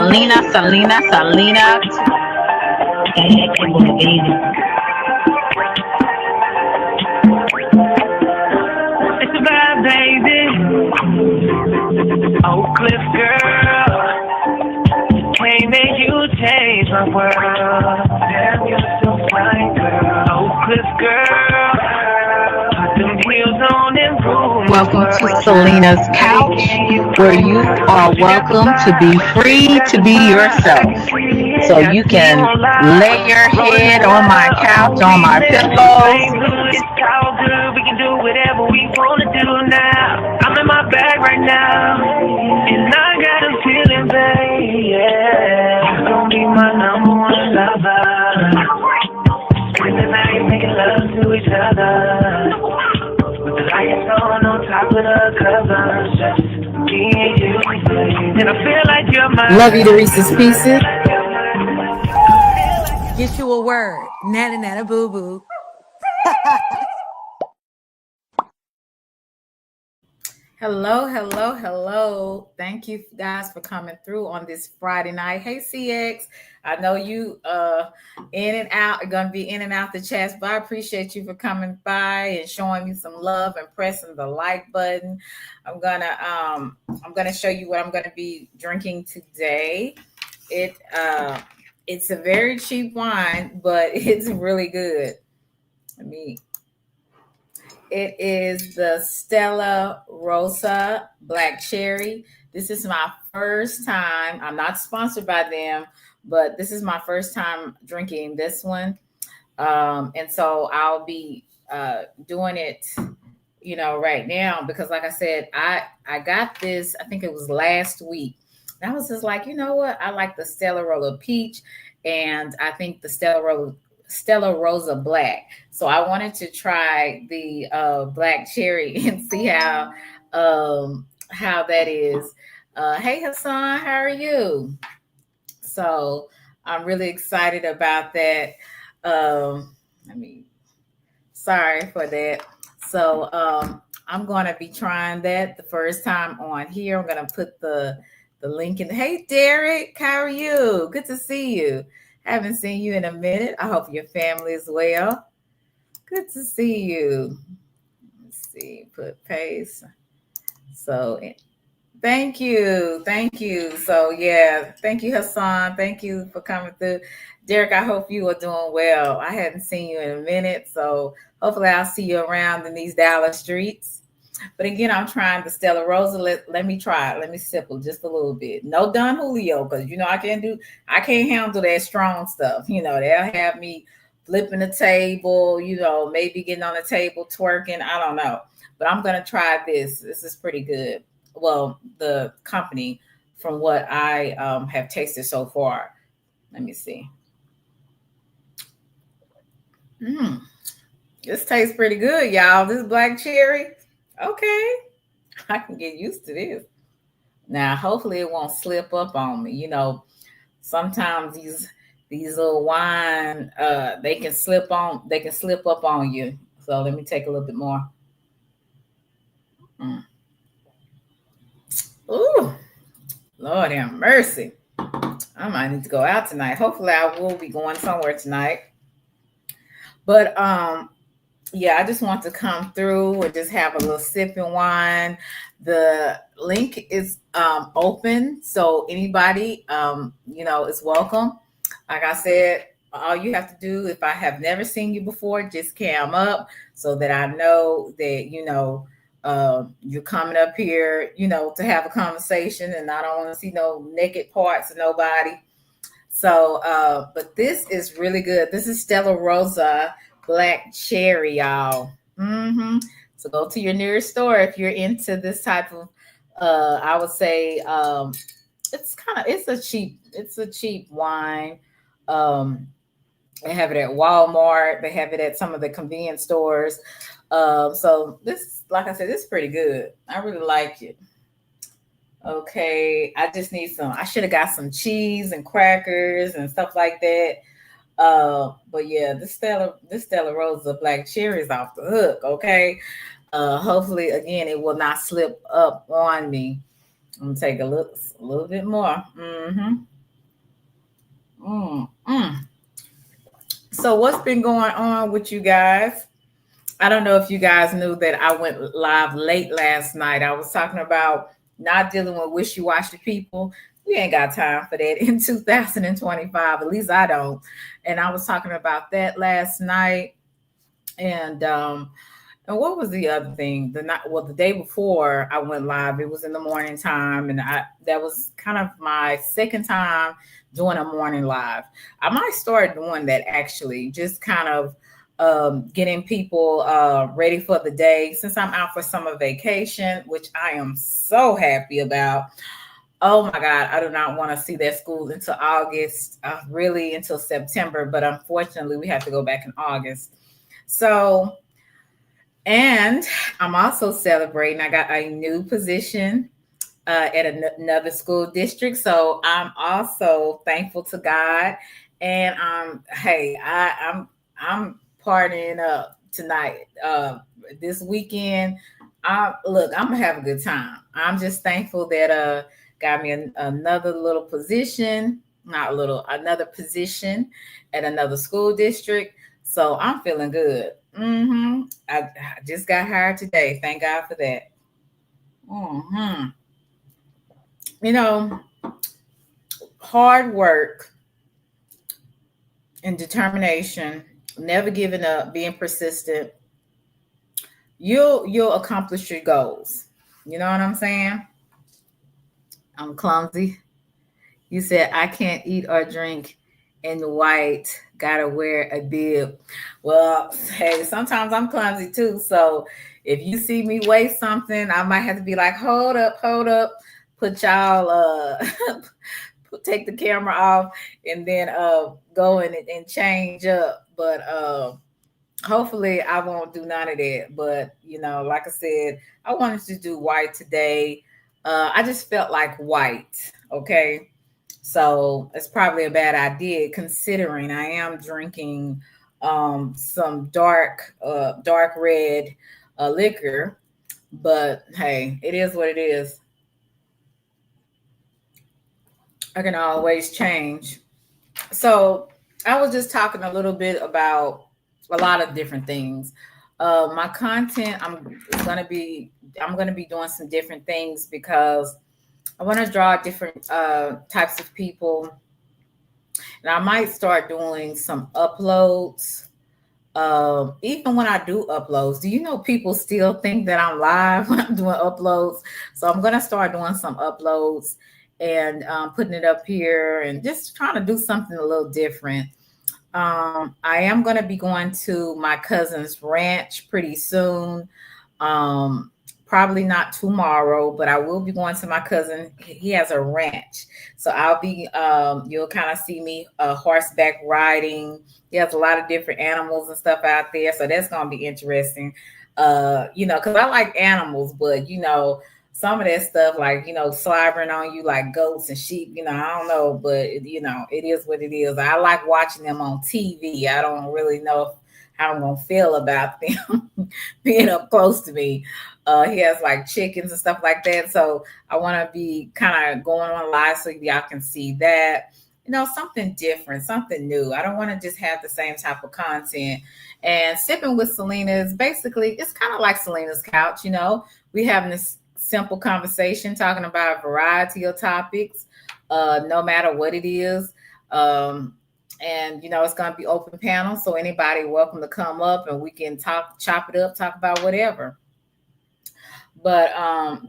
Selena. It's a bad baby. Oak Cliff girl. Can't make you change my world. Damn, you're so fine, girl. Oak Cliff girl. Put them heels on and rule. Welcome to Selena's Couch, where you are welcome to be free to be yourself. So you can lay your head on my couch, on my pillows. It's all good. We can do whatever we want to do now. I'm in my bag right now, and I got a feeling, babe. Yeah, you're gonna be my number one lover. Screaming like making love to each other. With the lights on top of the covers. Just me and you, babe. And I feel like you're my Love you to Reese's Pieces. Get you a word. Nana nana boo boo. Hello. Thank you guys for coming through on this Friday night. Hey CX, I know you in and out, are gonna be in and out the chats, but I appreciate you for coming by and showing me some love and pressing the like button. I'm gonna show you what I'm gonna be drinking today. It's a very cheap wine, but it's really good. It is the Stella Rosa Black Cherry. This is my first time. I'm not sponsored by them, but this is my first time drinking this one. And so I'll be doing it, right now, because like I said, I got this, I think it was last week. And I was just like, you know what? I like the Stella Rosa Peach, and I think the Stella Rosa Black. So I wanted to try the Black Cherry and see how that is. Hey Hassan, how are you? So I'm really excited about that. Sorry for that. So I'm going to be trying that the first time on here. I'm going to put the link in. Hey Derek, how are you? Good to see you. Haven't seen you in a minute. I hope your family is well. Good to see you. Let's see, put paste. So thank you. So yeah, thank you, Hassan. Thank you for coming through. Derek, I hope you are doing well. I hadn't seen you in a minute, so hopefully I'll see you around in these Dallas streets. But again, I'm trying the Stella Rosa. Let me try it. Let me sipple just a little bit. No Don Julio, because I can't handle that strong stuff. They'll have me flipping the table, maybe getting on the table twerking. I don't know. But I'm gonna try this. This is pretty good. Well, the company, from what I have tasted so far. Let me see. This tastes pretty good, y'all. This black cherry. Okay, I can get used to this. Now, hopefully it won't slip up on me. Sometimes these little wine, they can slip up on you. So let me take a little bit more. Ooh, Lord have mercy. I might need to go out tonight. Hopefully I will be going somewhere tonight. But yeah, I just want to come through and just have a little sipping wine. The link is open, so anybody is welcome. Like I said, all you have to do, if I have never seen you before, just cam up so that I know that you're coming up here to have a conversation, and I don't want to see no naked parts of nobody. So but this is really good. This is Stella Rosa Black Cherry, y'all. So go to your nearest store if you're into this type of I would say it's a cheap wine. They have it at Walmart. They have it at some of the convenience stores. So this, like I said, this is pretty good. I really like it. Okay, I just need I should have got some cheese and crackers and stuff like that. But yeah, this Stella Rosa Black Cherry is off the hook. Okay. Hopefully again it will not slip up on me. I'm gonna take a little bit more. Mm, mm. So what's been going on with you guys? I don't know if you guys knew that I went live late last night. I was talking about not dealing with wishy-washy people. We ain't got time for that in 2025. At least I don't. And I was talking about that last night. And what was the other thing? The night, well, the day before I went live, it was in the morning time, and I that was kind of my second time doing a morning live. I might start doing that actually, just kind of getting people ready for the day since I'm out for summer vacation, which I am so happy about. Oh my God, I do not want to see that school until August, really until September, but unfortunately, we have to go back in August. So, and I'm also celebrating. I got a new position at another school district. So I'm also thankful to God. And hey, I'm partying up tonight. This weekend. Look, I'm gonna have a good time. I'm just thankful that got me another little position, not a little, another position at another school district. So I'm feeling good. I just got hired today. Thank God for that. hmm You know, hard work and determination, never giving up, being persistent, you'll accomplish your goals. You know what I'm saying? I'm clumsy. You said I can't eat or drink in white, gotta wear a bib. Well, hey, sometimes I'm clumsy too. So if you see me weigh something, I might have to be like, hold up, put y'all take the camera off and then go in and change up. But hopefully I won't do none of that. But like I said, I wanted to do white today. I just felt like white. Okay. So it's probably a bad idea considering I am drinking some dark red liquor. But hey, it is what it is. I can always change. So I was just talking a little bit about a lot of different things. My content, I'm gonna be doing some different things because I want to draw different types of people, and I might start doing some uploads. Even when I do uploads, do you know people still think that I'm live when I'm doing uploads? So I'm gonna start doing some uploads and putting it up here and just trying to do something a little different. I am going to be going to my cousin's ranch pretty soon. Um, Probably not tomorrow, but I will be going to my cousin. He has a ranch. So you'll kind of see me horseback riding. He has a lot of different animals and stuff out there. So that's going to be interesting. Because I like animals, but, some of that stuff, like, slobbering on you like goats and sheep, I don't know, but, it is what it is. I like watching them on TV. I don't really know how I'm going to feel about them being up close to me. He has like chickens and stuff like that. So I want to be kind of going on live so y'all can see that. Something different, something new. I don't want to just have the same type of content. And sipping with Selena is basically, it's kind of like Selena's couch. We having this simple conversation talking about a variety of topics, no matter what it is. And it's going to be open panel, so anybody welcome to come up and we can chop it up, talk about whatever. But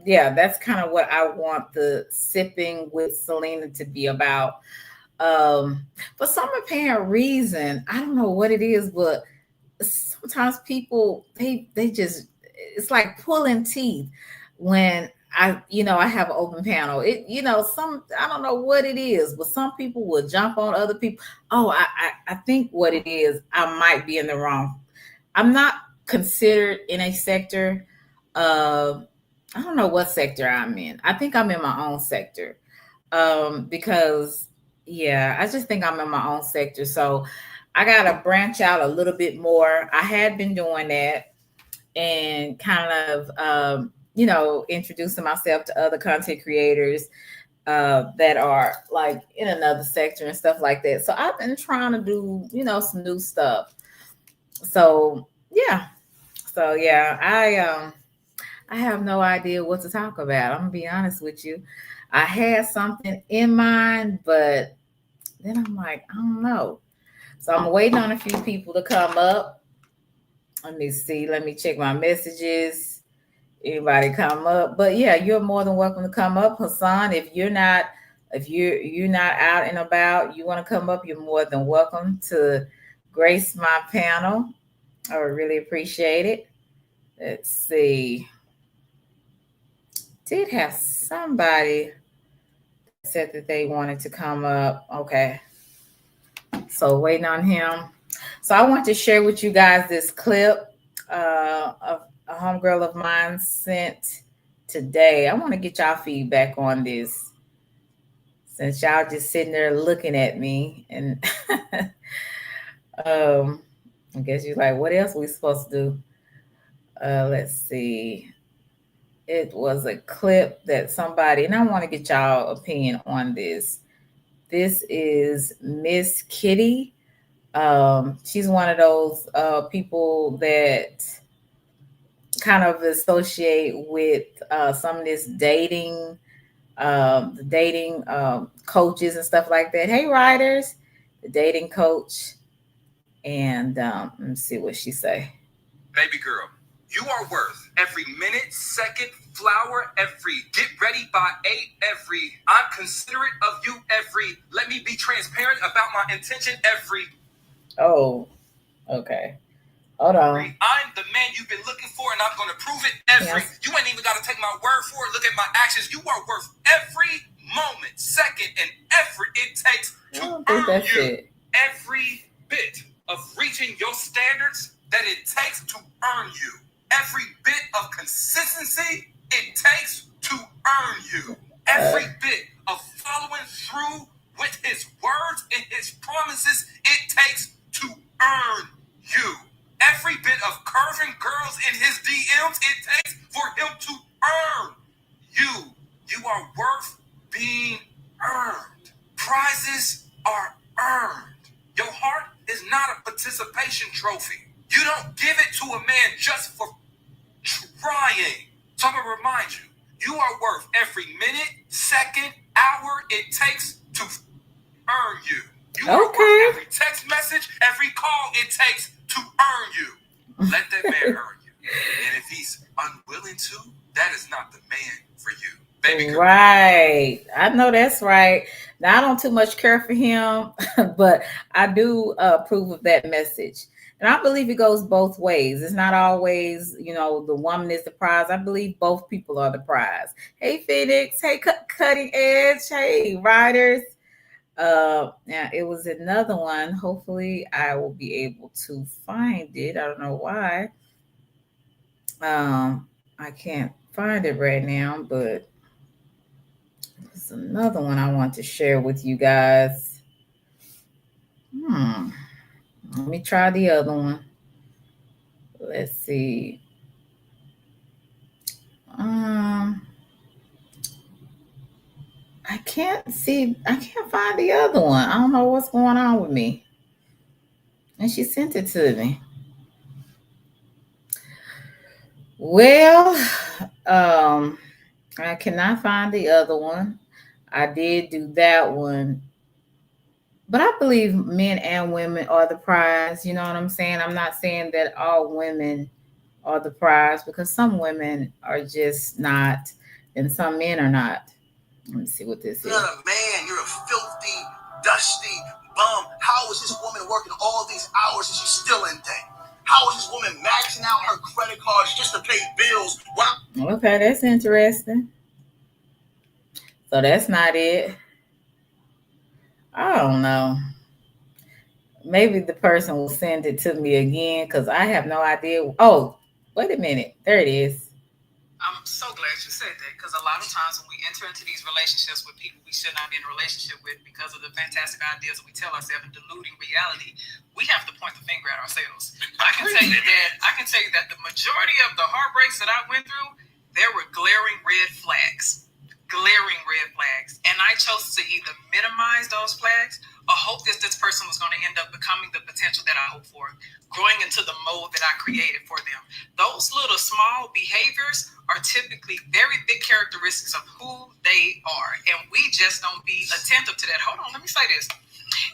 yeah, that's kind of what I want the sipping with Selena to be about. For some apparent reason, I don't know what it is, but sometimes people they just, it's like pulling teeth when I have an open panel. Some, I don't know what it is, but some people will jump on other people. Oh, I think what it is, I might be in the wrong. I'm not considered in a sector. I don't know what sector I'm in. I think I'm in my own sector. Because yeah, I just think I'm in my own sector. So I gotta branch out a little bit more. I had been doing that and kind of introducing myself to other content creators. that are like in another sector and stuff like that. So I've been trying to do, some new stuff. So yeah. So yeah, I have no idea what to talk about. I'm gonna be honest with you. I had something in mind, but then I'm like, I don't know. So I'm waiting on a few people to come up. Let me see. Let me check my messages. Anybody come up? But yeah, you're more than welcome to come up, Hassan. If you're not out and about, you want to come up, you're more than welcome to grace my panel. I would really appreciate it. Let's see. Did have somebody said that they wanted to come up. Okay. So waiting on him. So I want to share with you guys this clip of a homegirl of mine sent today. I want to get y'all feedback on this since y'all just sitting there looking at me. And I guess you're like, what else are we supposed to do? Let's see. It was a clip that somebody, and I want to get y'all opinion on this. This is Miss Kitty. She's one of those people that kind of associate with some of this dating, the dating coaches and stuff like that. Hey, writers, the dating coach. And let me see what she say. Baby girl, you are worth every minute, second, flower, every get ready by 8, every I'm considerate of you, every let me be transparent about my intention, every. Oh, okay. Hold on. I'm the man you've been looking for, and I'm going to prove it every. Yes. You ain't even got to take my word for it. Look at my actions. You are worth every moment, second, and effort it takes to earn you. It. Every bit of reaching your standards that it takes to earn you. Every bit of consistency it takes to earn you. Every bit of following through with his words and his promises it takes to earn you. Every bit of curving girls in his DMs it takes for him to earn you. You are worth being earned. Prizes are earned. Your heart is not a participation trophy. You don't give it to a man just for trying. So I'm going to remind you, you are worth every minute, second, hour it takes to earn you. You are worth every text message, every call it takes to earn you. Let that man earn you. And if he's unwilling to, that is not the man for you. Baby girl. Right. I know that's right. Now, I don't too much care for him, but I do approve of that message. And I believe it goes both ways. It's not always, the woman is the prize. I believe both people are the prize. Hey, Phoenix. Hey, Cutting Edge. Hey, Riders. Now, it was another one. Hopefully, I will be able to find it. I don't know why. I can't find it right now, but there's another one I want to share with you guys. Let me try the other one. Let's see. I can't find the other one. I don't know what's going on with me. And she sent it to me. Well, I cannot find the other one. I did do that one. But I believe men and women are the prize. You know what I'm saying? I'm not saying that all women are the prize because some women are just not and some men are not. Let me see what this is. You're not a man. You're a filthy, dusty bum. How is this woman working all these hours and she's still in debt? How is this woman maxing out her credit cards just to pay bills? Okay, that's interesting. So that's not it. I don't know. Maybe the person will send it to me again because I have no idea. Oh, wait a minute. There it is. I'm so glad you said that because a lot of times when we enter into these relationships with people we should not be in a relationship with because of the fantastic ideas that we tell ourselves and diluting reality, we have to point the finger at ourselves. I can tell you that the majority of the heartbreaks that I went through, there were glaring red flags. And I chose to either minimize those flags or hope that this person was going to end up becoming the potential that I hope for, growing into the mold that I created for them. Those little small behaviors are typically very big characteristics of who they are. And we just don't be attentive to that. Hold on, let me say this.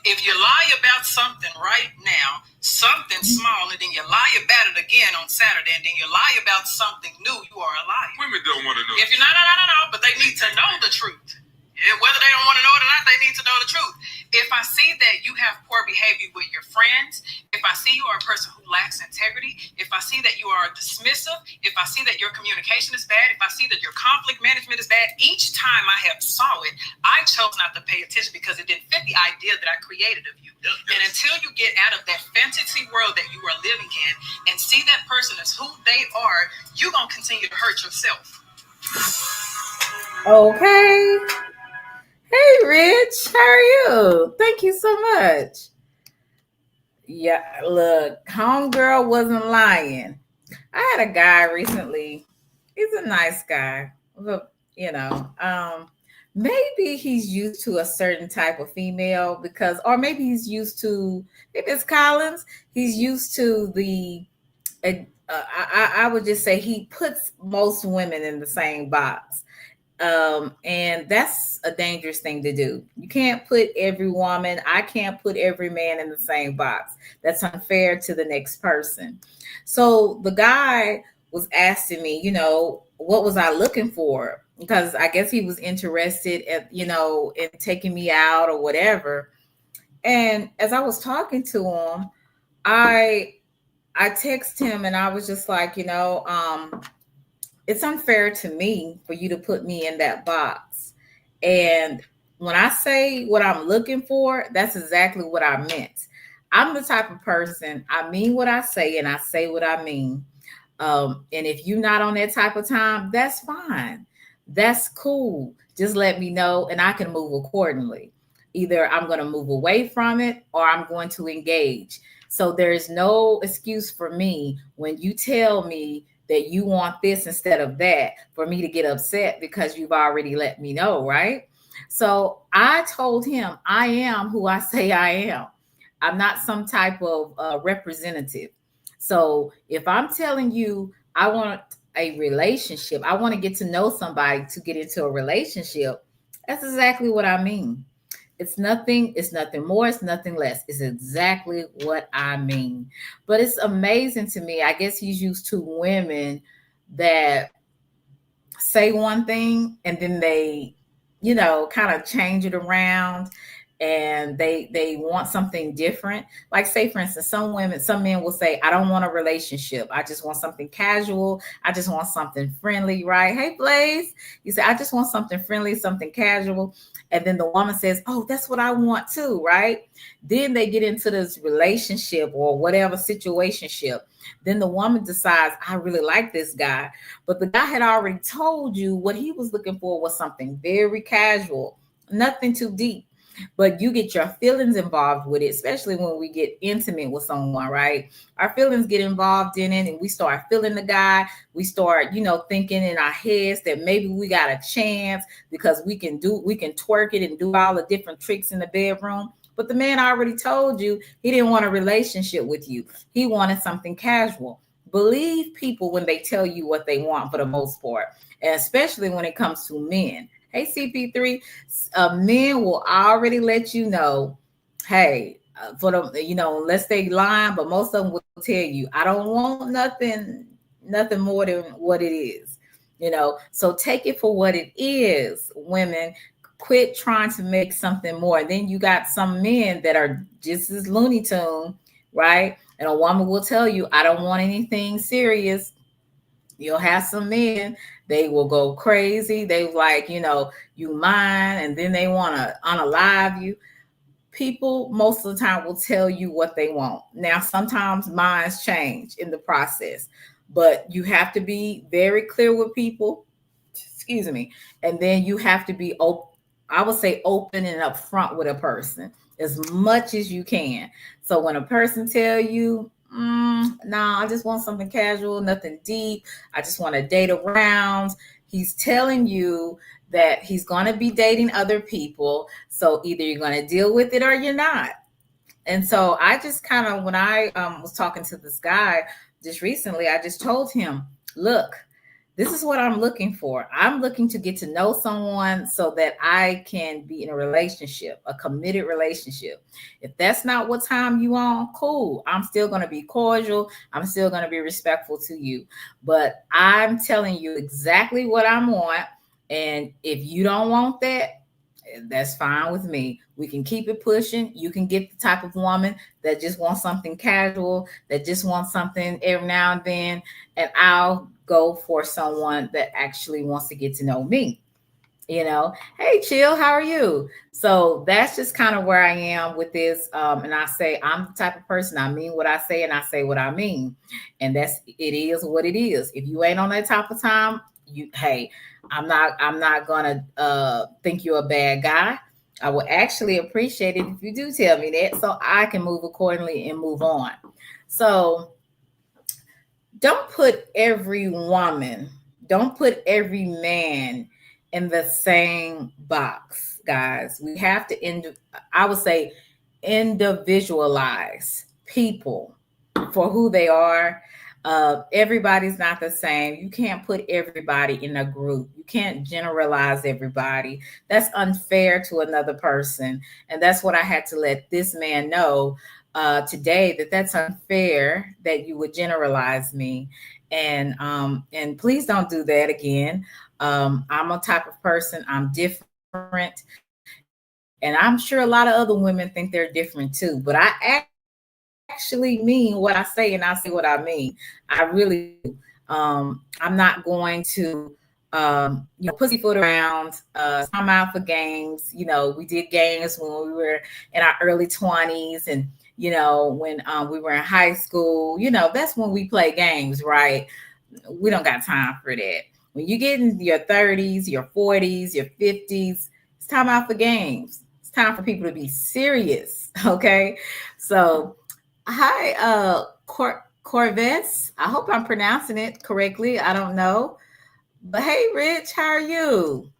If you lie about something right now, something small, and then you lie about it again on Saturday, and then you lie about something new, you are a liar. Women don't want to know. If you're no, but they need to know the truth. Yeah, whether they don't want to know it or not, they need to know the truth. If I see that you have poor behavior with your friends, if I see you are a person who lacks integrity, if I see that you are dismissive, if I see that your communication is bad, if I see that your conflict management is bad, each time I have saw it, I chose not to pay attention because it didn't fit the idea that I created of you. Yes. And until you get out of that fantasy world that you are living in and see that person as who they are, you're going to continue to hurt yourself. Okay. Hey, Rich, how are you? Thank you so much. Yeah, look, homegirl wasn't lying. I had a guy recently. He's a nice guy. Look, maybe he's used to a certain type of female because, or maybe he's used to, if it's Collins, he's used to the, I would just say he puts most women in the same box. And that's a dangerous thing to do. You can't put every woman, I can't put every man in the same box. That's unfair to the next person. So the guy was asking me, what was I looking for? Because I guess he was interested in taking me out or whatever. And as I was talking to him, I texted him and I was just like, it's unfair to me for you to put me in that box. And when I say what I'm looking for, that's exactly what I meant. I'm the type of person, I mean what I say and I say what I mean. And if you're not on that type of time, that's fine. That's cool. Just let me know and I can move accordingly. Either I'm going to move away from it or I'm going to engage. So there's no excuse for me when you tell me that you want this instead of that for me to get upset because you've already let me know, right? So I told him, I am who I say I am. I'm not some type of representative. So if I'm telling you I want a relationship, I want to get to know somebody to get into a relationship, that's exactly what I mean. It's nothing more, it's nothing less. It's exactly what I mean. But it's amazing to me. I guess he's used to women that say one thing and then they, kind of change it around and they want something different. Like say, for instance, some men will say, I don't want a relationship. I just want something casual. I just want something friendly, right? Hey, Blaze, you say, I just want something friendly, something casual. And then the woman says, oh, that's what I want too, right? Then they get into this relationship or whatever situationship. Then the woman decides, I really like this guy. But the guy had already told you what he was looking for was something very casual, nothing too deep. But you get your feelings involved with it, especially when we get intimate with someone, right? Our feelings get involved in it and we start feeling the guy. We start, thinking in our heads that maybe we got a chance because we can twerk it and do all the different tricks in the bedroom. But the man already told you he didn't want a relationship with you. He wanted something casual. Believe people when they tell you what they want for the most part, and especially when it comes to men. Hey, CP3, men will already let you know, hey, for them, unless they lying, but most of them will tell you, I don't want nothing more than what it is, So take it for what it is, women. Quit trying to make something more. Then you got some men that are just as Looney Tune, right? And a woman will tell you, I don't want anything serious. You'll have some men, they will go crazy. They like, you mine, and then they want to unalive you. People most of the time will tell you what they want. Now, sometimes minds change in the process, but you have to be very clear with people. Excuse me. And then you have to be open. I would say open and upfront with a person as much as you can. So when a person tell you, I just want something casual, nothing deep. I just want to date around. He's telling you that he's going to be dating other people. So either you're going to deal with it or you're not. And so I just kind of, when I was talking to this guy just recently, I just told him, look, this is what I'm looking for. I'm looking to get to know someone so that I can be in a relationship, a committed relationship. If that's not what time you on, cool. I'm still going to be cordial. I'm still going to be respectful to you. But I'm telling you exactly what I want. And if you don't want that, that's fine with me. We can keep it pushing. You can get the type of woman that just wants something casual, that just wants something every now and then. And I'll go for someone that actually wants to get to know me. You know, hey, chill, how are you? So that's just kind of where I am with this. And I say, I'm the type of person, I mean what I say and I say what I mean. And it is what it is. If you ain't on that type of time, hey, I'm not gonna think you're a bad guy. I will actually appreciate it if you do tell me that, so I can move accordingly and move on. So don't put every woman, don't put every man in the same box, guys. We have to I would say individualize people for who they are. Everybody's not the same. You can't put everybody in a group. You can't generalize everybody. That's unfair to another person. And that's what I had to let this man know today, that's unfair that you would generalize me. And please don't do that again. I'm a type of person, I'm different. And I'm sure a lot of other women think they're different too. But I actually mean what I say, and I say what I mean. I really do. I'm not going to pussyfoot around, come out for games. We did games when we were in our early 20s, and when we were in high school. That's when we play games, right? We don't got time for that. When you get in your 30s, your 40s, your 50s, it's time out for games. It's time for people to be serious. Okay, so hi, Corvettes. I hope I'm pronouncing it correctly. I don't know. But hey, Rich, how are you?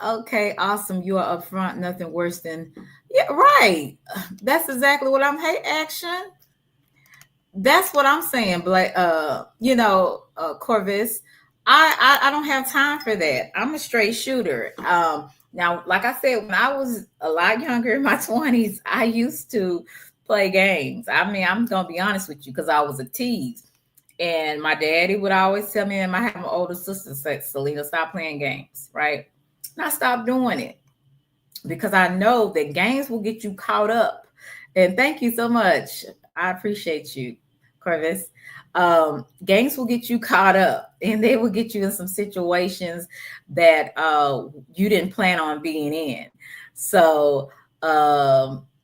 Okay, awesome. You are up front. Nothing worse than, yeah, right. That's exactly what I'm, hey, action. That's what I'm saying. But, Corvus, I don't have time for that. I'm a straight shooter. Now, like I said, when I was a lot younger in my 20s, I used to play games. I mean, I'm going to be honest with you, because I was a tease. And my daddy would always tell me, and I have an older sister say, Selena, stop playing games, right? And I stopped doing it because I know that games will get you caught up. And thank you so much. I appreciate you, Corvus. Games will get you caught up, and they will get you in some situations that you didn't plan on being in. So,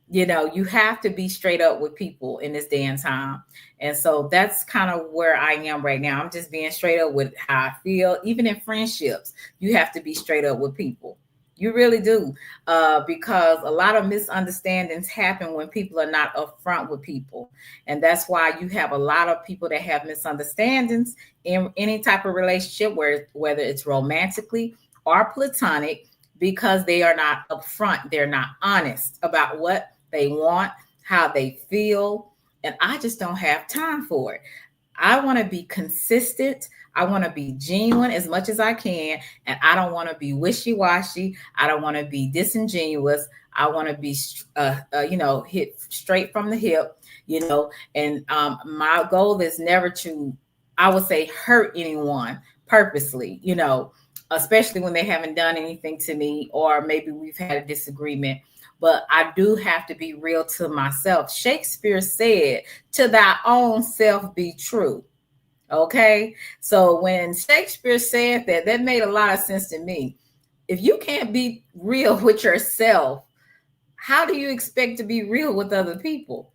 you have to be straight up with people in this day and time. And so that's kind of where I am right now. I'm just being straight up with how I feel. Even in friendships, you have to be straight up with people. You really do. Because a lot of misunderstandings happen when people are not upfront with people. And that's why you have a lot of people that have misunderstandings in any type of relationship, whether it's romantically or platonic, because they are not upfront. They're not honest about what they want, how they feel. And I just don't have time for it. I want to be consistent. I want to be genuine as much as I can. And I don't want to be wishy-washy. I don't want to be disingenuous. I want to be, hit straight from the hip, and my goal is never to, I would say, hurt anyone purposely, especially when they haven't done anything to me, or maybe we've had a disagreement. But I do have to be real to myself. Shakespeare said, to thy own self be true. Okay. So when Shakespeare said that made a lot of sense to me. If you can't be real with yourself, how do you expect to be real with other people?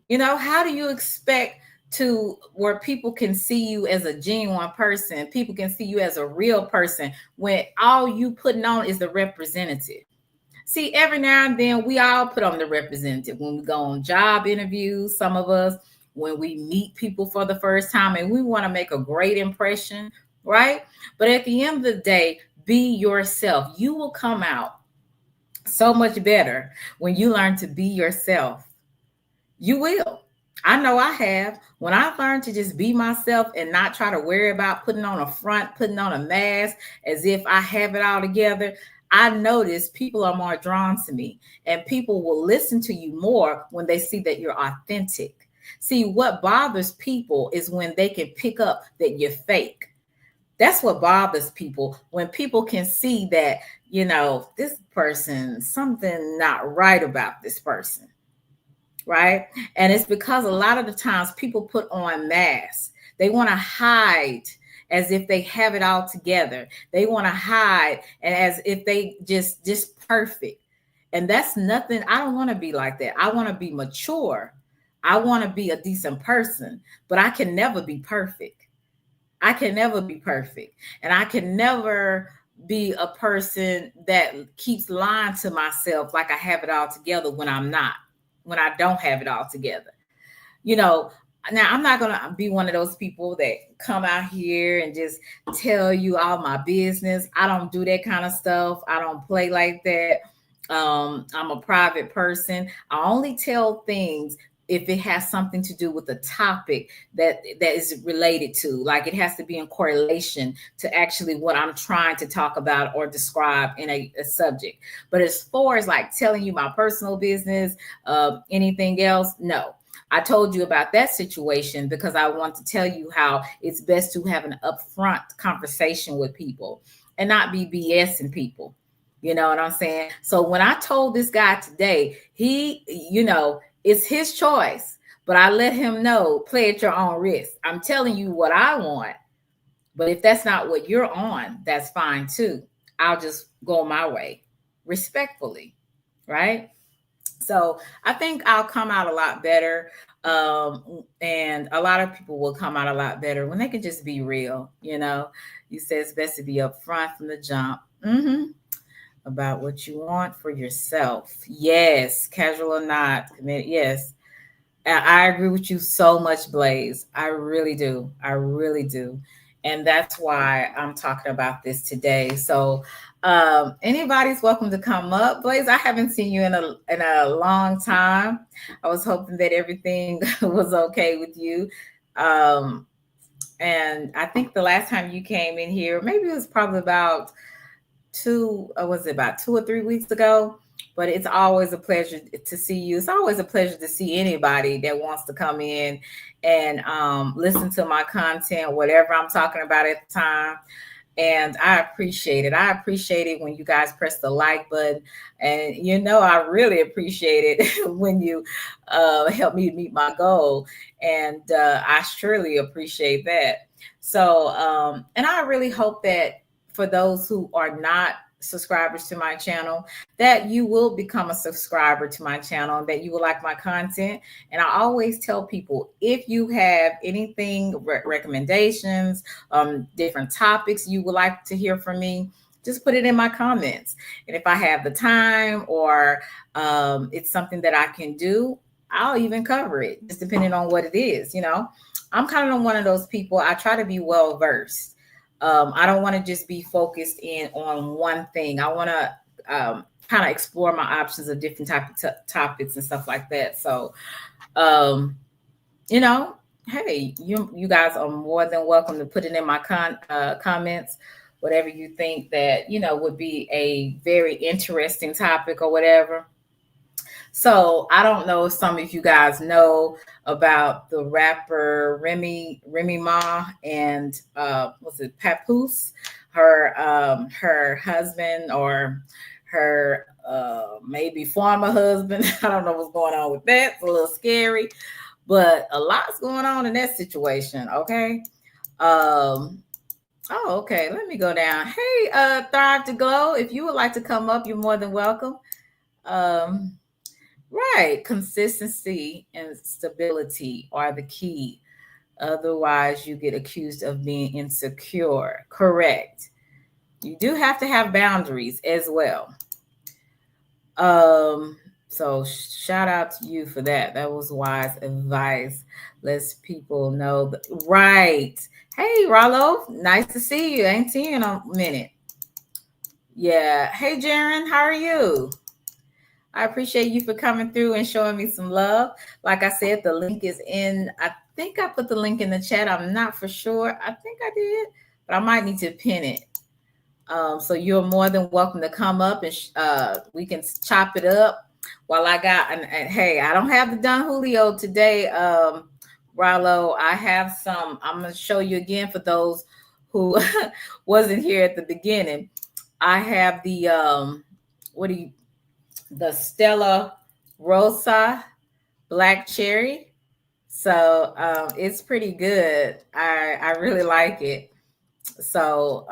How do you expect to where people can see you as a genuine person, people can see you as a real person, when all you putting on is the representative? See, every now and then we all put on the representative when we go on job interviews, some of us, when we meet people for the first time, and we want to make a great impression, right? But at the end of the day, be yourself. You will come out so much better when you learn to be yourself. You will. I know I have. When I learned to just be myself and not try to worry about putting on a front, putting on a mask as if I have it all together, I notice people are more drawn to me, and people will listen to you more when they see that you're authentic. See, what bothers people is when they can pick up that you're fake. That's what bothers people, when people can see that, this person, something not right about this person. Right. And it's because a lot of the times people put on masks. They want to hide as if they have it all together. They want to hide and as if they just perfect. And that's nothing. I don't want to be like that. I want to be mature. I want to be a decent person, but I can never be perfect. I can never be perfect. And I can never be a person that keeps lying to myself like I have it all together when I'm not, when I don't have it all together. Now I'm not going to be one of those people that come out here and just tell you all my business. I don't do that kind of stuff. I don't play like that. I'm a private person. I only tell things if it has something to do with the topic that is related to, like it has to be in correlation to actually what I'm trying to talk about or describe in a subject. But as far as like telling you my personal business, anything else, no. I told you about that situation because I want to tell you how it's best to have an upfront conversation with people and not be BSing people. You know what I'm saying? So when I told this guy today, he, it's his choice, but I let him know, play at your own risk. I'm telling you what I want, but if that's not what you're on, that's fine too. I'll just go my way respectfully, right? So I think I'll come out a lot better. And a lot of people will come out a lot better when they can just be real. You said it's best to be upfront from the jump. About what you want for yourself. Yes, casual or not, committed. Yes, I agree with you so much, Blaze. I really do. I really do. And that's why I'm talking about this today. So anybody's welcome to come up. Blaze, I haven't seen you in a long time. I was hoping that everything was okay with you. And I think the last time you came in here, maybe it was probably about 2 or 3 weeks ago, but it's always a pleasure to see you. It's always a pleasure to see anybody that wants to come in and listen to my content, whatever I'm talking about at the time. And I appreciate it. I appreciate it when you guys press the like button. And, I really appreciate it when you help me meet my goal. And I surely appreciate that. So, and I really hope that for those who are not subscribers to my channel, that you will become a subscriber to my channel, that you will like my content. And I always tell people, if you have anything, recommendations, different topics you would like to hear from me, just put it in my comments. And if I have the time or it's something that I can do, I'll even cover it, just depending on what it is. I'm kind of one of those people. I try to be well versed. I don't want to just be focused in on one thing. I want to kind of explore my options of different topics and stuff like that. So, hey, you guys are more than welcome to put it in my comments, whatever you think that, would be a very interesting topic or whatever. So I don't know if some of you guys know about the rapper Remy Ma and was it Papoose, her husband or her maybe former husband. I don't know what's going on with that. It's a little scary, but a lot's going on in that situation. Okay. Okay. Let me go down. Hey, Thrive to Glow. If you would like to come up, you're more than welcome. Right. Consistency and stability are the key. Otherwise, you get accused of being insecure. Correct. You do have to have boundaries as well. So shout out to you for that. That was wise advice. Lets people know that. Right. Hey, Rollo. Nice to see you. I ain't seen you in a minute. Yeah. Hey, Jaren, how are you? I appreciate you for coming through and showing me some love. Like I said, the link is in, I think I put the link in the chat. I'm not for sure. I think I did, but I might need to pin it. So you're more than welcome to come up and we can chop it up while I got, and hey, I don't have the Don Julio today, Rallo. I have some, I'm going to show you again for those who wasn't here at the beginning. I have the, the Stella Rosa Black Cherry. So it's pretty good. I really like it. So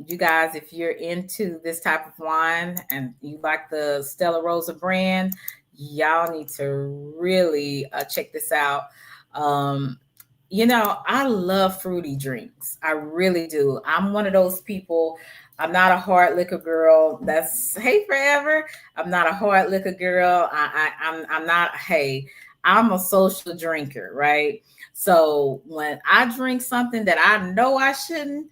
you guys, if you're into this type of wine and you like the Stella Rosa brand, y'all need to really check this out. I love fruity drinks. I really do. I'm one of those people. I'm not a hard liquor girl. That's hey forever. I'm not a hard liquor girl. I'm not. Hey, I'm a social drinker, right? So when I drink something that I know I shouldn't,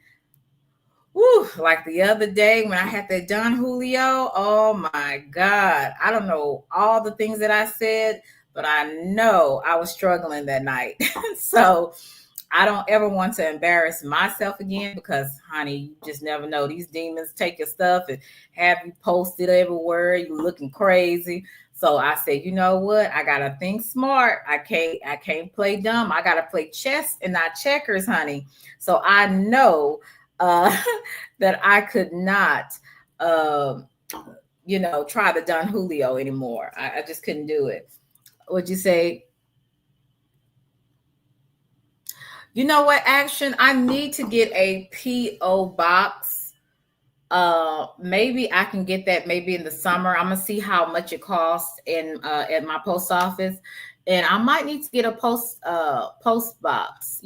like the other day when I had that Don Julio, oh my God. I don't know all the things that I said, but I know I was struggling that night. So I don't ever want to embarrass myself again because, honey, you just never know. These demons take your stuff and have you posted everywhere. You looking crazy. So I said, you know what? I gotta think smart. I can't play dumb. I gotta play chess and not checkers, honey. So I know that I could not, try the Don Julio anymore. I just couldn't do it. Would you say? You know what, Action? I need to get a P.O. box. Maybe I can get that maybe in the summer. I'm gonna see how much it costs in at my post office. And I might need to get a post box,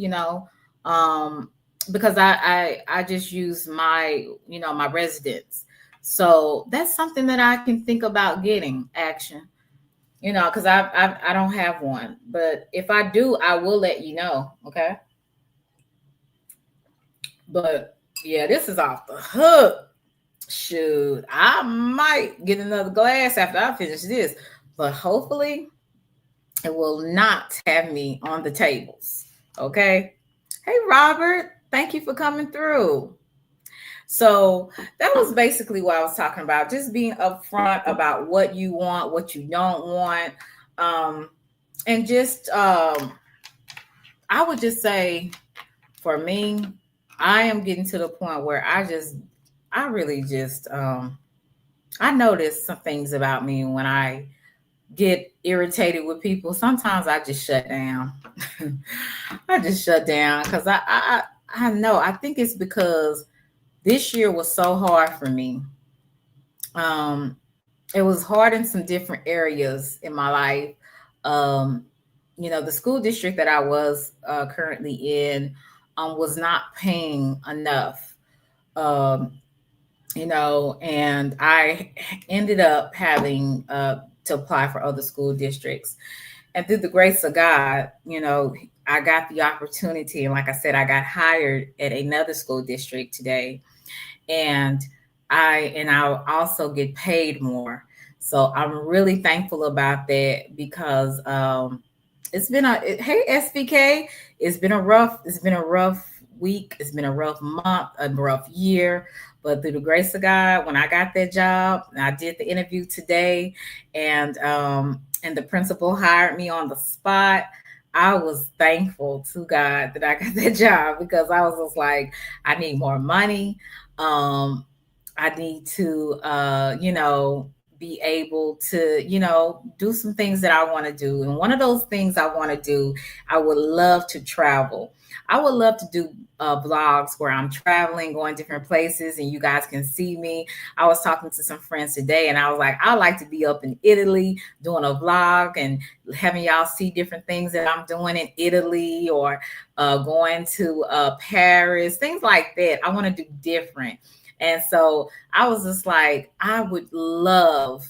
because I just use my, my residence. So that's something that I can think about getting, Action. Because I don't have one. But if I do, I will let you know, okay? But yeah, this is off the hook. Shoot, I might get another glass after I finish this, but hopefully it will not have me on the tables. Okay. Hey, Robert, thank you for coming through. So that was basically what I was talking about, just being upfront about what you want, what you don't want. And just, I would just say for me, I am getting to the point where I really just, I notice some things about me when I get irritated with people. Sometimes I just shut down. I just shut down because I know. I think it's because this year was so hard for me. It was hard in some different areas in my life. Um, the school district that I was currently in was not paying enough. Um, and I ended up having to apply for other school districts. And through the grace of God, I got the opportunity. And like I said, I got hired at another school district today. And I'll also get paid more. So I'm really thankful about that because it's been hey SVK, it's been a rough week, it's been a rough month, a rough year. But through the grace of God, when I got that job, I did the interview today, and the principal hired me on the spot. I was thankful to God that I got that job because I was just like, I need more money. I need to, be able to, do some things that I want to do. And one of those things I want to do, I would love to travel. I would love to do vlogs where I'm traveling, going different places, and you guys can see me. I was talking to some friends today, and I was like, I'd like to be up in Italy doing a vlog and having y'all see different things that I'm doing in Italy, or going to Paris, things like that. I want to do different. And so I was just like, I would love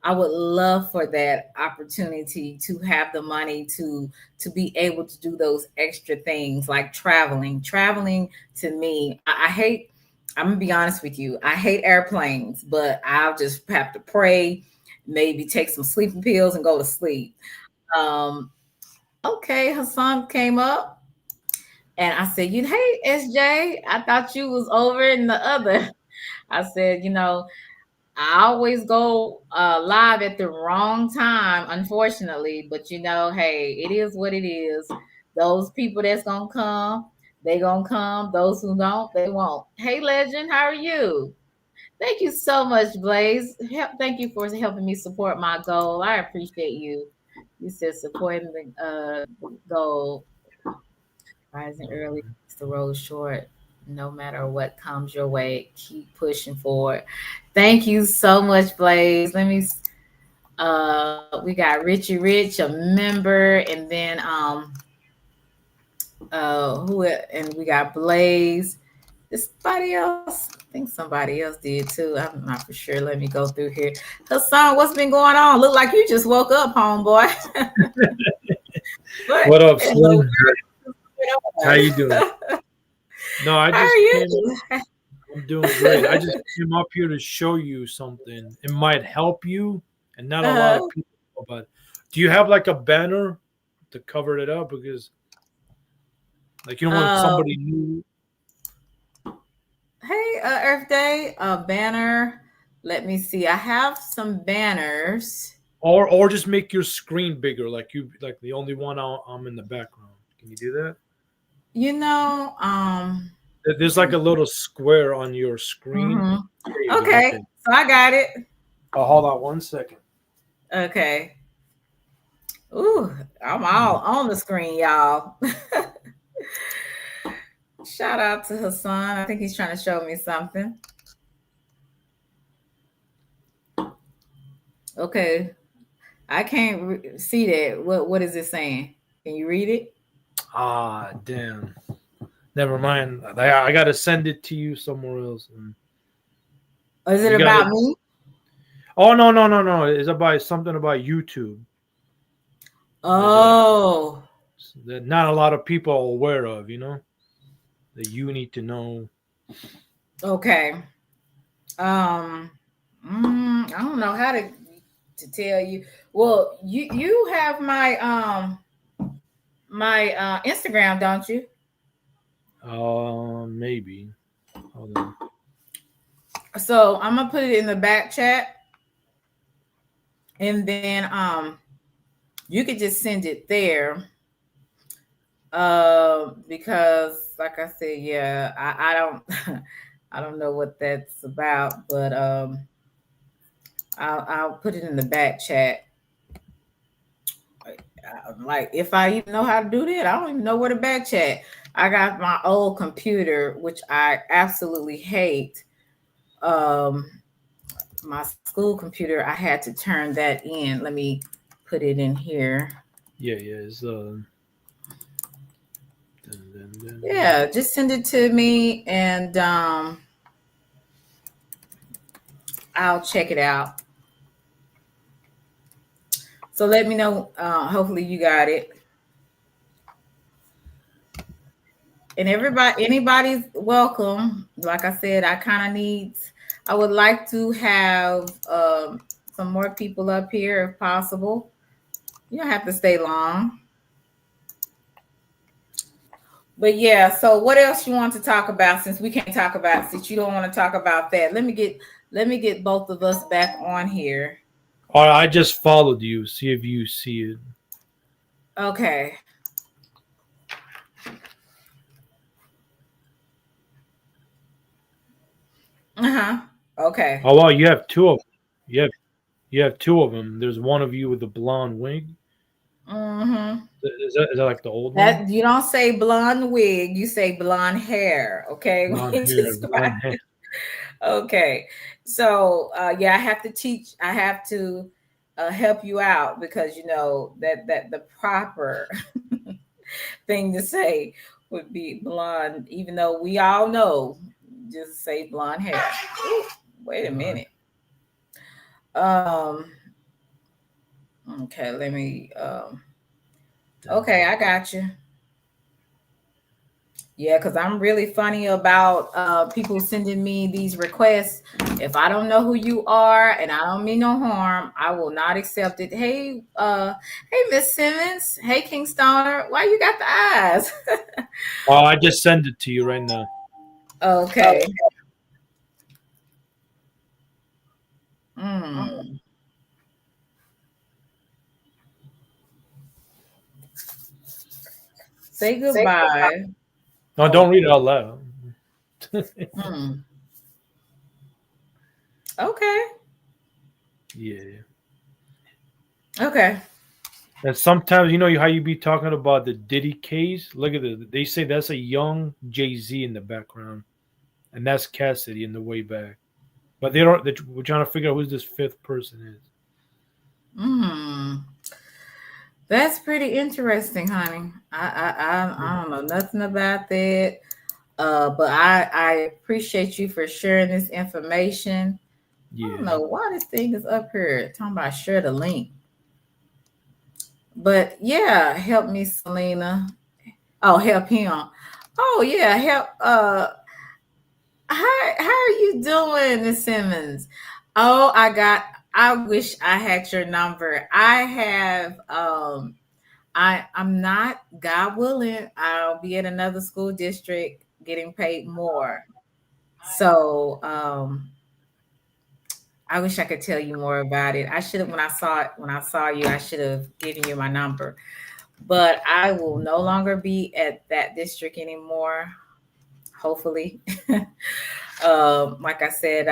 for that opportunity to have the money to be able to do those extra things like traveling. Traveling to me, I I'm gonna be honest with you. I hate airplanes, but I'll just have to pray, maybe take some sleeping pills and go to sleep. Um, okay, Hassan came up and I said, you hey SJ, I thought you was over in the other. I said, I always go live at the wrong time, unfortunately. But hey, it is what it is. Those people that's gonna come, they gonna come. Those who don't, they won't. Hey, Legend, how are you? Thank you so much, Blaze. Thank you for helping me support my goal. I appreciate you. You said supporting the goal, rising early, it's the road short. No matter what comes your way, keep pushing forward. Thank you so much, Blaze. We got Richie Rich, a member, and then and we got Blaze. Is somebody else? I think somebody else did too. I'm not for sure. Let me go through here. Hassan, what's been going on? Look like you just woke up, homeboy. What up, in the Slim? world? How you doing? No, I How are just came. you? I'm doing great. I just came up here to show you something. It might help you, and not a lot of Uh, people know about it. Do you have like a banner to cover it up? Because, like, you know, when um, somebody new, hey, Earth Day, banner. Let me see. I have some banners. or just make your screen bigger, like the only one I'm in the background. Can you do that? You know, There's like a little square on your screen. hmm There you go. okay. Okay. So I got it. Oh, hold on 1 second. Okay. Ooh, I'm all on the screen, y'all. Shout out to Hassan. I think he's trying to show me something. Okay. I can't see that. What is it saying? Can you read it? Ah, damn. Never mind. I gotta send it to you somewhere else. And Or is it you got it. about me? Oh no! It's about something about YouTube Oh, that not a lot of people are aware of. That you need to know. okay. Um, I don't know how to tell you. Well, you have my Instagram, don't you? Maybe. Hold on. So I'm gonna put it in the back chat, and then you could just send it there. Because like I said, yeah, I don't I don't know what that's about, but I'll put it in the back chat. Like if I even know how to do that, I don't even know where to back chat. I got my old computer, which I absolutely hate. Um, my school computer, I had to turn that in. Let me put it in here. Yeah. It's Yeah, just send it to me, and I'll check it out. So let me know. Hopefully you got it. And anybody's welcome. Like I said, I would like to have some more people up here if possible. You don't have to stay long. But yeah, so what else you want to talk about since we can't talk about since you don't want to talk about that? Let me get both of us back on here. All right, I just followed you. See if you see it. Okay. Uh-huh. Okay. Oh wow, you have two of them. You have two of them. There's one of you with the blonde wig. Mm-hmm. Is that like the old one? That you don't say blonde wig, you say blonde hair. Okay. Blonde We hair, describe. blonde hair. Okay. So yeah, I have to help you out because that the proper thing to say would be blonde, even though we all know just say blonde hair. Ooh, wait a Blonde. minute. Um okay, let me okay, I got you. Yeah, because I'm really funny about people sending me these requests. If I don't know who you are and I don't mean no harm, I will not accept it. Hey, Miss Simmons. Hey, King Stoner. Why you got the eyes? Oh, I just send it to you right now. Okay. Mm. Say goodbye. No, don't read it out loud. Mm. Okay. Yeah. Okay. And sometimes you know how you be talking about the Diddy case. Look at it. They say that's a young Jay-Z in the background, and that's Cassidy in the way back. But they don't. We're trying to figure out who this fifth person is. Mm. That's pretty interesting, honey. I don't know nothing about that. But I appreciate you for sharing this information. I don't Yeah. know why this thing is up here talking about share the link. But yeah, help me, Selena. Oh, help him. Oh yeah, help how are you doing, Miss Simmons? Oh, I wish I had your number. I'm not, God willing, I'll be at another school district getting paid more. So I wish I could tell you more about it. I should have when I saw you, I should have given you my number. But I will no longer be at that district anymore. Hopefully, like I said,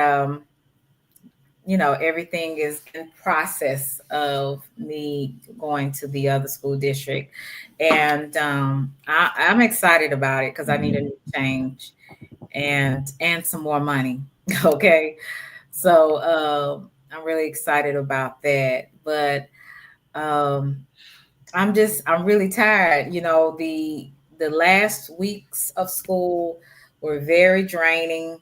everything is in process of me going to the other school district, and I'm excited about it because I need a new change and some more money. Okay, so I'm really excited about that, but um, I'm really tired. The last weeks of school were very draining.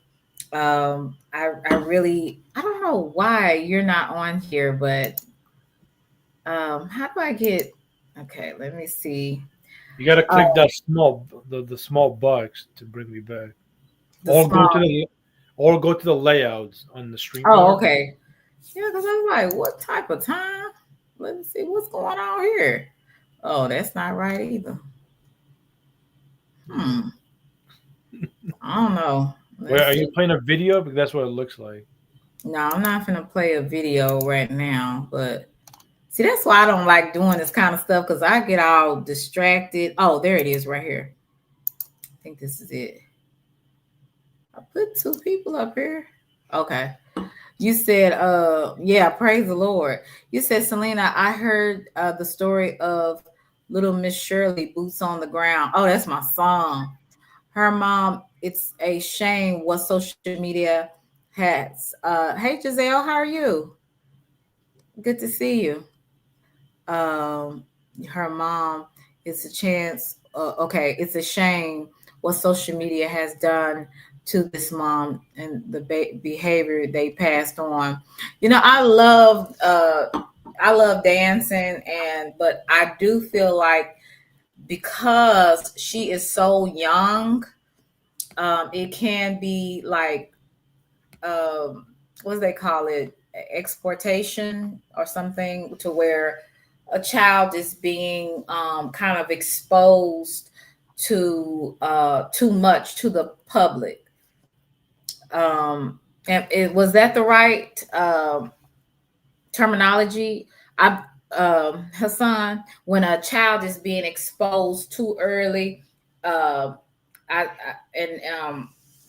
I don't know why you're not on here, but how do I get? Okay, let me see. You got to Uh, click that the small box to bring me back, the or go small. to the layouts on the Oh, StreamYard. okay. Yeah, because I was like, what type of time? Let me see what's going on here. Oh, that's not right either. Yeah. Hmm. I don't know. Where Let's are see. you playing a video? Because that's what it looks like. No, I'm not gonna play a video right now, but see, that's why I don't like doing this kind of stuff because I get all distracted. Oh, there it is right here. I think this is it. I put two people up here. Okay. You said, yeah, praise the Lord. You said, Selena, I heard the story of little Miss Shirley, Boots on the Ground. Oh, that's my song. Her mom, it's a shame what social media has. Hey, Giselle, how are you? Good to see you. um, Her mom, it's a chance. Okay, it's a shame what social media has done to this mom and the behavior they passed on. I love dancing, but I do feel like because she is so young, it can be like what do they call it, exploitation or something, to where a child is being kind of exposed to too much to the public. And was that the right terminology? I Hassan, when a child is being exposed too early, uh, I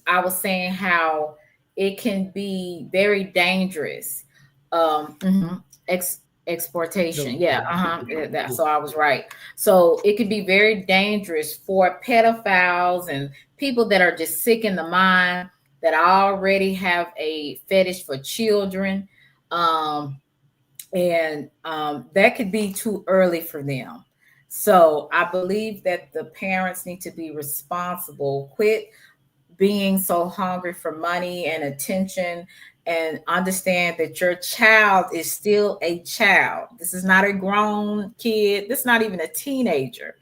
was saying how it can be very dangerous. Exportation, No, yeah, so I was right. So it could be very dangerous for pedophiles and people that are just sick in the mind, that already have a fetish for children. Um, and that could be too early for them. So I believe that the parents need to be responsible, quit being so hungry for money and attention, and understand that your child is still a child. This is not a grown kid. This is not even a teenager.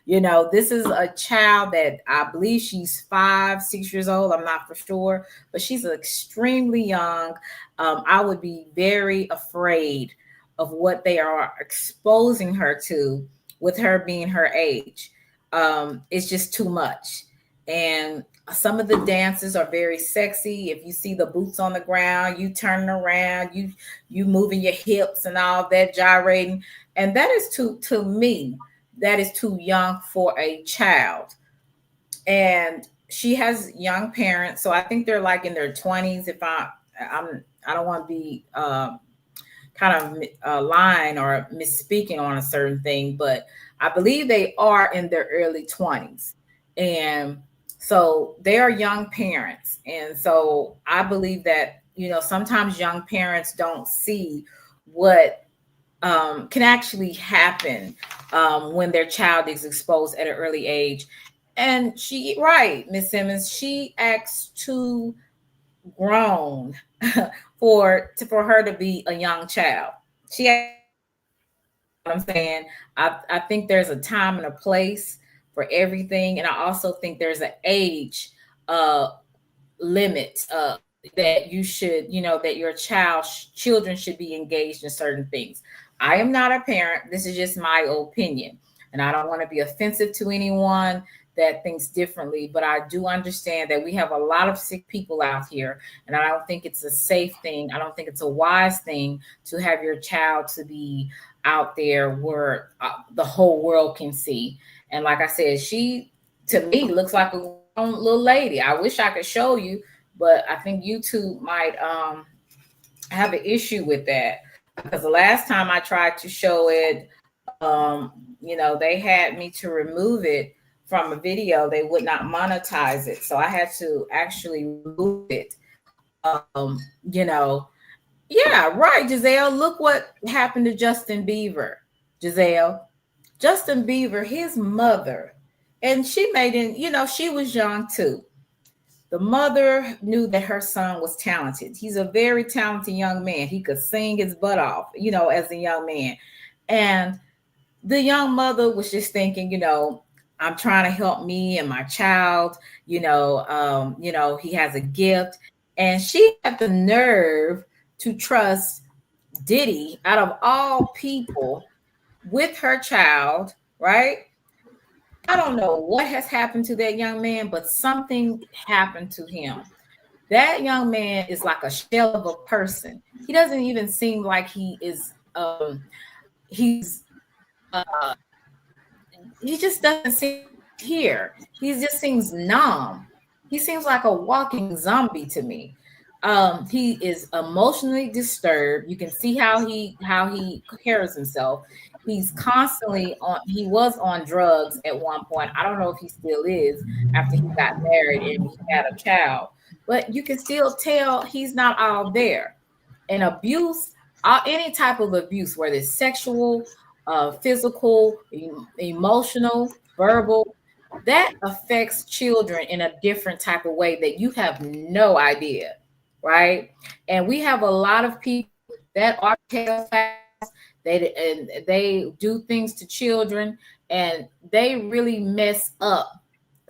You know, this is a child that I believe she's 5, 6 years old. I'm not for sure, but she's extremely young. I would be very afraid of what they are exposing her to with her being her age. It's just too much. And some of the dances are very sexy. If you see the boots on the ground, you turning around, you moving your hips and all that, gyrating, and that is to me, that is too young for a child. And she has young parents, so I think they're like in their 20s. If I don't want to be kind of lying or misspeaking on a certain thing, but I believe they are in their early 20s. And so they are young parents. And so I believe that, you know, sometimes young parents don't see what can actually happen when their child is exposed at an early age. And she, right, Miss Simmons, she acts too grown for her to be a young child. She, you know what I'm saying, I think there's a time and a place for everything, and I also think there's an age uh, limit that you should, you know, that your children should be engaged in certain things. I am not a parent. This is just my opinion. And I don't want to be offensive to anyone that thinks differently, but I do understand that we have a lot of sick people out here. And I don't think it's a safe thing. I don't think it's a wise thing to have your child to be out there where the whole world can see. And like I said, she to me looks like a little lady. I wish I could show you, but I think YouTube might have an issue with that, because the last time I tried to show it, you know, they had me to remove it from a video. They would not monetize it, so I had to actually remove it. You know, yeah, right, Giselle. Look what happened to Justin Bieber, Giselle. Justin Bieber, his mother, and she made it, you know, she was young too. The mother knew that her son was talented. He's a very talented young man. He could sing his butt off, you know, as a young man. And the young mother was just thinking, you know, I'm trying to help me and my child, you know, he has a gift. And she had the nerve to trust Diddy out of all people with her child, right? I don't know what has happened to that young man, but something happened to him. That young man is like a shell of a person. He doesn't even seem like he is he's he just doesn't seem here. He just seems numb. He seems like a walking zombie to me. He is emotionally disturbed. You can see how he carries himself. He's constantly on. He was on drugs at one point. I don't know if he still is after he got married and he had a child, but you can still tell he's not all there. And abuse, any type of abuse, whether it's sexual, physical, emotional, verbal, that affects children in a different type of way that you have no idea, right? And we have a lot of people that are pedophiles. They do things to children, and they really mess up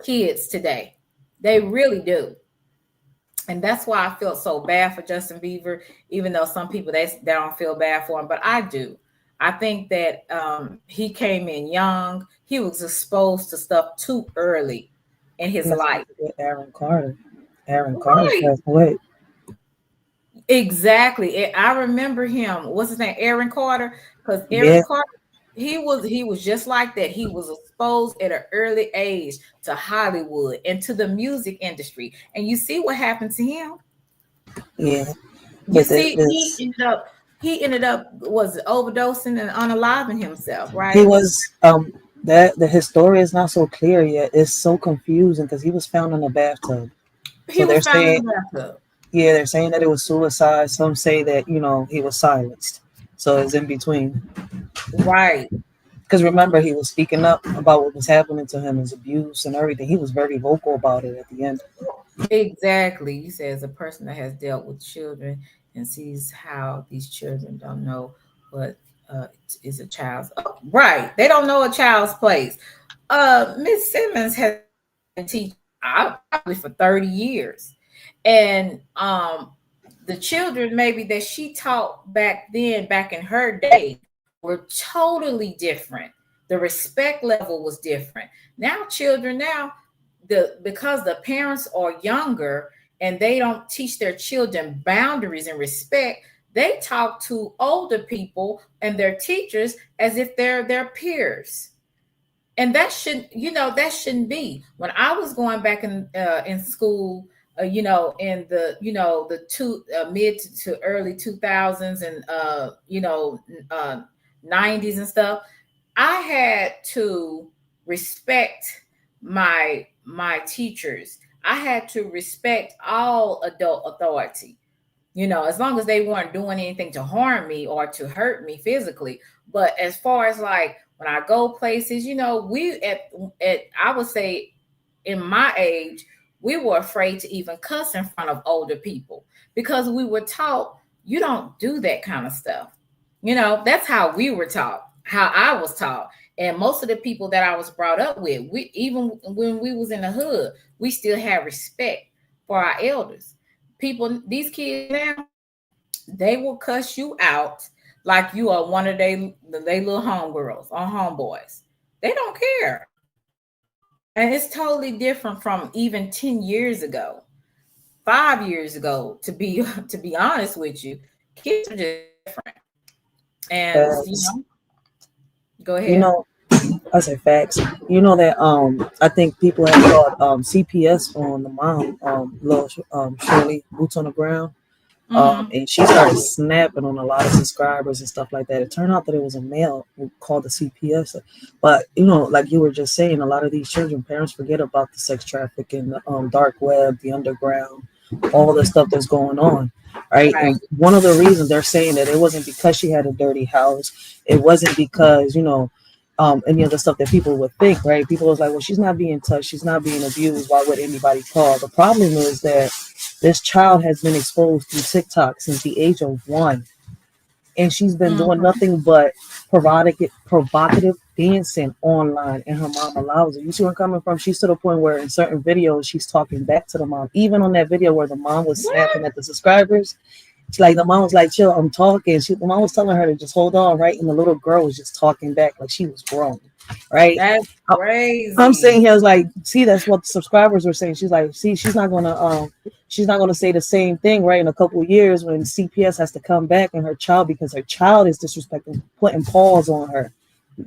kids today. They really do. And that's why I felt so bad for Justin Bieber, even though some people they don't feel bad for him, but I do. I think that he came in young. He was exposed to stuff too early in his life. Aaron Carter. Aaron Carter Right. passed away. Exactly. I remember him. What's his name? Aaron Carter. Because Aaron Yeah. Carter, he was just like that. He was exposed at an early age to Hollywood and to the music industry. And you see what happened to him. Yeah. You But see, this, he ended up was overdosing and unaliving himself, he right? was that his story is not so clear yet. It's so confusing because he was found in a bathtub. He So was they're found in saying, the bathtub. yeah, they're saying that it was suicide. Some say that, you know, he was silenced. So it's in between. Right. Because remember, he was speaking up about what was happening to him, his abuse and everything. He was very vocal about it at the end. Exactly. You say as a person that has dealt with children and sees how these children don't know what is a child's right. They don't know a child's place. Miss Simmons has been teaching probably for 30 years. And the children maybe that she taught back then, back in her day, were totally different. The respect level was different. Now children now, because the parents are younger and they don't teach their children boundaries and respect, they talk to older people and their teachers as if they're their peers. And that shouldn't, that shouldn't be. When I was going back in school, in the mid to early 2000s and uh 90s and stuff, I had to respect my teachers. I had to respect all adult authority, as long as they weren't doing anything to harm me or to hurt me physically. But as far as like when I go places, we at I would say in my age, we were afraid to even cuss in front of older people because we were taught you don't do that kind of stuff. That's how we were taught, how I was taught. And most of the people that I was brought up with, we even when we was in the hood, we still had respect for our elders. People, these kids now, they will cuss you out like you are one of they little homegirls or homeboys. They don't care. And it's totally different from even 10 years ago, 5 years ago, to be honest with you. Kids are just different. And Facts. Go You ahead. know, I say facts. You know that I think people have thought CPS on the mom, little Shirley, boots on the ground. Mm-hmm. And she started snapping on a lot of subscribers and stuff like that. It turned out that it was a male who called the CPS. But like you were just saying, a lot of these children, parents forget about the sex trafficking, the dark web, the underground, all the stuff that's going on, right? Right. And one of the reasons they're saying that it wasn't because she had a dirty house, it wasn't because any of the stuff that people would think, right? People was like, well, she's not being touched, she's not being abused. Why would anybody call? The problem is that this child has been exposed through TikTok since the age of 1, and she's been doing Mm-hmm. nothing but provocative dancing online, and her mom allows it. You see where I'm coming from? She's to the point where in certain videos she's talking back to the mom. Even on that video where the mom was snapping at the subscribers, it's like the mom was like, chill, I'm talking. The mom was telling her to just hold on, right? And the little girl was just talking back like she was grown, right? That's I'm saying crazy. here, I was like, see, that's what the subscribers were saying. She's like, see, she's not gonna say the same thing, right? In a couple of years when CPS has to come back and her child, because her child is disrespecting, putting paws on her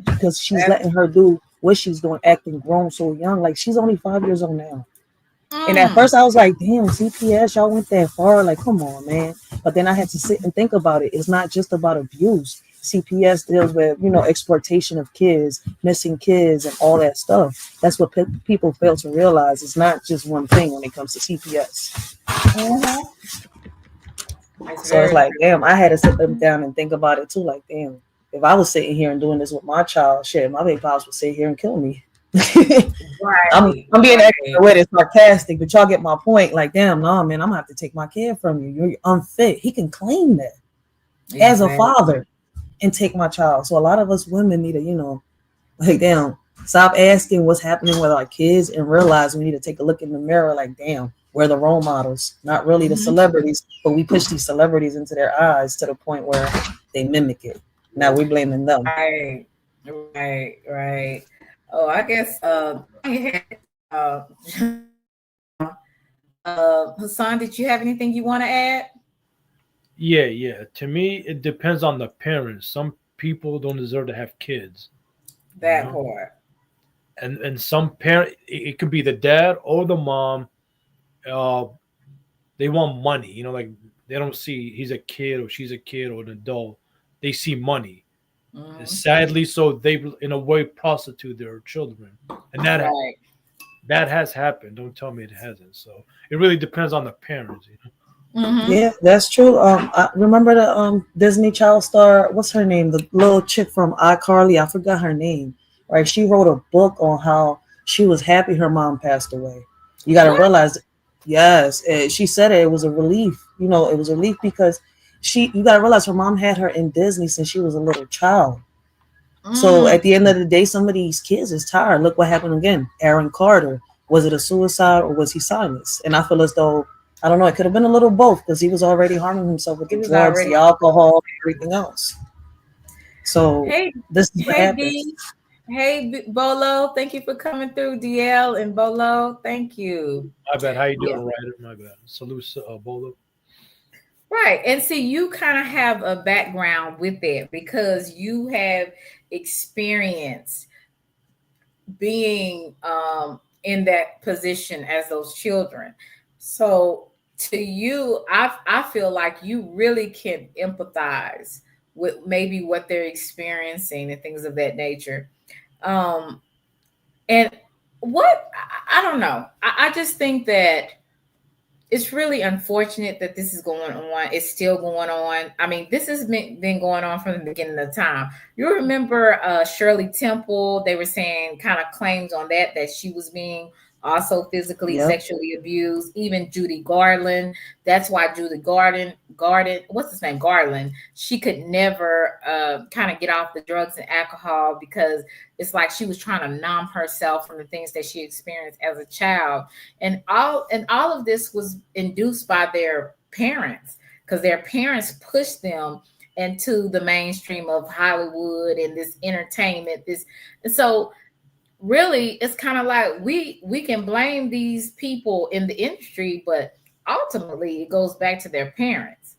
because she's That's letting her do what she's doing, acting grown so young. Like she's only 5 years old now. And at mm, first I was like, damn, CPS, y'all went that far. Like, come on, man. But then I had to sit and think about it. It's not just about abuse. CPS deals with, exploitation of kids, missing kids, and all that stuff. That's what people fail to realize. It's not just one thing when it comes to CPS. mm-hmm. It's So it's very like, damn, I had to sit them down and think about it too. Like, damn, if I was sitting here and doing this with my child, shit, my big pops would sit here and kill me. I'm right. being Right. extra with it, sarcastic, but y'all get my point. Like, damn, no, man, I'm gonna have to take my kid from you. You're unfit. He can claim that as a Exactly. father and take my child. So a lot of us women need to, like, damn, stop asking what's happening with our kids and realize we need to take a look in the mirror. Like, damn, we're the role models, not really the Mhm. celebrities, but we push these celebrities into their eyes to the point where they mimic it. Now we're blaming them. Right. Right. Right. Oh, I guess uh Hassan, did you have anything you want to add? Yeah. To me, it depends on the parents. Some people don't deserve to have kids, you That know, part. and some parent, it could be the dad or the mom. Uh, they want money, like they don't see he's a kid or she's a kid or an adult. They see money. Hmm. Sadly, so they in a way prostitute their children, and Right. that has happened. Don't tell me it hasn't. So it really depends on the parents. Hmm. Yeah, that's true. I remember the Disney child star. What's her name? The little chick from iCarly. I forgot her name. Right? She wrote a book on how she was happy her mom passed away. You got to What? realize, yes, she said it was a relief. It was a relief because you got to realize her mom had her in Disney since she was a little child. So at the end of the day, some of these kids is tired. Look what happened again. Aaron Carter. Was it a suicide or was he silenced? And I feel as though, I don't know, it could have been a little both because he was already harming himself with the drugs, the alcohol, everything else. So this is what happens. Hey, Bolo, thank you for coming through, DL and Bolo. Thank you. My bad. How you doing, Ryder? My bad. Salute, Bolo. Right. And see, you kind of have a background with it because you have experience being in that position as those children. So to you, I feel like you really can empathize with maybe what they're experiencing and things of that nature. And what I don't know. I just think that it's really unfortunate that this is going on. It's still going on. I mean, this has been going on from the beginning of time. You remember Shirley Temple? They were saying kind of claims on that she was being also physically, sexually abused. Even Judy Garland. That's why Judy Garland, what's his name? Garland. She could never kind of get off the drugs and alcohol because it's like she was trying to numb herself from the things that she experienced as a child. And all of this was induced by their parents because their parents pushed them into the mainstream of Hollywood and this entertainment. And so really, it's kind of like we can blame these people in the industry, but ultimately it goes back to their parents.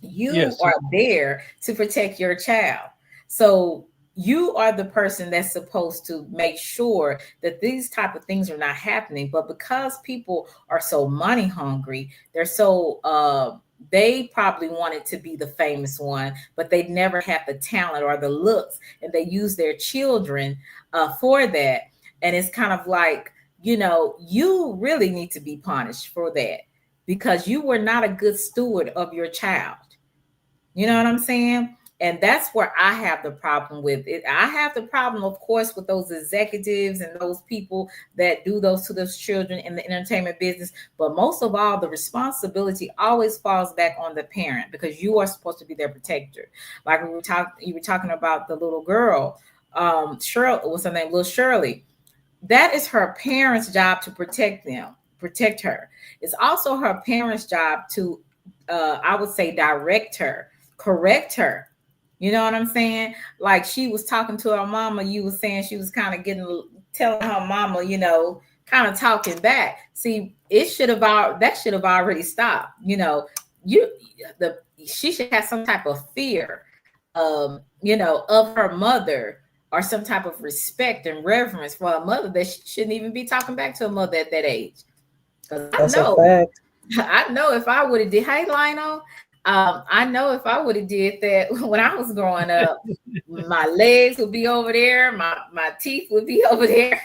You are there to protect your child. So you are the person that's supposed to make sure that these type of things are not happening. But because people are so money hungry, they're so they probably wanted to be the famous one, but they never had the talent or the looks, and they use their children for that. And it's kind of like, you really need to be punished for that because you were not a good steward of your child. You know what I'm saying? And that's where I have the problem with it. I have the problem, of course, with those executives and those people that do those to those children in the entertainment business. But most of all, the responsibility always falls back on the parent because you are supposed to be their protector. Like you were talking about the little girl, Shirley, what's her name? Little Shirley. That is her parents' job to protect her. It's also her parents' job to, I would say, direct her, correct her. You know what I'm saying? Like she was talking to her mama. You were saying she was kind of telling her mama, kind of talking back. See, that should have already stopped. She should have some type of fear, of her mother, or some type of respect and reverence for a mother that she shouldn't even be talking back to a mother at that age. Because I know if I would have did, hey Lionel. I know if I would have did that when I was growing up, my legs would be over there, my teeth would be over there.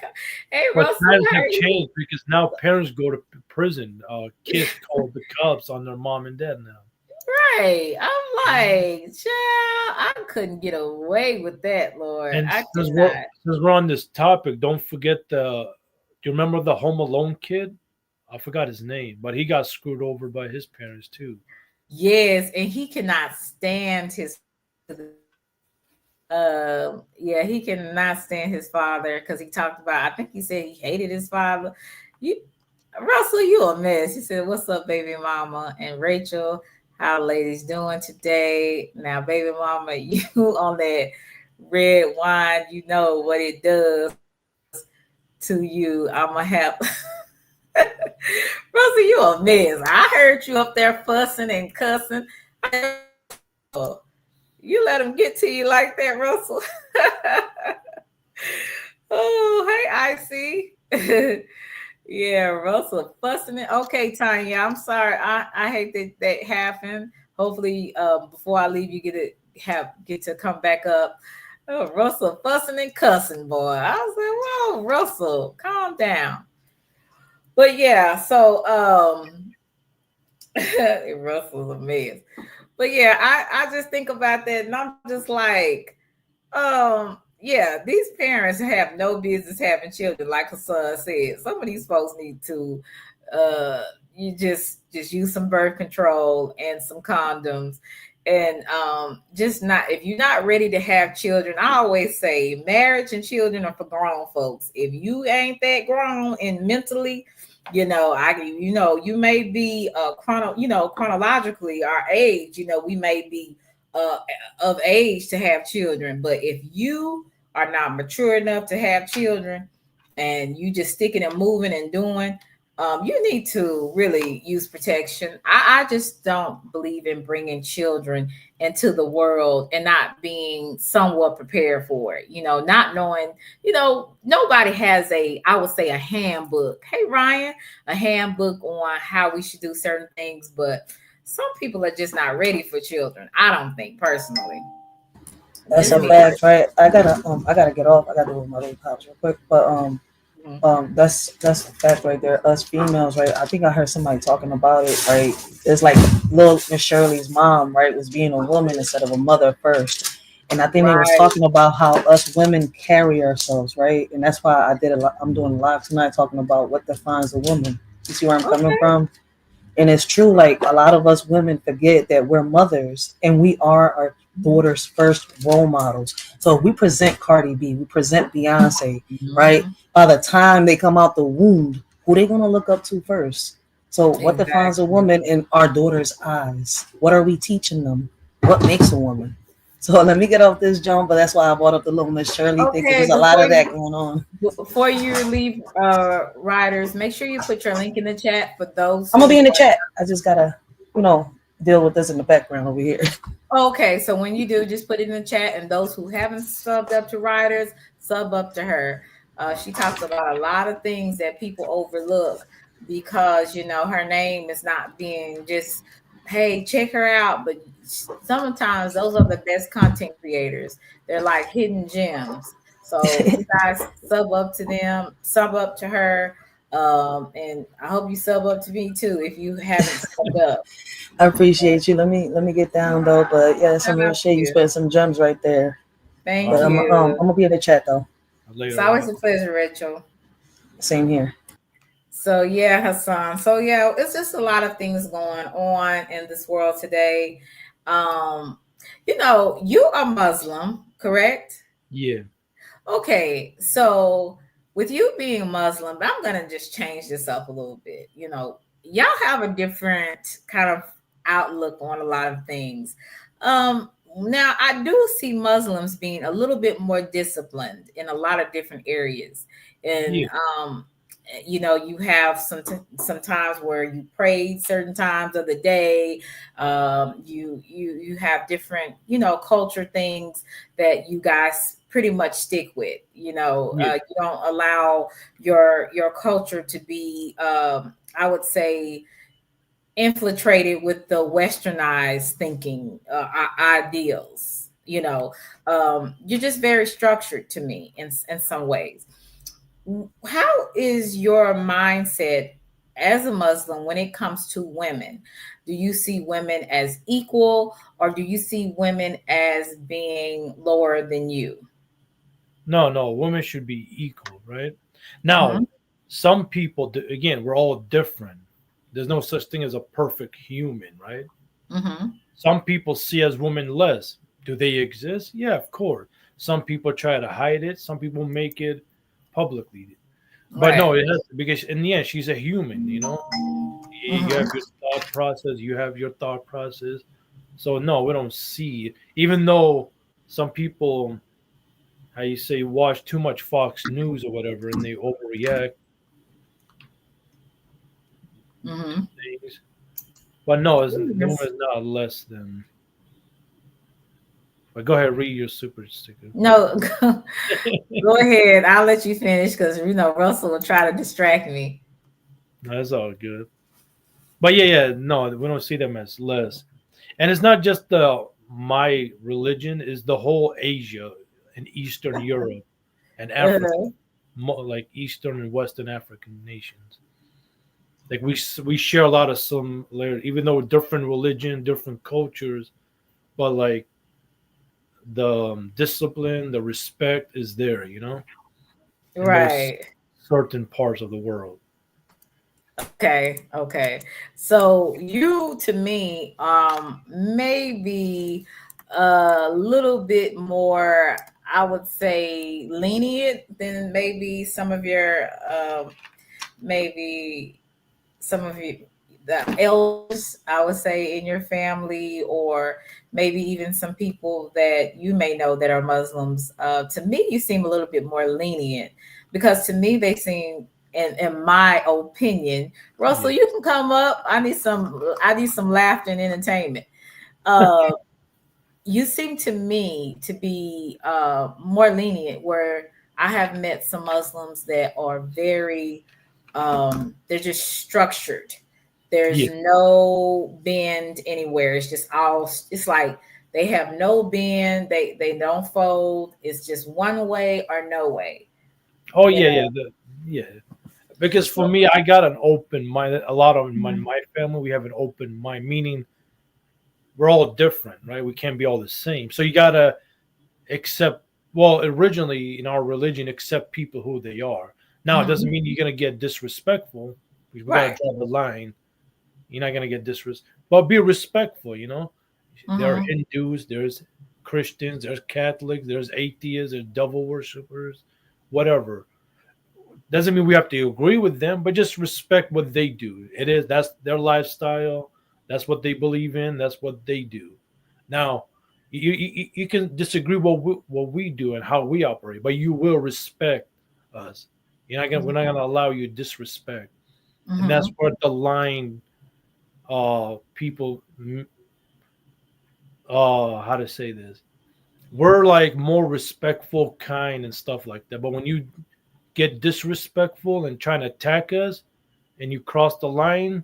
Hey, Russell, times have changed because now parents go to prison. Kids call the cops on their mom and dad now. Right. I'm like, child, I couldn't get away with that, Lord. And since we're on this topic, don't forget do you remember the Home Alone kid? I forgot his name, but he got screwed over by his parents too. Yes, and he cannot stand his he cannot stand his father because he talked about, I think he said he hated his father. Russell, you a mess. He said, "What's up, baby mama?" And Rachel, how ladies doing today? Now, baby mama, you on that red wine, you know what it does to you. I'ma have Russell, you a mess. I heard you up there fussing and cussing. You let him get to you like that, Russell. Oh, hey, Icy. Yeah, Russell fussing it. Okay, Tanya, I'm sorry. I hate that happened. Hopefully, before I leave, you get to come back up. Oh, Russell fussing and cussing, boy. I was like, whoa, Russell, calm down. But yeah, so Russell's a mess. But yeah, I just think about that and I'm just like, yeah, these parents have no business having children, like Hassan said. Some of these folks need to you just use some birth control and some condoms, and just not, if you're not ready to have children. I always say marriage and children are for grown folks. If you ain't that grown and mentally, you may be chronologically our age, we may be uh of age to have children, but if you are not mature enough to have children and you just sticking and moving and doing, you need to really use protection. I just don't believe in bringing children into the world and not being somewhat prepared for it. Not knowing, nobody has I would say, a handbook. Hey, Ryan, a handbook on how we should do certain things, but some people are just not ready for children. I don't think personally. That's Just a me. fact, right? I gotta get off. I gotta do my little pouch real quick. But that's a fact right there. Us females, right? I think I heard somebody talking about it, right? It's like little Miss Shirley's mom, right, was being a woman instead of a mother first. And I think they was Right. talking about how us women carry ourselves, right? And that's why I'm doing a live tonight talking about what defines a woman. You see where I'm coming Okay. from? And it's true, like a lot of us women forget that we're mothers and we are our daughter's first role models. So if we present Cardi B, we present Beyonce, right? Mhm. By the time they come out the womb, who they gonna look up to first? So what defines a Exactly. woman in our daughter's eyes? What are we teaching them? What makes a woman? So let me get off this, John. But that's why I brought up the little Miss Shirley thing, because Okay, there's a lot of that going on. before you leave, riders, make sure you put your link in the chat for those I'm gonna be who in the chat. I just gotta, deal with this in the background over here. Okay, so when you do, just put it in the chat, and those who haven't subbed up to Riders, sub up to her. She talks about a lot of things that people overlook because her name is not being just, hey, check her out. But sometimes those are the best content creators. They're like hidden gems. So you guys sub up to them, sub up to her, and I hope you sub up to me too if you haven't subbed up. I appreciate you. Let me get down though. But yeah, Shout some real out to shit. You you. spent some gems right there. All Thank But right. I'm you. gonna be in the chat though. It's Later, always Ryan. a pleasure, Rachel. Same here. So yeah, Hassan. So yeah, it's just a lot of things going on in this world today. Um, you are Muslim, correct? Yeah. Okay, so with you being Muslim, I'm gonna just change this up a little bit. Y'all have a different kind of outlook on a lot of things. Now I do see Muslims being a little bit more disciplined in a lot of different areas, and Yeah. you have some times where you pray certain times of the day. You have different culture things that you guys pretty much stick with. Yeah. You don't allow your culture to be, I would say, infiltrated with the westernized thinking, ideals. You're just very structured to me in some ways. How is your mindset as a Muslim when it comes to women? Do you see women as equal, or do you see women as being lower than you? No, no. Women should be equal, right? Now, Hmm. some people, again, we're all different. There's no such thing as a perfect human, right? Hmm. Some people see as women less. Do they exist? Yeah, of course. Some people try to hide it. Some people make it publicly. But no, Right. it has because in the end, she's a human. You have Hmm. your thought process. You have your thought process. So no, we don't see it. Even though some people, how you say, watch too much Fox News or whatever, and they overreact to Hmm. things. But no, isn't the woman is not less than. But go ahead, read your super sticker. No, go ahead. I'll let you finish because Russell will try to distract me. That's all good. But yeah, yeah, no, we don't see them as less. And it's not just the my religion; is the whole Asia and Eastern Europe and Africa, Uh-huh. like Eastern and Western African nations. Like we share a lot of similarity, even though we're different religion, different cultures, but like the discipline, the respect is there, in those Right. certain parts of the world. Okay. So you to me maybe a little bit more, I would say, lenient than maybe some of your maybe some of you the elders, I would say, in your family, or maybe even some people that you may know that are Muslims. To me, you seem a little bit more lenient, because to me they seem, in my opinion, Russell, Yeah. you can come up. I need some laughter and entertainment. Uh, you seem to me to be more lenient, where I have met some Muslims that are very they're just structured. There's Yeah. no bend anywhere. It's just all, it's like they have no bend, they don't fold. It's just one way or no way, Oh you yeah, know. yeah, yeah. Because for So, me, I got an open mind. A lot of my family, we have an open mind, meaning we're all different, right? We can't be all the same. So you gotta accept. Well, originally in our religion, accept people who they are. Now it doesn't mhm, mean you're gonna get disrespectful. We gotta right. draw the line. You're not gonna get disrespectful, but be respectful. You know, there are Hmm. Hindus, there's Christians, there's Catholics, there's atheists, there's devil worshippers, whatever. Doesn't mean we have to agree with them, but just respect what they do. That's their lifestyle. That's what they believe in. That's what they do. Now, you can disagree what we do and how we operate, but you will respect us. We're not gonna allow you disrespect, and that's Hmm. where the line people how to say this. We're like more respectful, kind, and stuff like that. But when you get disrespectful and trying to attack us, and you cross the line,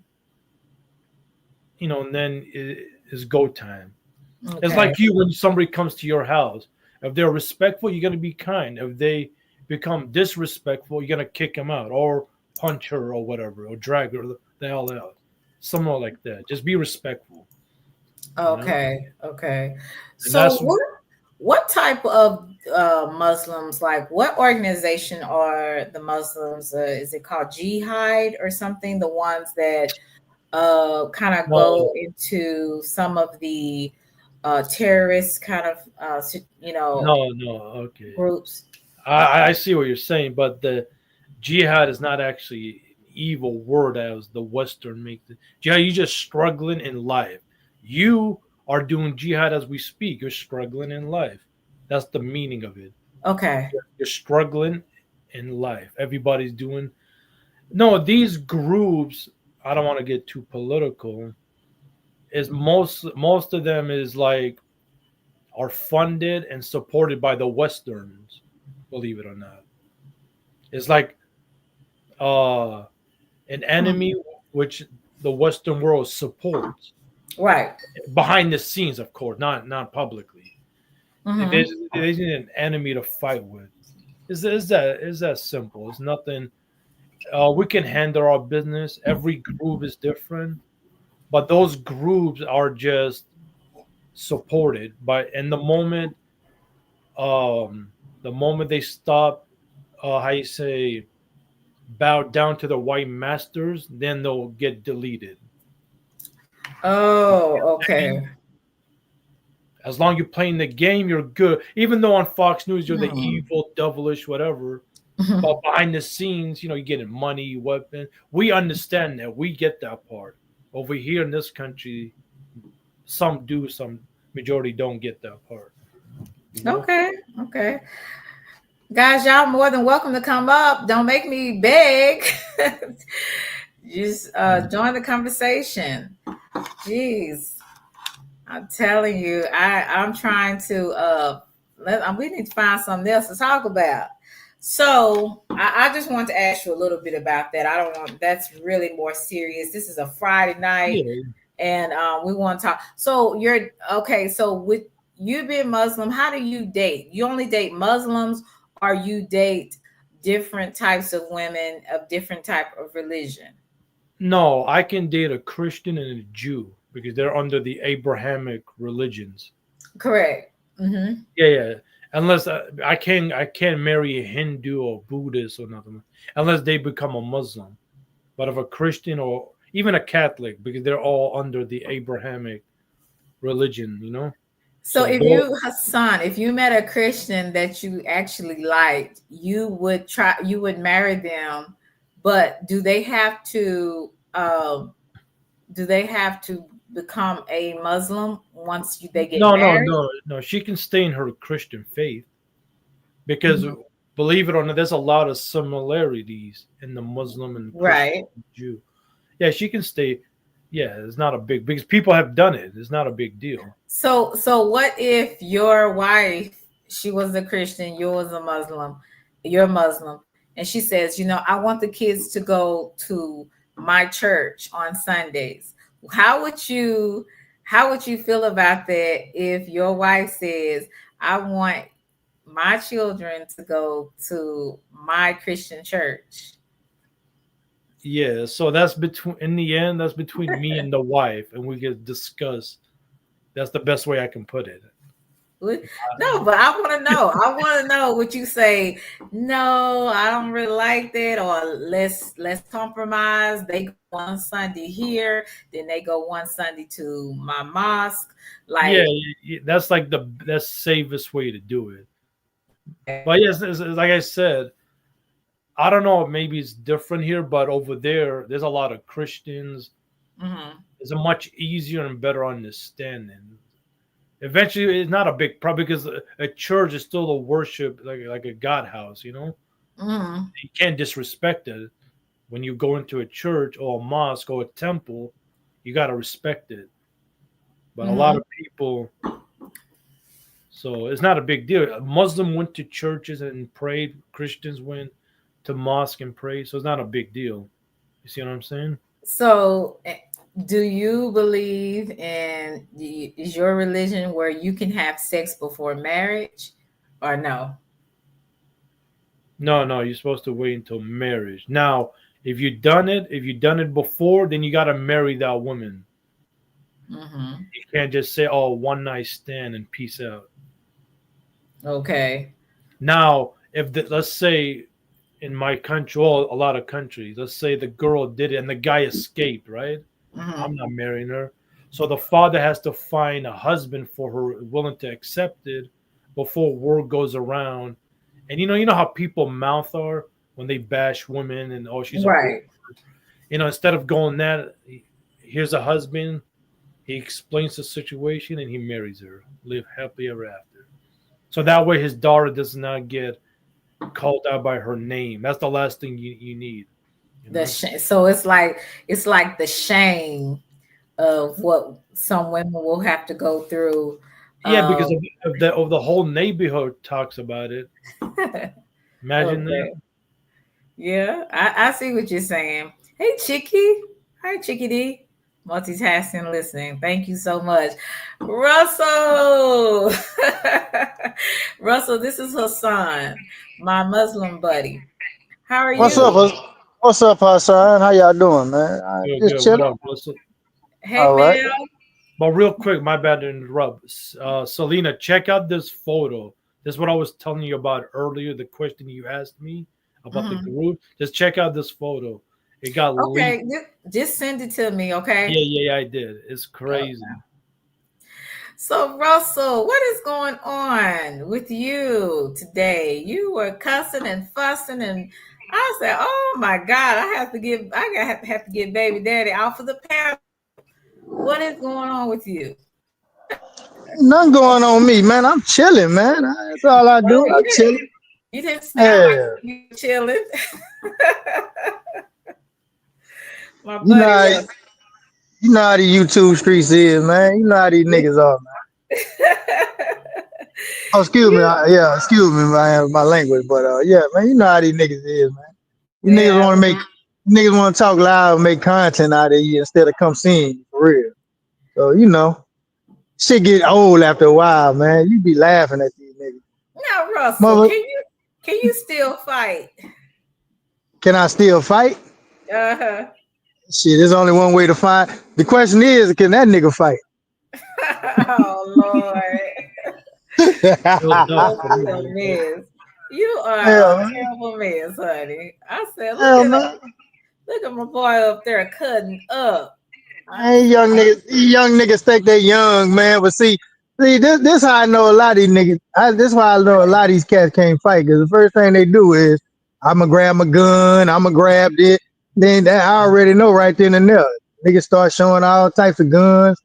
and then it's go time. It's Okay. like you when somebody comes to your house. If they're respectful, you're gonna be kind. If they become disrespectful, you're gonna kick them out or punch her or whatever or drag her the hell out. Something like that. Just be respectful, you know. Okay. And that's So what type of Muslims, like what organization are the Muslims? Is it called Jihad or something? The ones that kind of no, go into some of the terrorist kind of no. Okay, groups. I see what you're saying, but the jihad is not actually an evil word as the Western makes it. Jihad, you're just struggling in life. You are doing jihad as we speak. You're struggling in life. That's the meaning of it. Okay. You're struggling in life. Everybody's doing. No, these groups. I don't want to get too political. Is most of them is like are funded and supported by the Westerns. Believe it or not, it's like uh an Hmm. enemy which the Western world supports Right. behind the scenes, of course, not publicly. Hmm. There's an enemy to fight with. Is that simple? It's nothing. We can handle our business. Every group is different, but those groups are just supported by. And the moment they stop, how you say, bow down to the white masters, then they'll get deleted. Oh, okay. As long as you're playing the game, you're good. Even though on Fox News you're the Hmm. evil, devilish, whatever, but behind the scenes, you're getting money, weapon. We understand that. We get that part. Over here in this country, some do, some majority don't get that part. You know? Okay. Guys, y'all more than welcome to come up. Don't make me beg. Just join the conversation. Jeez, I'm telling you, I'm trying to we need to find something else to talk about. So I just want to ask you a little bit about that. I don't want, that's really more serious. This is a Friday night, Yeah. and we want to talk. So you're okay. So with you being Muslim, how do you date? You only date Muslims, or you date different types of women of different type of religion? No, I can date a Christian and a Jew because they're under the Abrahamic religions. Correct. Mm-hmm. Yeah. Unless I can't marry a Hindu or Buddhist or nothing, unless they become a Muslim. But of a Christian or even a Catholic, because they're all under the Abrahamic religion, you know. So So if though, you, Hassan, if you met a Christian that you actually liked, you would marry them, but do they have to become a Muslim once they get married? no. She can stay in her Christian faith because, Mhm. believe it or not, there's a lot of similarities in the Muslim and Christian Right. and Jew. Yeah, she can stay. Yeah, it's not a big because people have done it. It's not a big deal. So what if your wife, she was a Christian, you was a Muslim, you're Muslim, and she says, I want the kids to go to my church on Sundays. How would you how would you feel about that if your wife says, I want my children to go to my Christian church? Yeah, so that's between in the end, that's between me and the wife, and we can discuss. That's the best way I can put it. No, but I want to know. I want to know what you say. No, I don't really like that. Or let's compromise. They go one Sunday here, then they go one Sunday to my mosque. Yeah, Like, that's like the that's safest way to do it. But yes, like I said, I don't know. Maybe it's different here, but over there, there's a lot of Christians. mhm. It's a much easier and better understanding. Eventually, it's not a big problem because a church is still a worship, like a God house. You know, Mhm. you can't disrespect it. When you go into a church or a mosque or a temple, you got to respect it. But a lot Mhm. of people, so it's not a big deal. A Muslim went to churches and prayed. Christians went to mosque and prayed. So it's not a big deal. You see what I'm saying? So, do you believe in is your religion where you can have sex before marriage, or no? No, no, you're supposed to wait until marriage. Now, if you done it before, then you got to marry that woman. Hmm. You can't just say, "Oh, one night stand and peace out." Okay. Now, let's say in my country, well, a lot of countries, let's say the girl did it and the guy escaped, right? I'm Hmm. not marrying her. So the father has to find a husband for her willing to accept it before word goes around. And you know how people mouth are when they bash women and oh she's a whore. Right. Instead of going that, here's a husband. He explains the situation and he marries her. Live happily ever after. So that way his daughter does not get called out by her name. That's the last thing you need. You The know. so it's like the shame of what some women will have to go through. Yeah, because Um, of the whole neighborhood talks about it. Imagine that. okay, yeah, I see what you're saying. Hey, Chicky, hi, Chicky D. Multitasking, listening. Thank you so much, Russell. Russell, this is Hassan, my Muslim buddy. How are What's you? up? What's up, Hassan? How y'all doing, man? Good, Just good. What chilling. up, Russell? Hey, All right. Mel. But real quick, my bad to interrupt. Selena, check out this photo. This is what I was telling you about earlier. The question you asked me about the Mhm. group. Just check out this photo. It got leaked. Okay, just send it to me, okay? Yeah, I did. It's crazy. So, Russell, what is going on with you today? You were cussing and fussing, and I said, "Oh my God, I have to get baby daddy off of the panel." What is going on with you? Nothing going on me, man. I'm chilling, man. That's all I Well, do. I'm chilling. you didn't sound like Yeah. you were chilling. My You know buddy how, Russell. you know how the YouTube streets is, man. You know how these niggas are, man. Oh, excuse me. You, Yeah, excuse me, my language. But yeah, man, you know how these niggas is, man. You niggas yeah. want to make niggas want to talk loud and make content out of you instead of come seeing you for real. So, shit get old after a while, man. You be laughing at these niggas. Now, Russell, Mother, can you still fight? can I still fight? Uh-huh. Shit, there's only one way to fight. The question is, can that nigga fight? Oh Lord. No doubt Oh, for you real. a No doubt. mess. You are Hell, a man. terrible mess, honey. I said, Hell, man. look Look at my boy up there cutting up. Hey, young niggas think they young, man. But see, this how I know a lot of these niggas. This why I know a lot of these cats can't fight. Because the first thing they do is, I'ma grab my gun, I'ma grab it. Then I already know right then and there. Niggas start showing all types of guns.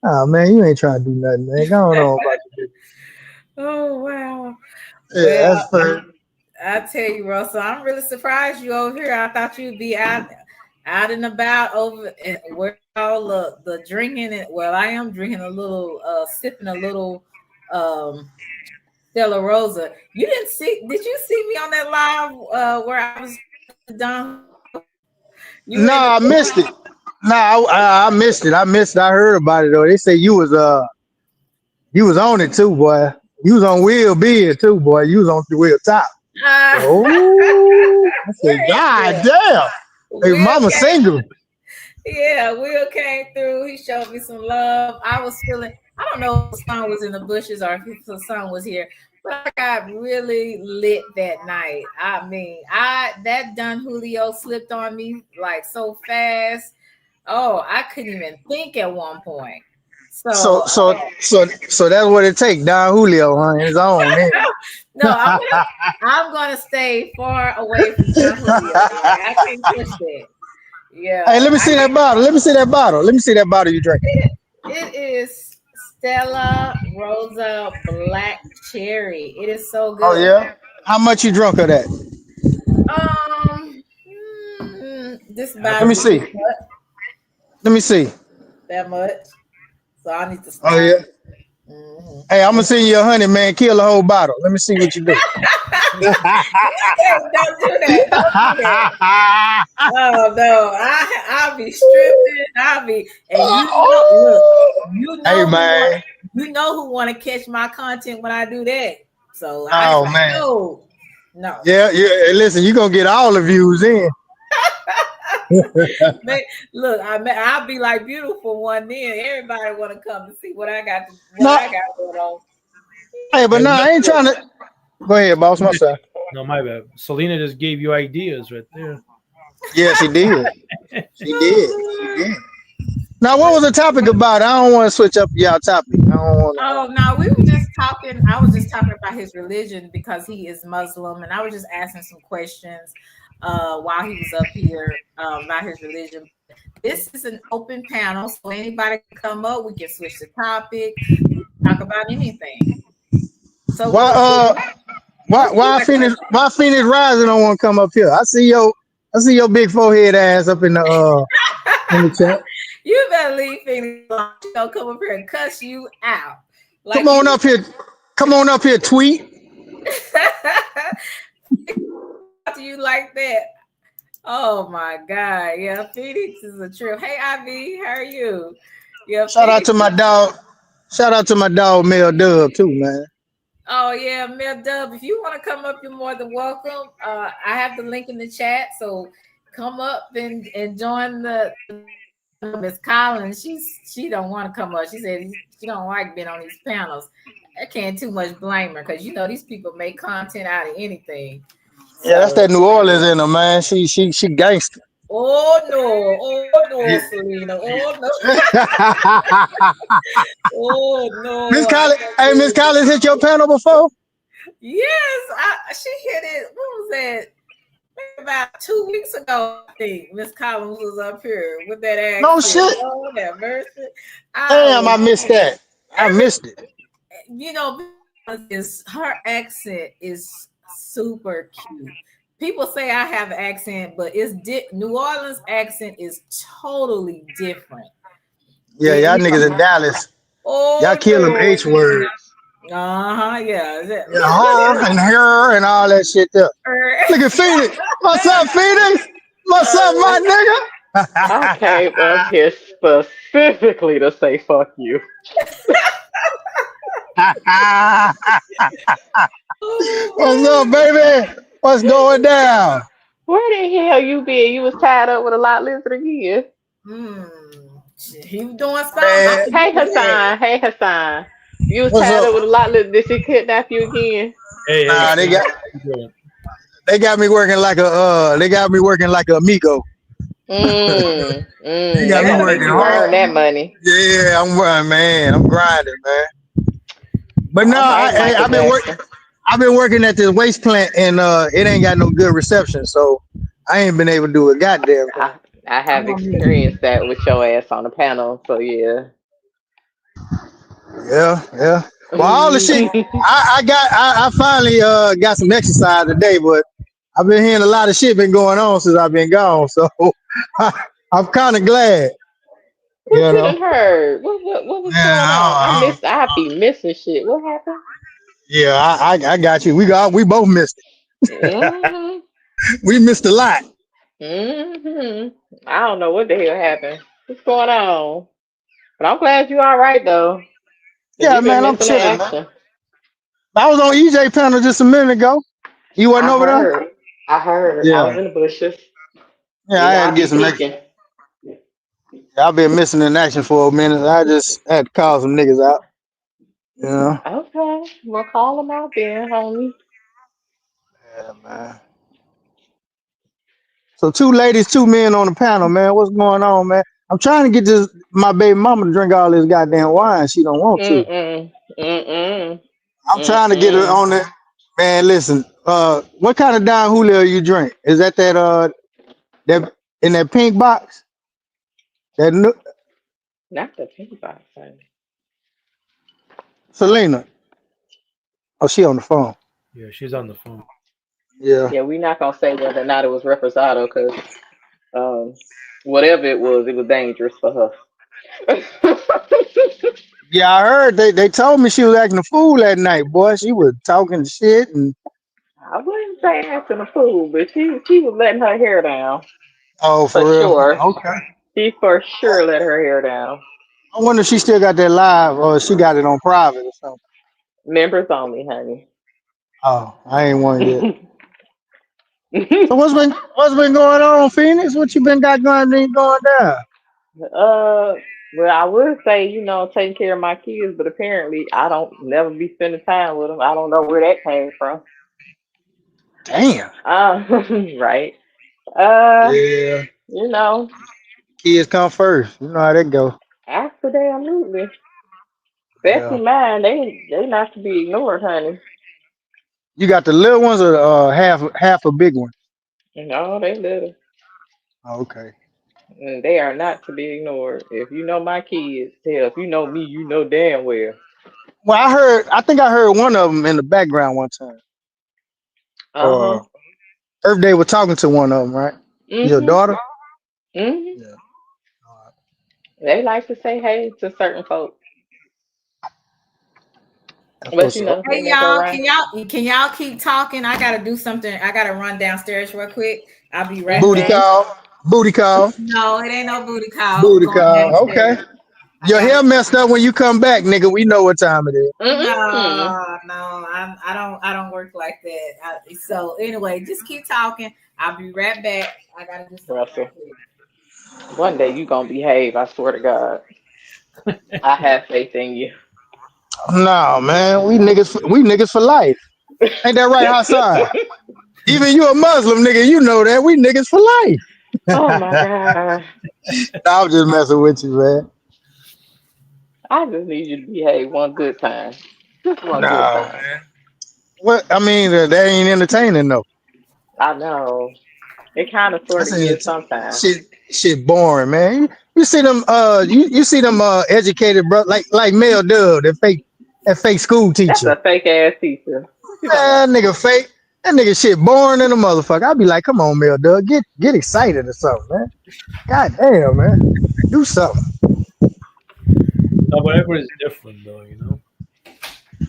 Oh man, you ain't trying to do nothing, man. Go on about your Oh wow. Yeah, Well, that's first. I tell you, Russell, I'm really surprised you over here. I thought you'd be out and about over where all the drinking. Well, I am drinking a little, sipping a little Stella Rosa. Did you see me on that live where I was done? No, I missed it. No, I missed it. I heard about it though. They say you was on it too, boy. You was on Wheel Bid too, boy. You was on the Wheel Top. Oh, I said, God damn. Hey, mama single. Yeah, Will came through. He showed me some love. I was feeling, I don't know if the sun was in the bushes or if the sun was here, but I got really lit that night. I mean, that Don Julio slipped on me like so fast. Oh, I couldn't even think at one point. So that's what it takes. Don Julio on his own. No, I'm gonna stay far away from Don Julio. I can't push that. Yeah. Hey, let me see that bottle. Let me see that bottle you drinking. It is Stella Rosa Black Cherry. It is so good. Oh yeah. How much you drunk of that? This about. Let me see. Let me see. That much. So I need to stop. Oh yeah. Mm-hmm. Hey, I'm gonna send you 100, man. Kill a whole bottle. Let me see what you do. Don't do that. Don't do that. Oh no, I'll be stripping. I'll be, and hey man, you know who want to catch my content when I do that. So man, no. Yeah. Listen, you gonna get all the views in. Man, look, I'll be like beautiful one then. Everybody want to come and see what I got. I got going on. Hey, but no, I ain't trying to. Go ahead, boss. My son. No, my bad. Selena just gave you ideas right there. Yeah, she did. She did. Now, what was the topic about? I don't want to switch up y'all topic. Oh no, we were just talking. I was just talking about his religion because he is Muslim, and I was just asking some questions while he was up here about his religion. This is an open panel, so anybody can come up. We can switch the topic, talk about anything. So why Phoenix Rising don't want to come up here? I see your big forehead ass up in the chat. You better leave Phoenix alone. She's gonna come up here and cuss you out. Like, come on up here, tweet. Do you like that? Oh my God. Yeah, Phoenix is a trip. Hey Ivy, how are you? Yeah, shout out to my dog Mel Dub too, man. Oh yeah, Mel Dub. If you want to come up, you're more than welcome. I have the link in the chat, so come up and join the Miss Collins. She don't want to come up. She said she don't like being on these panels. I can't too much blame her because these people make content out of anything. Yeah, that's that New Orleans in her, man. She gangster. Oh no, Selena. Oh no. Oh no. Miss Collins hit your panel before? Yes, she hit it. What was that? About 2 weeks ago, I think Miss Collins was up here with that accent. No shit. Oh, that mercy. Damn, I missed that. I missed it. Her accent is super cute. People say I have an accent, but New Orleans accent is totally different. Yeah, y'all niggas in Dallas. Oh, y'all kill them H words. Yeah. And her and all that shit there. Look at Phoenix. What's up, Phoenix? What's up, my nigga? I came up here specifically to say fuck you. What's up, baby? What's going down? Where the hell you been? You was tied up with a lot lizard again. He was doing something. Hey Hassan. You was tied up with a lot lizard. Did she kidnap you again? Nah, they got me working like a amigo. You got They me gotta make working you earn hard. that money. Yeah, I'm running, man. I'm grinding, man. But no, All right, Michael I've been Jackson. I've been working at this waste plant, and it ain't got no good reception, so I ain't been able to do a goddamn thing. I I'm have gonna miss you. experienced that with your ass on the panel, so yeah. Yeah, yeah. Well, all the shit I finally got some exercise today, but I've been hearing a lot of shit been going on since I've been gone, so I'm kind of glad, you What you know. done heard? What was Yeah, going on? I be missing shit. What happened? yeah, I got you. We both missed it. hmm We missed a lot. hmm I don't know what the hell happened. What's going on? But I'm glad you all right though. Cause Yeah, you been man, I'm missing the chilling, man. action. I was on EJ panel just a minute ago. You wasn't I over there? heard. I heard. I was Yeah, in the bushes. yeah. You I know, had to I get be some extra. peeking. I've been missing in action for a minute. I just had to call some niggas out. You know. Okay. Well, call them out then, homie. Yeah, man. So 2 ladies, 2 men on the panel, man. What's going on, man? I'm trying to get this my baby mama to drink all this goddamn wine. She don't want to. Mm-mm. Mm-mm. I'm trying to get her Mm-mm. on it. Man, listen. What kind of Don Julio you drink? Is that that in that pink box? That Not the pink box, honey. Selena? Oh, she on the phone. Yeah, she's on the phone. Yeah. Yeah, we not gonna say whether or not it was reposado because um, whatever it was dangerous for her. Yeah, I heard they told me she was acting a fool that night, boy. She was talking shit and I wouldn't say acting a fool, but she was letting her hair down oh, for for real? sure. Okay. She for sure let her hair down. I wonder if she still got that live or she got it on private or something. Members only, honey. Oh, I ain't one yet. So what's been going on, Phoenix? What you been got going down? Well, I would say, taking care of my kids, but apparently I don't never be spending time with them. I don't know where that came from. Damn. Uh, right. Uh, Yeah. you know, Kids come first. You know how that go. absolutely. Yeah. Especially mine, they not to be ignored, honey. You got the little ones or half a big one? No, they little. Okay. And they are not to be ignored. If you know my kids, hell, if you know me, you know damn well. Well, I think I heard one of them in the background one time. Uh-huh. Earth Day was talking to one of them, right? Your Mm-hmm. daughter? Mm-hmm. Yeah. They like to say hey to certain folks. That's But what's up. they Hey never y'all, around. can y'all keep talking? I gotta do something. I gotta run downstairs real quick. I'll be right Booty Mm-hmm. back. call. Booty call. No, it ain't no booty call. I'm Booty going call. Okay. downstairs. I Your gotta. hair messed up when you come back, nigga. We know what time it is. No, Mm-mm. I don't work like that. So anyway, just keep talking. I'll be right back. I gotta do something Russell, right quick. one day you gonna behave, I swear to God. I have faith in you. No, man. We niggas for life. Ain't that right, Hassan? Even you a Muslim nigga, you know that. We niggas for life. Oh my God. I'm just messing with you, man. I just need you to behave one good time. Just one good No, time. man. What I mean, that ain't entertaining though. I know. It kind of sort That's of is it. sometimes. Shit boring, man. You see them you see them educated bro like Mel Dub, that fake school That's teacher. a fake ass teacher. What you talking Man, about? nigga fake. That nigga shit boring than a motherfucker. I'd be like, come on, Mel Dub, get excited or something, man. God damn, man. Do something. No, but everybody's different, though.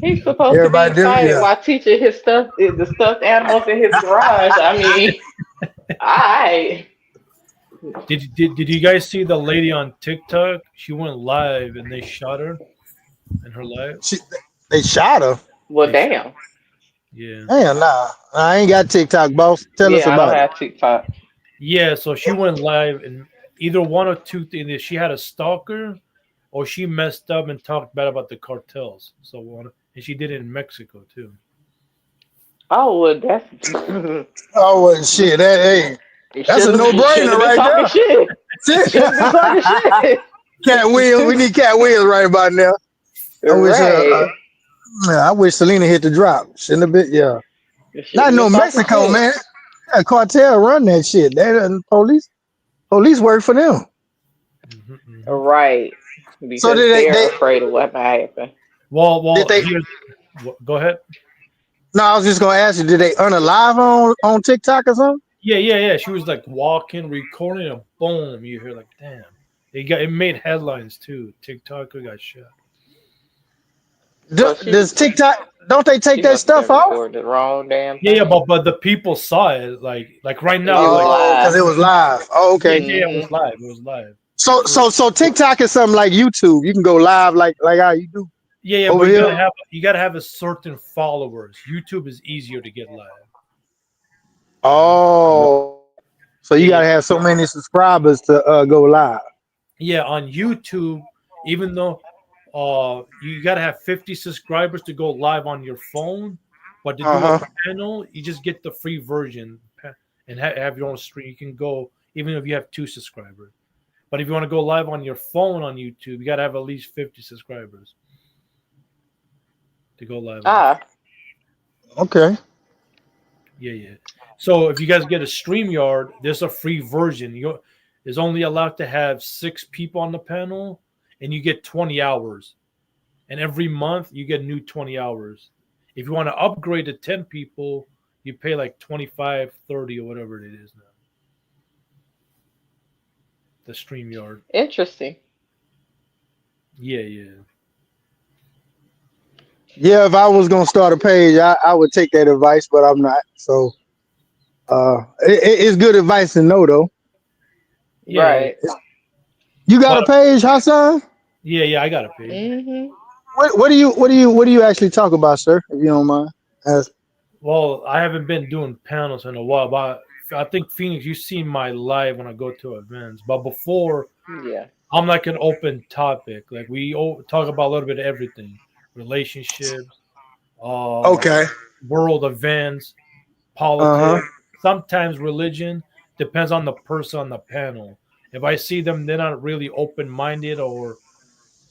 He's supposed to be Everybody do, excited yeah. while teaching the stuffed animals in his garage. I mean, I Did you guys see the lady on TikTok? She went live and they shot her in her live. She, they shot her. well, They shot. damn. Yeah, Damn, nah. I ain't got TikTok, boss. Tell us Yeah, I don't about it. have TikTok. yeah. So she went live and either one or two things. Either she had a stalker, or she messed up and talked bad about the cartels. So and she did it in Mexico too. Oh, well, that's Oh well, shit. Hey, That's a no-brainer right talking there. shit. Shouldn't be talking shit. Cat Williams, we need Cat Williams right about now. Right. I wish Selena hit the drop. Shouldn't have been. Yeah, You shouldn't not have no been talking Mexico, shit. man. Yeah, Cartel run that shit. They done police work for them. Right. So Because did they're they afraid of what might happen. Well, did they? go ahead. No, I was just gonna ask you. Did they unalive on TikTok or something? Yeah. She was like walking, recording, and boom, you hear like, damn. It made headlines too. TikToker got shot. Well, Does TikTok? Don't they take she that must have stuff been off? recording the wrong damn Yeah, thing. but the people saw it like right It now, was like Oh, because live. it was live. Oh, okay. yeah, it was Mm-hmm. live. It was live. So TikTok is something like YouTube. You can go live like how you do Yeah, over but here. you gotta have a certain followers. YouTube is easier to get live. Oh, so you Yeah, gotta have so many subscribers to go live. yeah. On YouTube, even though you gotta have 50 subscribers to go live on your phone, but to do a Uh huh. panel, you just get the free version and have your own stream. You can go even if you have 2 subscribers. But if you want to go live on your phone on YouTube, you gotta have at least 50 subscribers to go live on your phone. Ah, Okay. Yeah. So if you guys get a StreamYard, there's a free version. You is only allowed to have 6 people on the panel, and you get 20 hours. And every month you get new 20 hours. If you want to upgrade to 10 people, you pay like 25, 30, or whatever it is now. The StreamYard. interesting. Yeah. Yeah, if I was gonna start a page, I would take that advice, but I'm not. So it's good advice to know though. Yeah. Right. You got But a page, Hassan? yeah, I got a page. Mm-hmm. What do you actually talk about, sir? If you don't mind. Well, I haven't been doing panels in a while, but I think Phoenix, you've seen my live when I go to events. But before, Yeah. I'm like an open topic. Like we talk about a little bit of everything: relationships, uh, Okay. world events, Uh huh. politics, sometimes religion. Depends on the person on the panel. If I see them, they're not really open minded or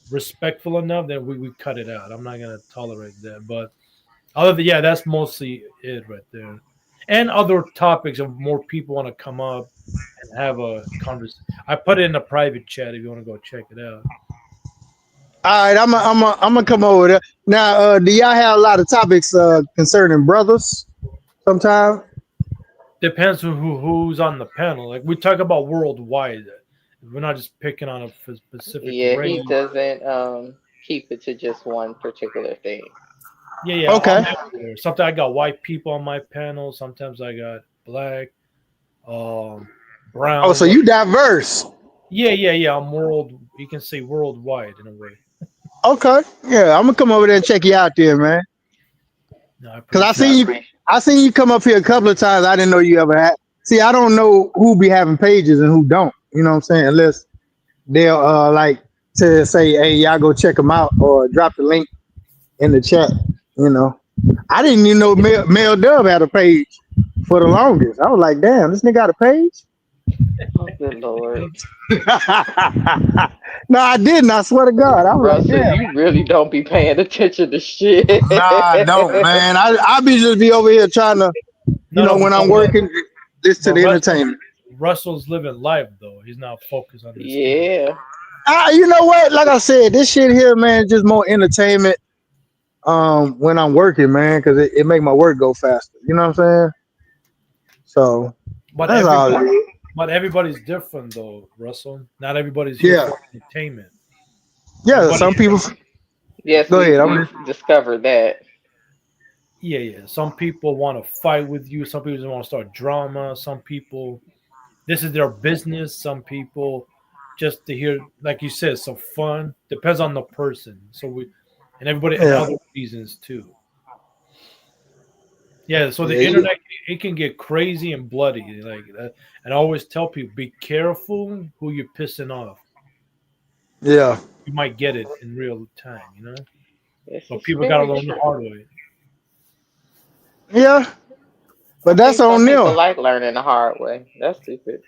respectful enough, then we cut it out. I'm not gonna tolerate that. But yeah, that's mostly it right there. And other topics if more people want to come up and have a conversation. I put it in a private chat if you want to go check it out. All right, I'm gonna come over there now. Do y'all have a lot of topics concerning brothers? Sometimes. Depends on who's on the panel. Like we talk about worldwide. We're not just picking on a specific Yeah, he race. doesn't keep it to just one particular thing. Yeah, I'm Okay. everywhere. Sometimes I got white people on my panel. Sometimes I got black, Oh, brown. so you diverse. Yeah. I'm world. You can say worldwide in a way. Okay. Yeah, I'm gonna come over there and check you out there, man. No, I Cause appreciate it. I seen you come up here a couple of times. I didn't know you ever had. See, I don't know who be having pages and who don't. You know what I'm saying? Unless they'll like to say, "Hey, y'all go check them out," or drop the link in the chat. You know, I didn't even know Mel Dub had a page for the longest. I was like, "Damn, this nigga got a page." Oh, good Lord. No, I didn't. I swear to God, I was like, Russell, "Damn." you really don't be paying attention to shit. Nah, I don't, man. I be just be over here trying to, No, when I'm but, working, listen to but the entertainment. Russell's living life though. He's not focused on this thing. Yeah. You know what? Like I said, this shit here, man, just more entertainment. When I'm working, man, because it make my work go faster. You know what I'm saying? So But that's all it is. everybody's different though, Russell. Not everybody's here Yeah, for entertainment. yeah. Everybody, Some people. Yes, Go ahead. we've discovered that. yeah. Some people want to fight with you. Some people just want to start drama. Some people, this is their business. Some people just to hear, like you said, some fun. Depends on the person. And everybody, and Yeah, other reasons too. Yeah, so the yeah, internet it can get crazy and bloody like that. And I always tell people be careful who you're pissing off. yeah. You might get it in real time, you know. This But is people got to very learn the true. hard way. Yeah. I But that's think some on people them. like learning the hard way. That's stupid.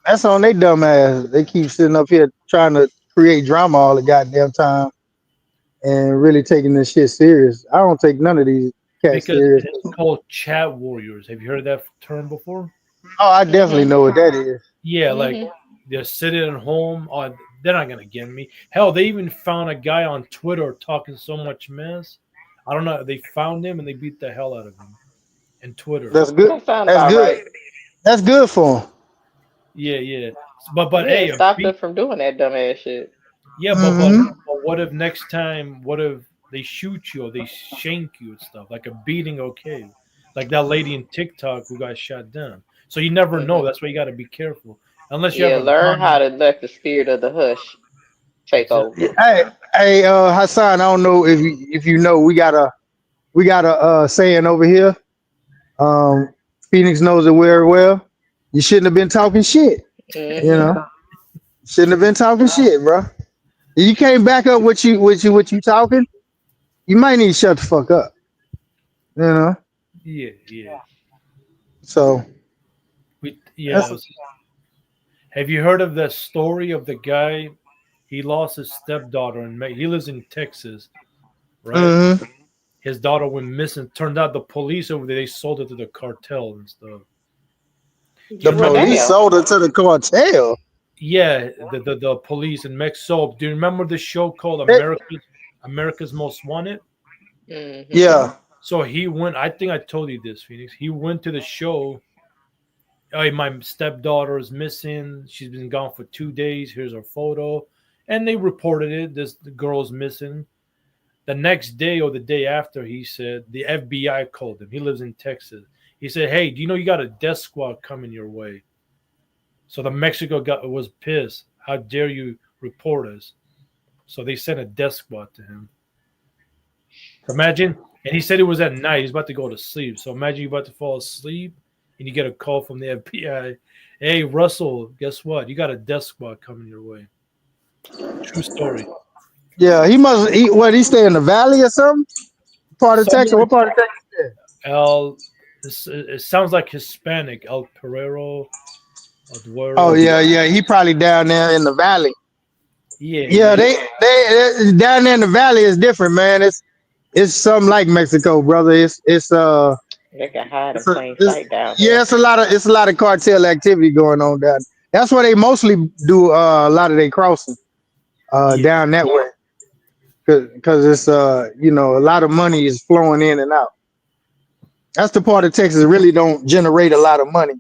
That's on they dumb ass. They keep sitting up here trying to create drama all the goddamn time and really taking this shit serious. I don't take none of these cats Because serious. it's called chat warriors. Have you heard that term before? Oh, I definitely Mhm. know what that is. Yeah, like Mhm. they're sitting at home. Oh, they're not gonna get me. Hell, they even found a guy on Twitter talking so much mess. I don't know. They found him and they beat the hell out of him in Twitter. That's good. That sound That's about good. right. That's good for them. Yeah, yeah. But Yeah, hey, it a stopped them beat. from doing that dumbass shit. Yeah, Hmm. but what if next time? What if they shoot you or they shank you and stuff? Like a beating, okay? Like that lady in TikTok who got shot down. So you never know. Mhm. That's why you got to be careful. Unless you have Yeah, a learn how gun. to let the spirit of the hush take over. Exactly. Hey, hey, Hassan. I don't know if you know we got a saying over here. Um, Phoenix knows it very well. You shouldn't have been talking shit. You Mhm. know, shouldn't have been talking shit, bro. If you can't back up what you talking, you might need to shut the fuck up. You know. Yeah, yeah. So We that's yeah. Have you heard of the story of the guy? He lost his stepdaughter and he lives in Texas, right? hmm His daughter went missing. Turned out the police over there they sold it to the cartel and stuff. Do the you Well, remember police this? damn. sold it to the cartel. Yeah, the police in Mexico. Do you remember the show called They- America's Most Wanted? Mhm. yeah, So he went. I think I told you this, Phoenix. He went to the show. Hey, my stepdaughter is missing. She's been gone for 2 days. Here's her photo, and they reported it. This the girl's missing. The next day or the day after, he said the FBI called him. He lives in Texas. He said, "Hey, do you know you got a death squad coming your way?" So the Mexico got was pissed. How dare you report us? So they sent a death squad to him. Imagine, and he said it was at night. He's about to go to sleep. So imagine you're about to fall asleep, and you get a call from the FBI. Hey, Russell, guess what? You got a death squad coming your way. True story. yeah. He must. He stay in the valley or something? Part of Texas? Somewhere What part of Texas? El, it sounds like Hispanic. El Perrero, El Oh Duero. yeah, yeah. He probably down there in the valley. Yeah, Yeah, yeah, they down there in the valley is different, man. It's something like Mexico, brother. They can hide in It's a plain it's, sight down yeah, there. it's a lot of cartel activity going on down. That's why they mostly do a lot of their crossing yeah. down that way, because it's a lot of money is flowing in and out. That's the part of Texas that really don't generate a lot of money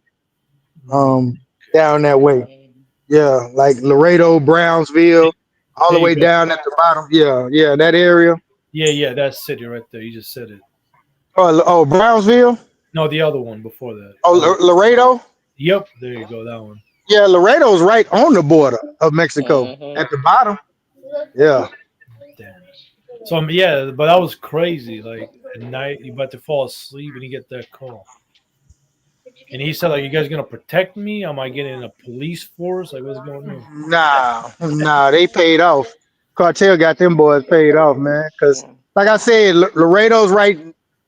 Mm, um down that way. Mhm. Yeah, like Laredo, Brownsville, all there the you way go. down at the bottom. Yeah, yeah, that area. Yeah, yeah, that's city right there. You just said it. Oh, Brownsville. No, the other one before that. Oh, Other. Laredo. Yep, there you go. That one. Yeah, Laredo's right on the border of Mexico Mhm. at the bottom. Yeah. Damn. So yeah, but that was crazy. Like at night, you about to fall asleep and you get that call. And he said, like, you guys gonna protect me? Am I getting a police force? Like, what's going on? Nah, they paid off. Cartel got them boys paid off, man. Cause Mhm. like I said, Laredo's right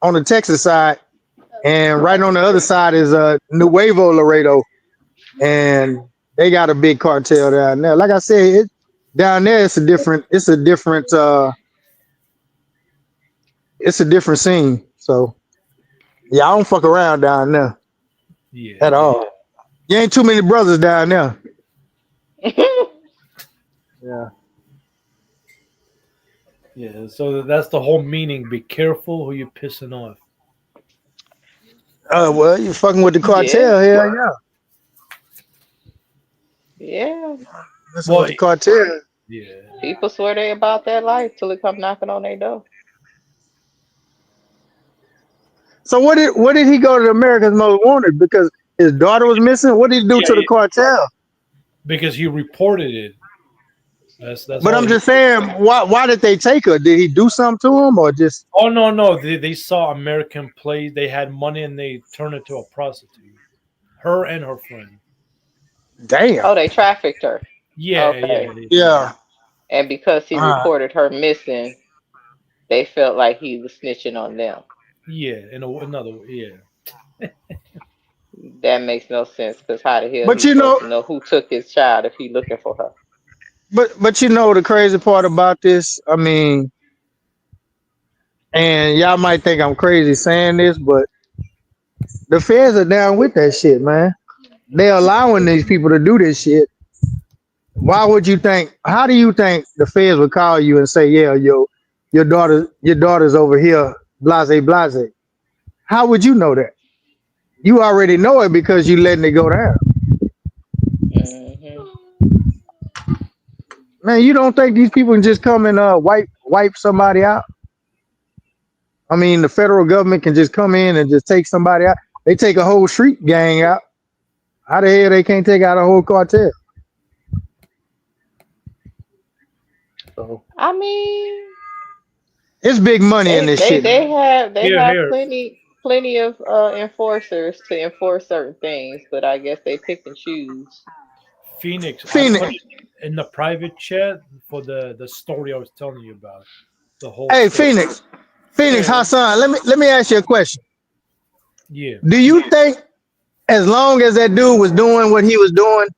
on the Texas side, and right on the other side is Nuevo Laredo, and they got a big cartel down there. Like I said, down there it's a different scene. So yeah, I don't fuck around down there Yeah, at yeah, all. You ain't too many brothers down there. Yeah. yeah. So that's the whole meaning. Be careful who you're pissing off. Well, you fucking with the Yeah. cartel, hell yeah. Yeah. Messing with Well, the cartel. yeah. People swear they about that life till it come knocking on their door. So what did he go to America's Most Wanted because his daughter was missing? What did he do Yeah, to the cartel? because he reported it. That's But all I'm he. just saying, why did they take her? Did he do something to him or just Oh no, no, they saw American plays. They had money and they turned her to a prostitute. Her and her friend. damn? Oh, they trafficked her. Yeah, Okay. yeah, yeah, Yeah. And because he All right. reported her missing, they felt like he was snitching on them. yeah. In another, yeah. That makes no sense because how the hell But he you supposed to know, know who took his child if he looking for her? but you know the crazy part about this. I mean, and y'all might think I'm crazy saying this, but the feds are down with that shit, man. They're allowing these people to do this shit. Why would you think? How do you think the feds would call you and say, "Yeah, your daughter's over here, blase, blase"? How would you know that? You already know it because you letting it go down. Hmm. Man, you don't think these people can just come and wipe somebody out? I mean, the federal government can just come in and just take somebody out. They take a whole street gang out. How the hell they can't take out a whole cartel? So I mean, it's big money in they this they shit, they man. have they Here, have here, plenty of enforcers to enforce certain things, but I guess they pick and choose. Phoenix. I put Phoenix, it in the private chat for the story I was telling you about. The whole hey story. Phoenix, Mm. Hassan. Let me ask you a question. Yeah. Do you think, as long as that dude was doing what he was doing,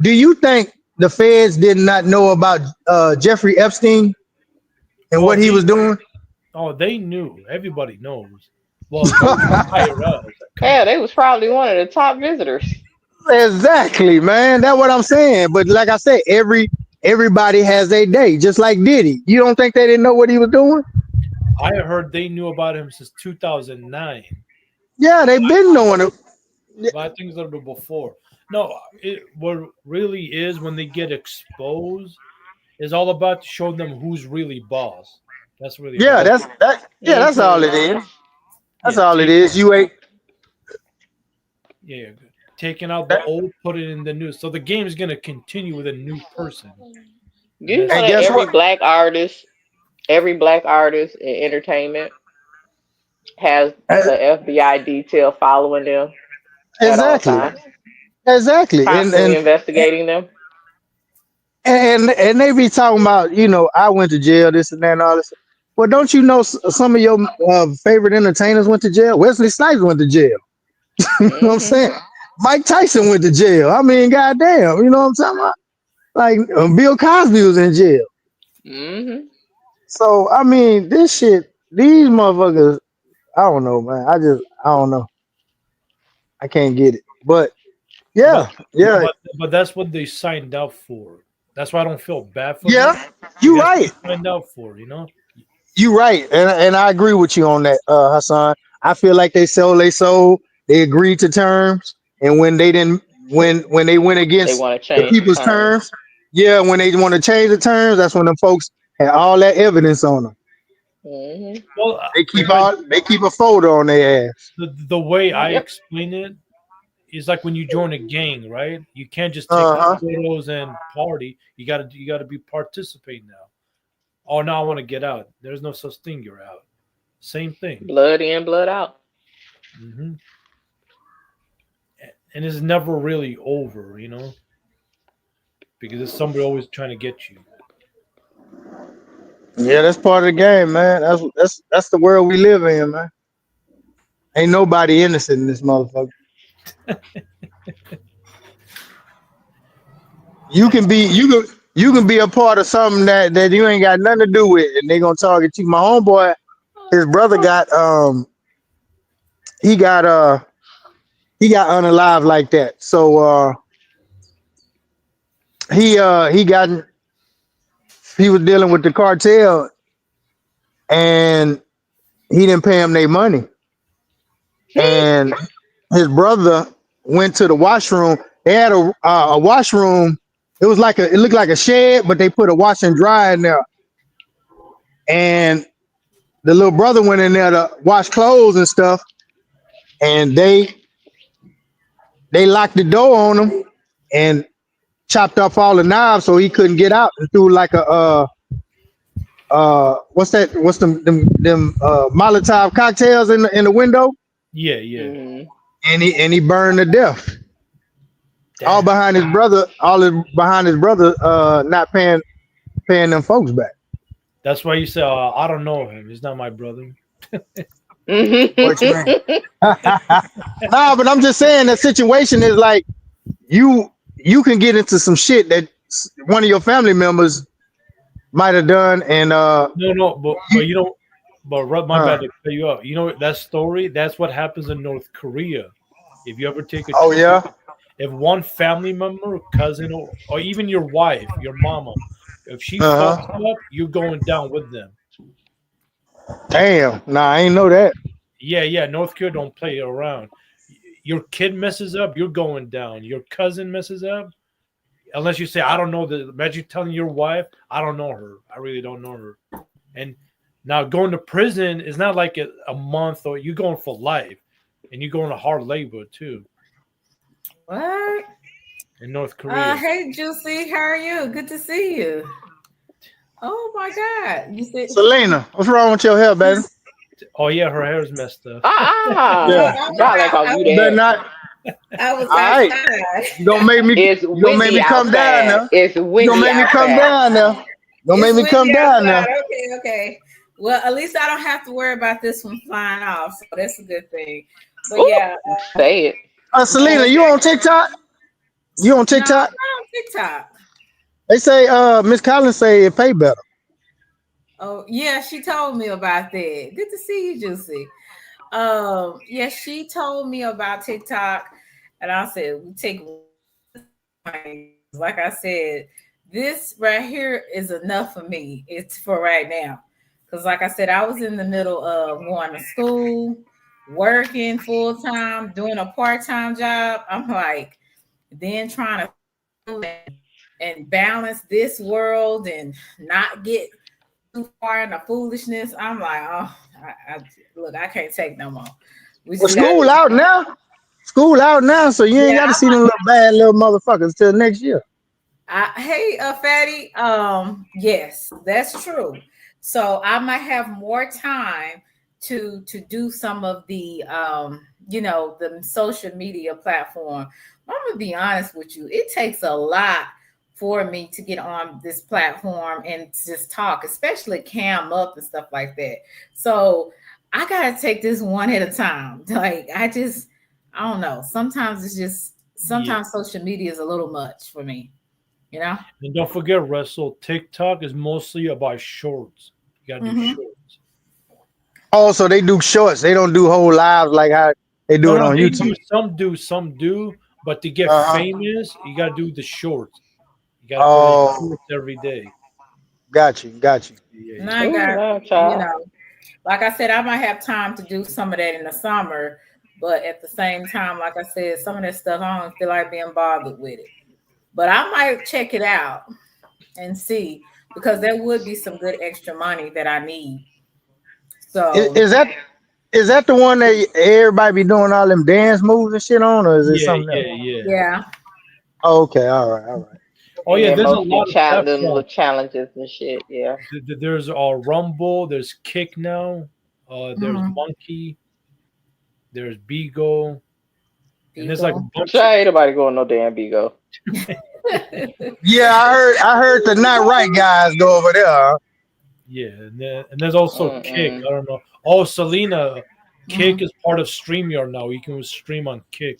do you think the feds did not know about Jeffrey Epstein and Oh, what he was doing? they knew. Everybody knows. Well, the IRS. Come Hell, on. they was probably one of the top visitors. Exactly, man. That's what I'm saying. But like I said, everybody has their day, just like Diddy. You don't think they didn't know what he was doing? I heard they knew about him since 2009. Yeah, they've been knowing it. Yeah, But I think it's a little bit before. No, what really is when they get exposed is all about to show them who's really boss. That's really yeah, all it that's is. that. Yeah, that's all Hmm. it is. That's Yeah, all it is. You ain't. yeah, taking out the That, old, put it in the new. So the game is gonna continue with a new person, Do and you know that's and that guess what? every black artist in entertainment has Uh, a FBI detail following them at all Exactly, times, exactly. constantly investigating them? And they be talking about, I went to jail, this and that, and all this. Well, don't you know some of your favorite entertainers went to jail? Wesley Snipes went to jail. You know what I'm Hmm. saying? Mike Tyson went to jail. I mean, goddamn, you know what I'm talking about? Like Bill Cosby was in jail. Hmm. So I mean, this shit, these motherfuckers, I don't know, man. I don't know. I can't get it. But but yeah, yeah, but that's what they signed up for. That's why I don't feel bad for them yeah. because You that's what right. they signed up for. You know? You right, and I agree with you on that, Hassan. I feel like they sold, they agreed to terms, and when they didn't, when they went They against want to the change the people's terms. terms, yeah, when they want to change the terms, that's when the folks had all that evidence on them. Hmm. Well, They keep a folder on their ass. the way I Yep. explain it is like when you join a gang, right? You can't just take Uh huh. photos and party. You gotta be participating now. Oh, now I want to get out. There's no such thing. You're out. Same thing. Blood in, blood out. Hmm. And it's never really over, because there's somebody always trying to get you. Yeah, that's part of the game, man. That's the world we live in, man. Ain't nobody innocent in this motherfucker. You can be you can be a part of something that you ain't got nothing to do with, and they gonna target you. My homeboy, his brother got he got he got unalive like that. So he got he was dealing with the cartel, and he didn't pay him their money, and his brother went to the washroom. They had a washroom. It looked like a shed, but they put a wash and dry in there, and the little brother went in there to wash clothes and stuff, and they locked the door on him and chopped off all the knobs so he couldn't get out, and threw like a what's that? What's them Molotov cocktails in the window, Yeah, yeah. Hmm. and he burned to death. All Damn. behind his brother, not paying them folks back. That's why you say, I don't know him. He's not my brother. What you mean? Nah, but I'm just saying that situation is like you can get into some shit that one of your family members might have done, and No, but you know, my uh, bad to cut you up. You know that story? That's what happens in North Korea. If you ever take a oh trip, yeah, if one family member, cousin, or even your wife, your mama, if she fucks uh huh. up, you're going down with them. Damn, nah, I ain't know that. Yeah. North Korea don't play around. Your kid messes up, you're going down. Your cousin messes up, unless you say, I don't know the. Imagine telling your wife, I don't know her. I really don't know her. And now going to prison is not like a month, or you're going for life, and you're going to hard labor too What? in North Korea. Hey, Juicy, how are you? Good to see you. Oh my God, you said. Selena, what's wrong with your hair, baby? Oh yeah, her hair is messed up. Yeah, Y'all ain't gonna do you better that. not. I was All right, outside. you gonna make me. It's You gonna make windy me come down outside. now. It's You gonna windy make me come outside. down now. You gonna It's make me windy come down now. outside. Okay. Well, at least I don't have to worry about this one flying off, so that's a good thing. But Ooh, yeah, say it. Selena, you on TikTok? You on no, I'm not TikTok? on TikTok. They say Miss Collins say it pay better. Oh yeah, she told me about that. Good to see you, Juicy. Yeah, she told me about TikTok, and I said we take like I said, this right here is enough for me. It's for right now. Because like I said, I was in the middle of going to school, working full time, doing a part-time job. I'm like, then trying to and balance this world and not get too far into foolishness. I'm like, oh, look, I can't take no more. We Well, just got, school out now. School out now, so you ain't yeah. got to see them little bad little motherfuckers till next year. Hey, Fatty. Yes, that's true. So I might have more time to do some of the the social media platform. I'm gonna be honest with you. It takes a lot for me to get on this platform and just talk, especially cam up and stuff like that. So I gotta take this one at a time. Like I don't know. Sometimes it's just Yeah. sometimes social media is a little much for me, you know? And don't forget, Russell, TikTok is mostly about shorts. You gotta do Hmm. shorts. Oh, so they do shorts. They don't do whole lives like how they do No, it no, on they YouTube. do. Some do. But to get Uh huh. famous, you gotta do the shorts. You gotta put in Oh, shorts every day. got you. And Yeah. I Ooh, got, no, you child. know, like I said, I might have time to do some of that in the summer, but at the same time, like I said, some of that stuff I don't feel like being bothered with it. But I might check it out and see because there would be some good extra money that I need. Is, So is that is that the one that everybody be doing all them dance moves and shit on, or is it Yeah, something else? yeah, yeah. yeah. Oh, okay, all right. Oh And yeah, then there's a mostly lot of them little platforms. challenges and shit. Yeah. There's Rumble, there's Kick now, there's Hmm. Monkey, there's Beagle, and there's like a Beagle. bunch of. Sure, ain't nobody going no damn Bigo. Yeah, I heard the not right guys go over there. Huh? Yeah, and there's also Kick. Mm-mm. I don't know. Oh, Selena, Kick Mhm. is part of StreamYard now. You can stream on Kick.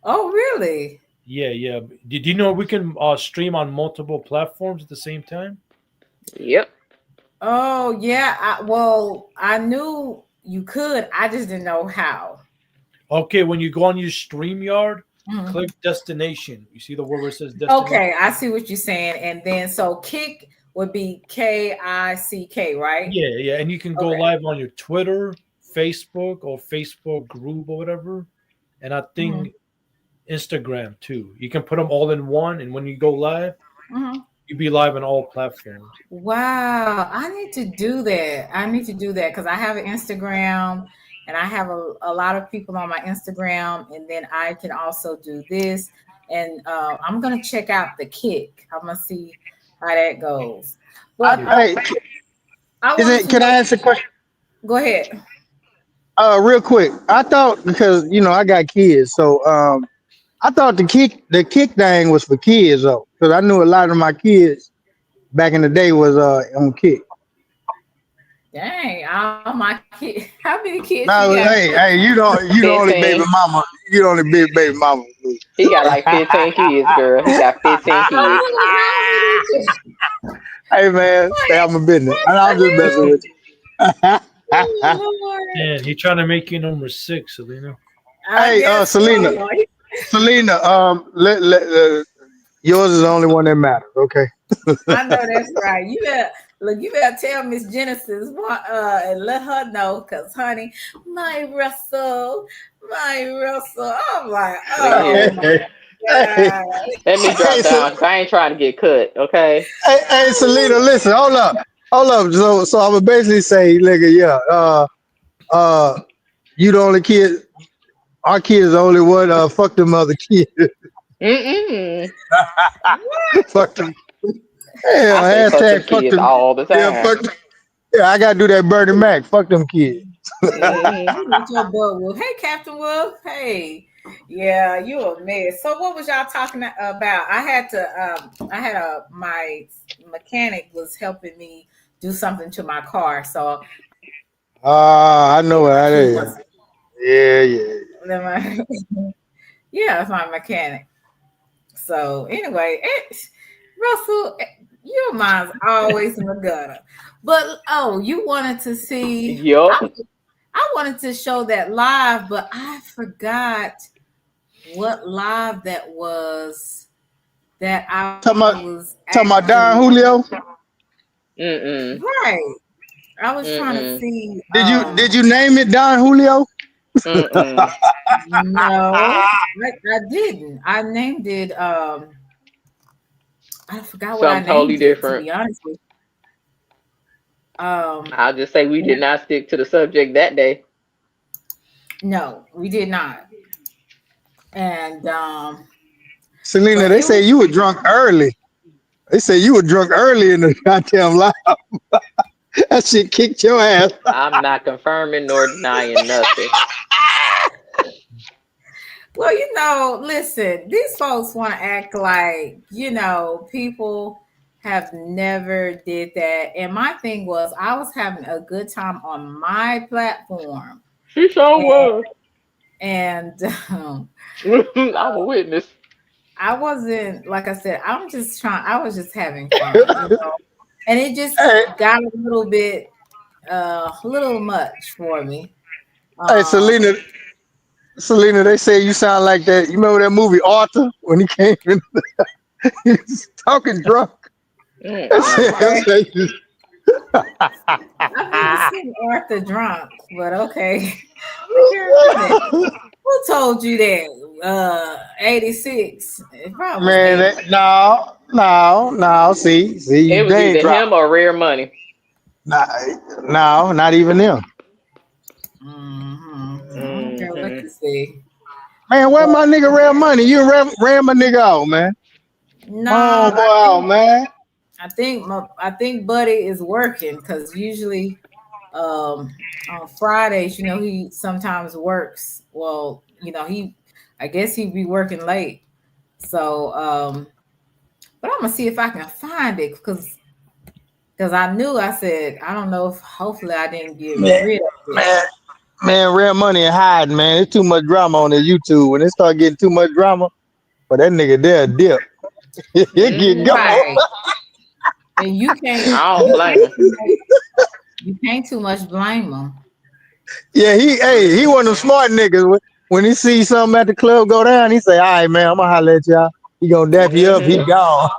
Oh, really? Yeah. Did you know we can stream on multiple platforms at the same time? Yep. Oh, yeah. Well, I knew you could. I just didn't know how. Okay, when you go on your StreamYard, Mhm. click destination. You see the word where it says destination? Okay, I see what you're saying. And then so kick would be KICK, right? Yeah, and you can go Okay. live on your Twitter, Facebook, or Facebook group or whatever. And I Hmm. think Instagram too. You can put them all in one, and when you go live, Hmm. you be live on all platforms. Wow, I need to do that. I need to do that because I have an Instagram and I have a lot of people on my Instagram, and then I can also do this. And I'm gonna check out the kick. I'm gonna see how that goes. But Yeah. Hey, I wanted isn't? to Can know. I ask a question? Go ahead. Real quick. I thought because I got kids, so I thought the kick thing was for kids though, because I knew a lot of my kids back in the day was on kick. Dang, all my kids. How many kids you Now, got? hey, you the only baby 15. mama. You the only big baby mama. He got like 15 kids, girl. He got 15 kids. Russell, how many kids? Hey man, stay out my business. What I'm just the messing hell? with you. Oh, Lord. Man, he trying to make you number 6, Selena. I Hey, guess Selena, so. Selena, yours is the only one that matters. Okay. I know that's right. You better look. You better tell Miss Genesis and let her know, cause honey, my Russell. I'm like, Look at oh here. my hey, hey, god. Let me hey, drop down because I ain't trying to get cut, okay? hey, Selena, listen, hold up. So I would basically say, nigga, yeah, you the only kid. Our kid is the only one. Fuck them other kids. Mm-mm. Fuck them. Yeah, I say fuck them hashtag fuck kids them. all the Yeah, time. fuck them. Yeah, I gotta do that Bernie Mac. Fuck them kids. Yeah, Mm-hmm. you with your butt Wolf. Hey, Captain Wolf. Hey, yeah, you a mess. So, what was y'all talking about? I had to. I had my mechanic was helping me do something to my car, so Ah, I know yeah, what my that key is. was. Yeah, yeah. Yeah, it's my mechanic. So anyway, Russell, your mind's always in the gutter. But oh, you wanted to see. Yup. I wanted to show that live, but I forgot what live that was that I Talking about, was talking about actually Don Julio. Mm-mm. right. I was trying to Mm-mm. see. Did you name it Don Julio? Mm-mm. No, I didn't. I named it. I forgot what I Something totally named it. To different. be honest with you. I'll just say we did not stick to the subject that day. No, we did not. And Selena, but they it say was you were drunk early. They say you were drunk early in the goddamn live. That shit kicked your ass. I'm not confirming nor denying nothing. well, listen, these folks want to act like, people have never did that. And my thing was I was having a good time on my platform. She sure And, was. and I'm a witness. I wasn't, like I said, I was just having fun. And it just Hey, got a little much for me. hey, Um, Selena, they say you sound like that. You remember that movie Arthur when he came in? He was talking drunk. That's Mm-mm. it. okay. I've never That's seen Arthur drunk, but okay. I can't remember that. Who told you that? 86. It probably was Man, 80. no. See, you It was name either drop. him or Rare Money. Nah, no, not even them. Okay, look Mm-hmm. to see. Man, where But my nigga Ram Money? You ran my nigga out, man. no, My boy I out, think man. Buddy is working because usually on Fridays, he sometimes works. Well, I guess he'd be working late. So, but I'm gonna see if I can find it because I said I don't know if hopefully I didn't get Man, rid of it. man, man, Ram Money and hiding, man. There's too much drama on the YouTube. When they start getting too much drama, but that nigga there dip. He get Mm-hmm. go. Right, and I don't blame him. you can't too much blame them. Yeah, he one of them smart niggas. When he see something at the club go down, he say, "All right, man, I'm gonna holler at y'all." He gonna dap you up. He Mm-hmm. gone.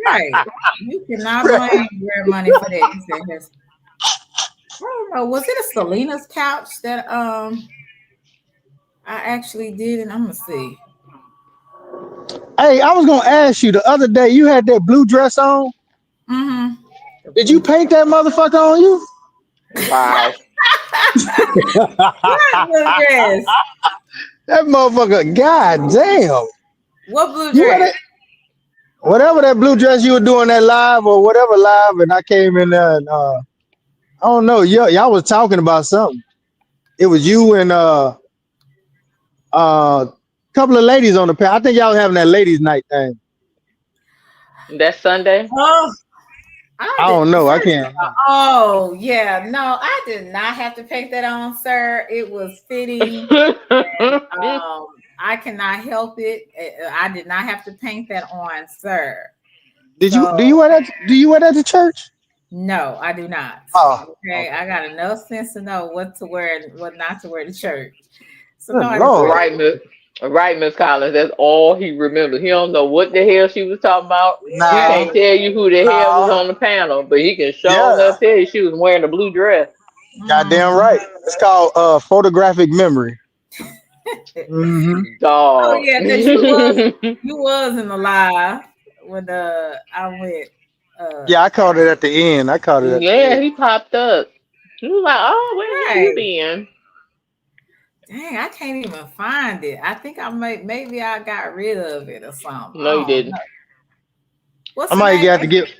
Right, you cannot blame Rare Money for that. He said I don't know. Was it a Selena's couch that I actually did? And I'm gonna see. Hey, I was gonna ask you the other day. You had that blue dress on. Mm-hmm. The Did blue you dress. paint that motherfucker on you? Wow. What blue dress? That motherfucker, god damn. What blue You had dress? it, whatever that blue dress you were doing that live or whatever live, and I came in there and I don't know, y'all was talking about something. It was you and couple of ladies on the panel. I think y'all was having that ladies' night thing. That's Sunday. Oh, I don't know. I can't. Oh yeah, no, I did not have to paint that on, sir. It was fitting. I cannot help it. I did not have to paint that on, sir. Do you So wear that? Do you wear that to church? no, I do not. Oh, Okay, I got enough sense to know what to wear and what not to wear to church. So no, good I didn't. lord. Right, Miss Collins. That's all he remembers. He don't know what the hell she was talking about. He Nah, can't tell you who the hell was nah. on the panel, but he can show Yeah, enough tell you she was wearing a blue dress. goddamn Mhm. right. It's called photographic memory. Hmm. Oh Dog. yeah, because you was in the live when I went. Yeah, I caught it at the end. I caught it at the Yeah, end. he popped up. He was like, "Oh, where the hell you Right. been?" Dang, I can't even find it. I think maybe I got rid of it or something. No, I you don't didn't. know. What's I the might name have of to get.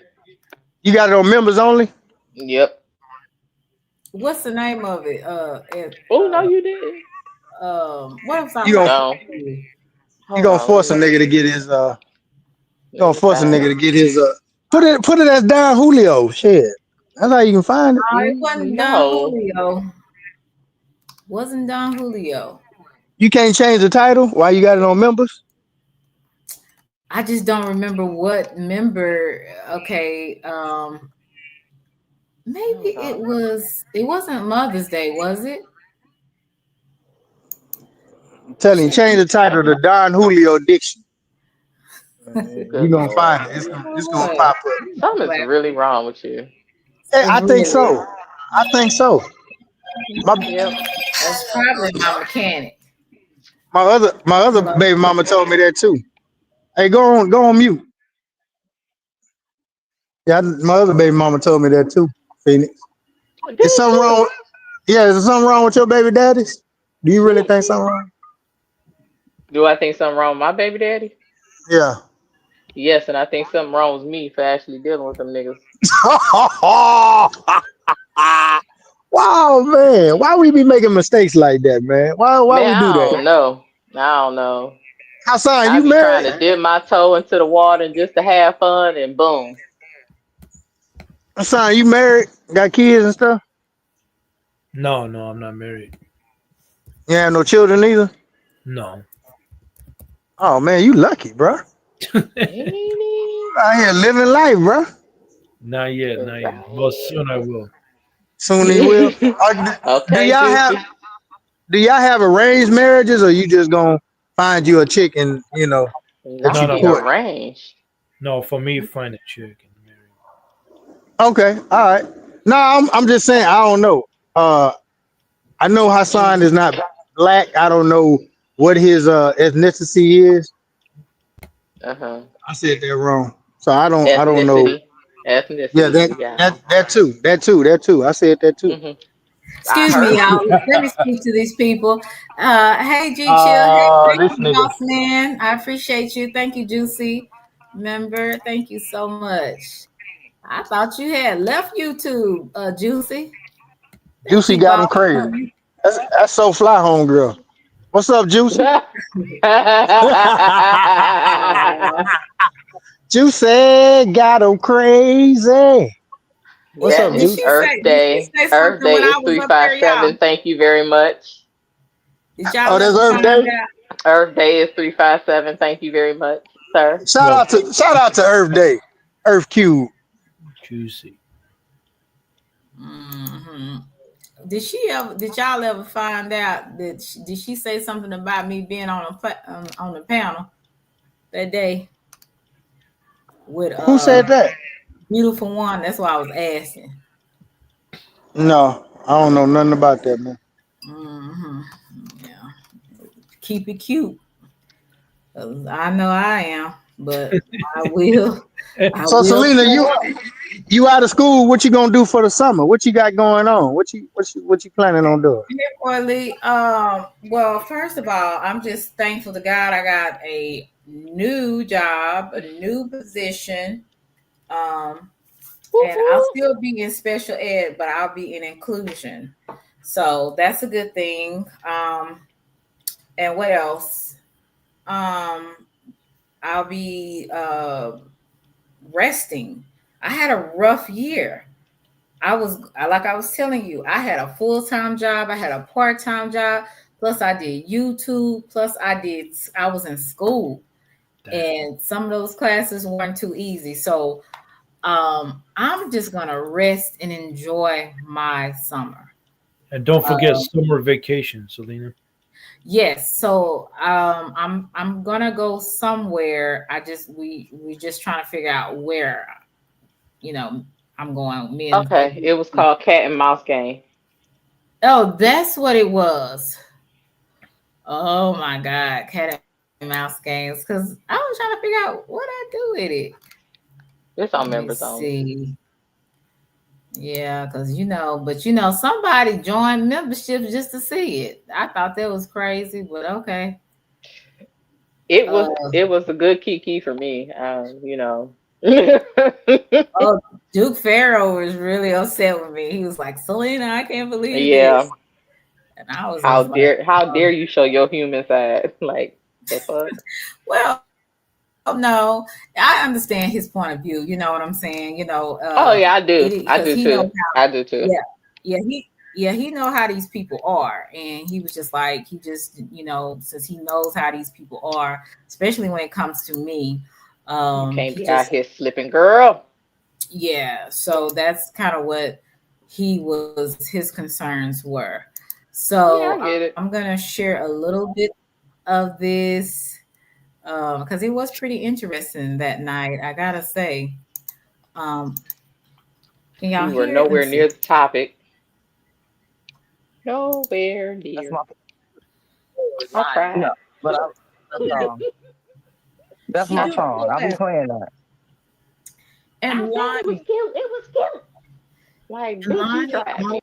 You got it on members only. Yep. what's the name of it? Oh no, you didn't. What was I You gonna talking No. to? you Hold gonna on. Let force a me nigga to get his let gonna me force a find nigga it. to get his put it as Don Julio. Shit. That's how you can find it. Oh, it wasn't Don No. Julio. Wasn't Don Julio. You can't change the title. Why you got it on members? I just don't remember what member. Okay, maybe Hold on. it wasn't Mother's Day, was it? I'm telling you, change the title to Don Julio Diction. You Good gonna Lord. find it. You know It's gonna what? pop up. Something's really wrong with you. Hey, It I think really so. I think so. My Yep. That's probably my mechanic. my other Hello. baby mama told me that too. Hey, go on mute. Yeah, my other baby mama told me that too. Phoenix. Is Did something she? wrong? Yeah, is there something wrong with your baby daddies? Do you really Did think she? something wrong? Do I think something wrong with my baby daddy? Yeah. Yes, and I think something wrong with me for actually dealing with them niggas. Wow, man. Why we be making mistakes like that, man? Why Man, we do I that? don't know. I don't know. Hassan, I you be trying married? to dip my toe into the water and just to have fun, and boom. Hassan, you married? Got kids and stuff? No, I'm not married. You have no children either? No. Oh man, you lucky, bro. Ain't it? Out here living life, bro. Not yet, not yet. But soon I Right. will. Soon he will. Do Okay, y'all have Juicy. arranged marriages, or you just gonna find you a chick and that you No, Naughty no, court? arranged. no. For me, find a chick and marry. Okay, all right. No, I'm just saying I don't know. Uh, I know Hassan is not black. I don't know what his ethnicity is. Uh-huh. I said that wrong. So I don't know. Ethnicity. Yeah, Ethnicity. that You got it. that that too. That too. That too. I said that too. Hmm. I Excuse me, heard y'all. you. Let me speak to these people. Hey, G Chill. Hey, thank This you, nigga. boss man. I appreciate you. Thank you, Juicy. Member, thank you so much. I thought you had left YouTube, Juicy. Thank Juicy you, got him boss crazy. man. That's so fly, homegirl. What's up, Juicy? Aw. Juicy got him crazy. What's Yeah, up, Happy Juicy? Earth did she Day. say Earth something when Day I is was up there, 357. y'all? Thank you very much. Did y'all Oh, that's ever Earth find Day. out? Earth Day is 357. Thank you very much, sir. Yo, Shout out to Earth Day, Earth Cube. juicy. Hmm. Did y'all ever find out that did she say something about me being on the panel that day with Who said that? beautiful one? That's why I was asking. No, I don't know nothing about that, man. Hmm. Yeah, keep it cute. I know I am, but I will. I So will Selena, shut you up. you out of school? What you gonna do for the summer? What you got going on? What you planning on doing? Hey, Orly, well, first of all, I'm just thankful to God I got a new job, a new position. Um, and I'll Woo-hoo. still be in special ed, but I'll be in inclusion. So that's a good thing. And what else? Um, I'll be resting. I had a rough year. Like I was telling you, I had a full-time job, I had a part-time job, plus I did YouTube, plus I was in school. And some of those classes weren't too easy. So I'm just gonna rest and enjoy my summer. And don't forget summer vacation, Selena. Yes, so I'm gonna go somewhere. We just trying to figure out where, you know, I'm going. Me and Okay, it was called Cat and Mouse Game. oh, that's what it was. Oh my God, cat and mouse games. Because I was trying to figure out what I do with it. It's Let on me members only. see. Yeah, because but somebody joined memberships just to see it. I thought that was crazy, but okay. It was Uh, it was a good kiki for me. oh, Duke Farrow was really upset with me. He was like, Selena, I can't believe Yeah. this. And I was How just like, dare you show your human side? Like the fuck? well, no, I understand his point of view. You know what I'm saying? Oh yeah, I do. I Because do he knows too. how. I do too. Yeah, he know how these people are, and he was just like since he knows how these people are, especially when it comes to me, You can't he be out just here slipping, girl. yeah. So that's kind of what his concerns were. So Yeah, I get I'm it. gonna share a little bit of this because it was pretty interesting that night. I gotta say, um, can y'all We were hear it? Let me nowhere see. near the topic. Nowhere That's near. my I no, tried. but that's He my do song. I'll be playing that. and I said it was Lonnie, cute. It was cute. Like, and bitch, you Lonnie tried.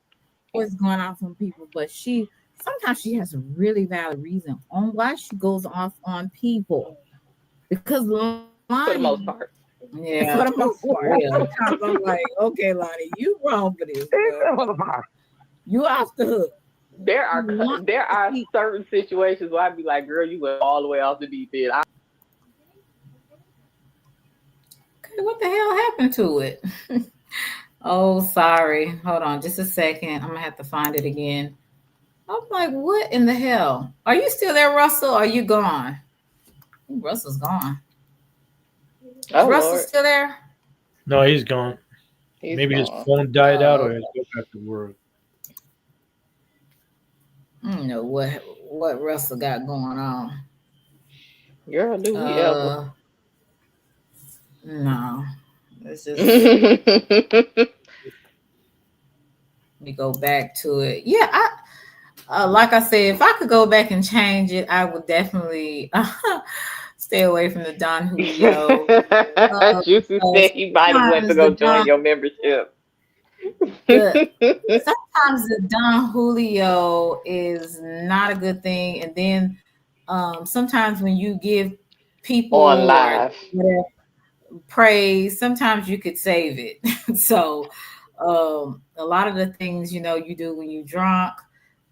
always going off on people, but sometimes she has a really valid reason on why she goes off on people. Because For the Lonnie, most part. yeah, for the most part, Yeah. sometimes I'm like, okay, Lonnie, you wrong for this, It's girl. a motherfucker. You off the hook. There are Lon- there are see, certain situations where I'd be like, girl, you went all the way off the deep end. okay, what the hell happened to it? Oh, sorry. Hold on just a second. I'm gonna have to find it again. I'm like, what in the hell? Are you still there, Russell? Or are you gone? I think Russell's gone. Is Oh Russell Lord, still there? No, he's gone. he's Maybe his gone. phone died out Oh, or he had to go back to work. I don't know what Russell got going on. Girl, do we ever? Uh, no. Let's just let me go back to it. Yeah, like I said, if I could go back and change it, I would definitely stay away from the Don Julio. Juicy Because said he might have went to sometimes go join your membership. the sometimes the Don Julio is not a good thing, and then sometimes when you give people On or live. whatever praise, sometimes you could save it. So a lot of the things you do when you drunk,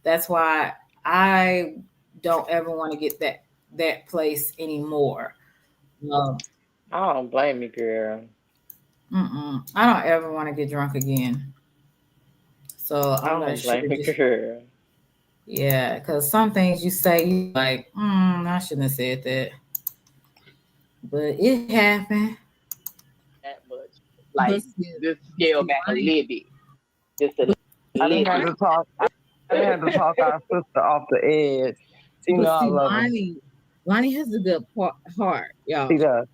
that's why I don't ever want to get that place anymore. um, I don't blame you, girl. I don't ever want to get drunk again, so I I'm gonna don't share blame you, just girl. yeah, because some things you say you like, I shouldn't have said that, but it happened. That much. But Like, just scale back a little bit. Just a I little didn't have bit. to talk. I didn't have to talk our sister off the edge. She know I see, love her. Lonnie has a good heart, y'all. She does.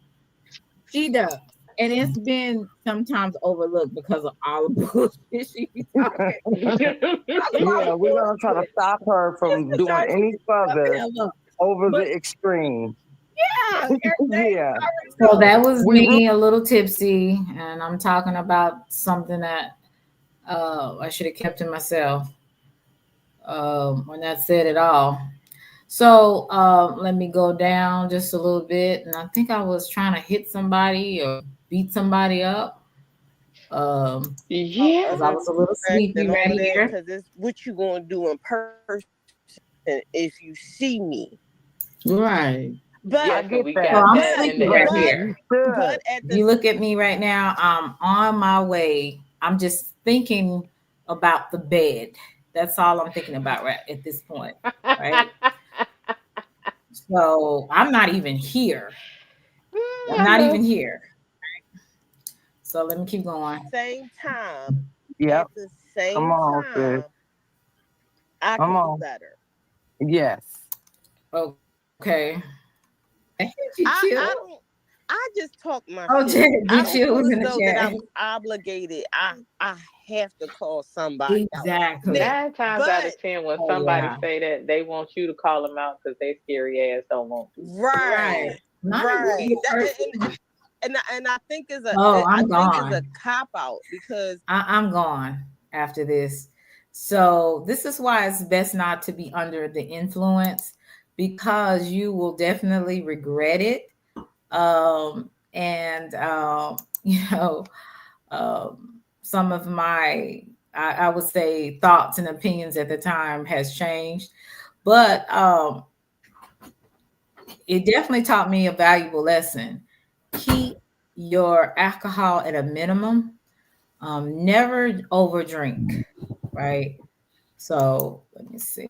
She does. And it's been sometimes overlooked because of all the bullshit she be talking. Yeah, we're gonna try to stop her from doing any further over the extreme. Yeah, Yeah. so that was We root me a little tipsy, and I'm talking about something that I should have kept to myself when that said it all. So let me go down just a little bit, and I think I was trying to hit somebody or beat somebody up Yeah. because I was a little sleepy And all right of that, here. because it's what you gonna do in person if you see me. Right. But Yeah, so we So got I'm that in sleeping the right area. here. but at If the you look at me right now, I'm on my way. I'm just thinking about the bed. That's all I'm thinking about right at this point, right? So I'm not even here. I'm I not know. even here. So let me keep going. same time, Yep. at the Come same on, sis. time, I Come can do on. better. Yes. Okay. G I Chill. don't. I just talk my Oh, shit. I G don't Chill feel was as in the though that chat. I'm obligated. I have to call somebody out. Now, Exactly. 9 times out but of 10, when Oh somebody yeah. say that, they want you to call them out because they scary ass don't want to. right, Right. Not a right. good person. And I think is a Oh, I I'm think is a gone. cop out because I'm gone after this. So this is why it's best not to be under the influence because you will definitely regret it. And you know, some of my I would say thoughts and opinions at the time has changed, but it definitely taught me a valuable lesson. Keep your alcohol at a minimum. Never overdrink, right? So let me see.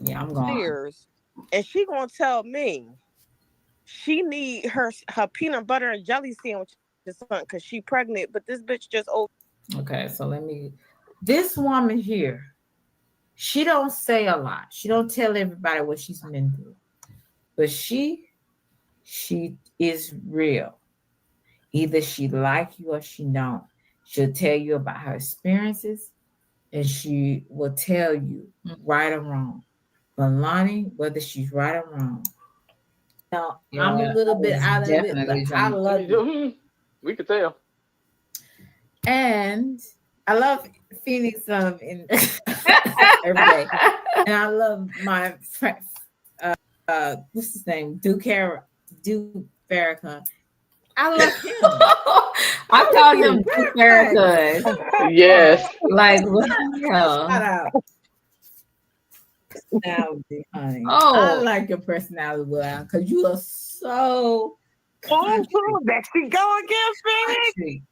Yeah, I'm gone. upstairs, and she gonna tell me she need her peanut butter and jelly sandwich or something because she pregnant, but this bitch just over. Okay, so let me. This woman here, she don't say a lot. She don't tell everybody what she's been through, but she is real. Either she like you or she don't. She'll tell you about her experiences, and she will tell you right or wrong. But Lonnie, whether she's right or wrong, now I'm a Yeah, little I bit was out of it, but definitely I drunk. love you. We could tell. And I love Phoenix in every day. And I love my friend, what's his name? Duke Farrakhan. I love him. I Thank call you. him Duke Matter of fact, Farrakhan. Yes. shout, Like what the shout hell? out personality, honey. I Oh, like your personality, well, because you are so country. Oh, there she go again, Phoenix. Country.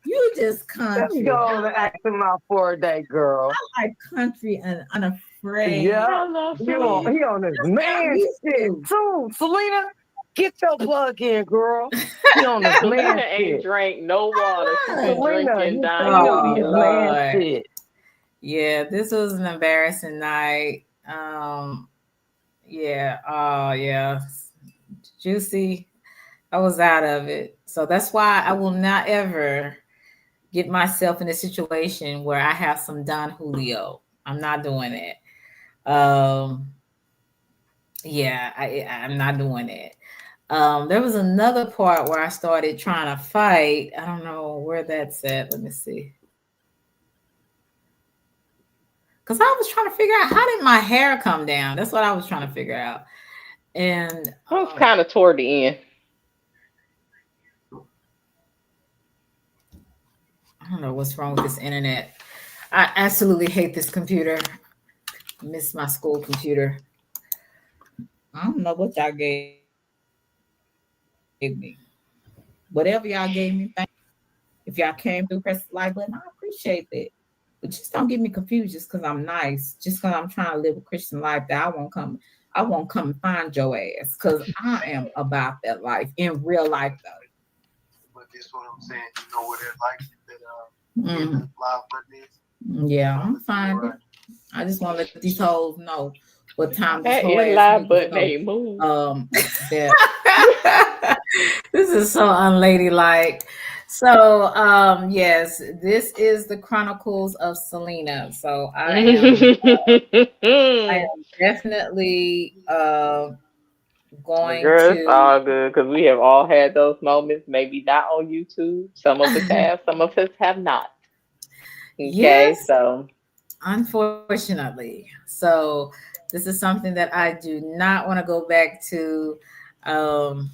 You just Let's country. go to acting out for a day, girl. I like country and Yeah. unafraid. I love Yeah, Selena. He on his I'm man used shit to. too. Selena, get your plug in, girl. He on his Selena man ain't shit. drank no water. She been Selena, drinking Don he on his Oh Julio. man Lord. shit. Yeah, this was an embarrassing night. Yeah, oh yeah. Juicy. I was out of it. So that's why I will not ever get myself in a situation where I have some Don Julio. I'm not doing it. Yeah, I'm not doing it. There was another part where I started trying to fight. I don't know where that's at. Let me see. Because I was trying to figure out how did my hair come down. That's what I was trying to figure out. And That was kind of toward the end. I don't know what's wrong with this internet. I absolutely hate this computer. Miss my school computer. I don't know what y'all gave me. Whatever y'all gave me, thank you. If y'all came through, press the like button. I appreciate that. But just don't get me confused just because I'm nice. Just because I'm trying to live a Christian life that I won't come and find your ass. Cause I am about that life in real life though. But this what I'm saying. You know where that like that Mm, the live button is. yeah, I'm gonna find it. I just want to let these hoes know what time these That whole in ass live niggas button know. ain't moved. That this is so unladylike. So, yes, this is the Chronicles of Selena. So I am definitely going Girl, it's to. all good because we have all had those moments. Maybe not on YouTube. Some of us have, some of us have not. Okay, Yes, so unfortunately. So this is something that I do not want to go back to. Um,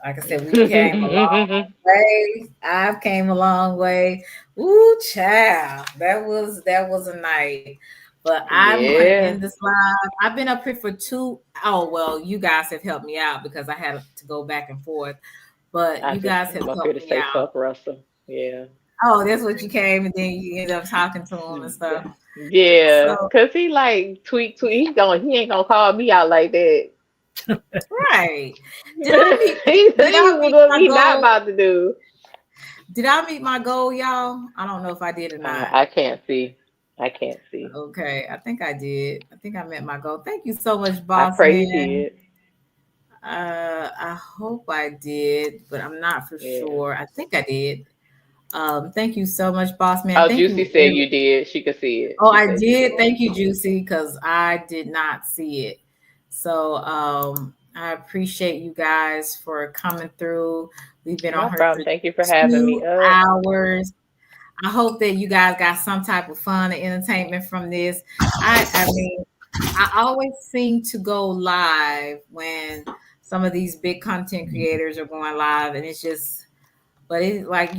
like I said, we came a long way. I've came a long way. Ooh, child, that was a night. But I'm going to Yeah. end this live. I've been up here for you guys have helped me out because I had to go back and forth. But I you just guys have came up here helped to me say out. fuck Russell. Yeah. Oh, that's what you came and then you ended up talking to him and stuff. Yeah, So, cause he like tweet. He ain't gonna call me out like that. right. Did I meet He my not goal? about to do. Did I meet my goal, y'all? I don't know if I did or not. I can't see. I can't see. Okay, I think I did. I think I met my goal. Thank you so much, I boss pray you man. did. I hope I did, but I'm not for Yeah. sure. I think I did. Thank you so much, boss man. Oh, Thank Juicy you. said you did. She could see it. Oh, She I said she did. did. Thank you, Juicy, because I did not see it. So I appreciate you guys for coming through. We've been No on here problem. for Thank you for having me 2 up. hours. I hope that you guys got some type of fun and entertainment from this. I mean, I always seem to go live when some of these big content creators are going live, and it's just, but it's like,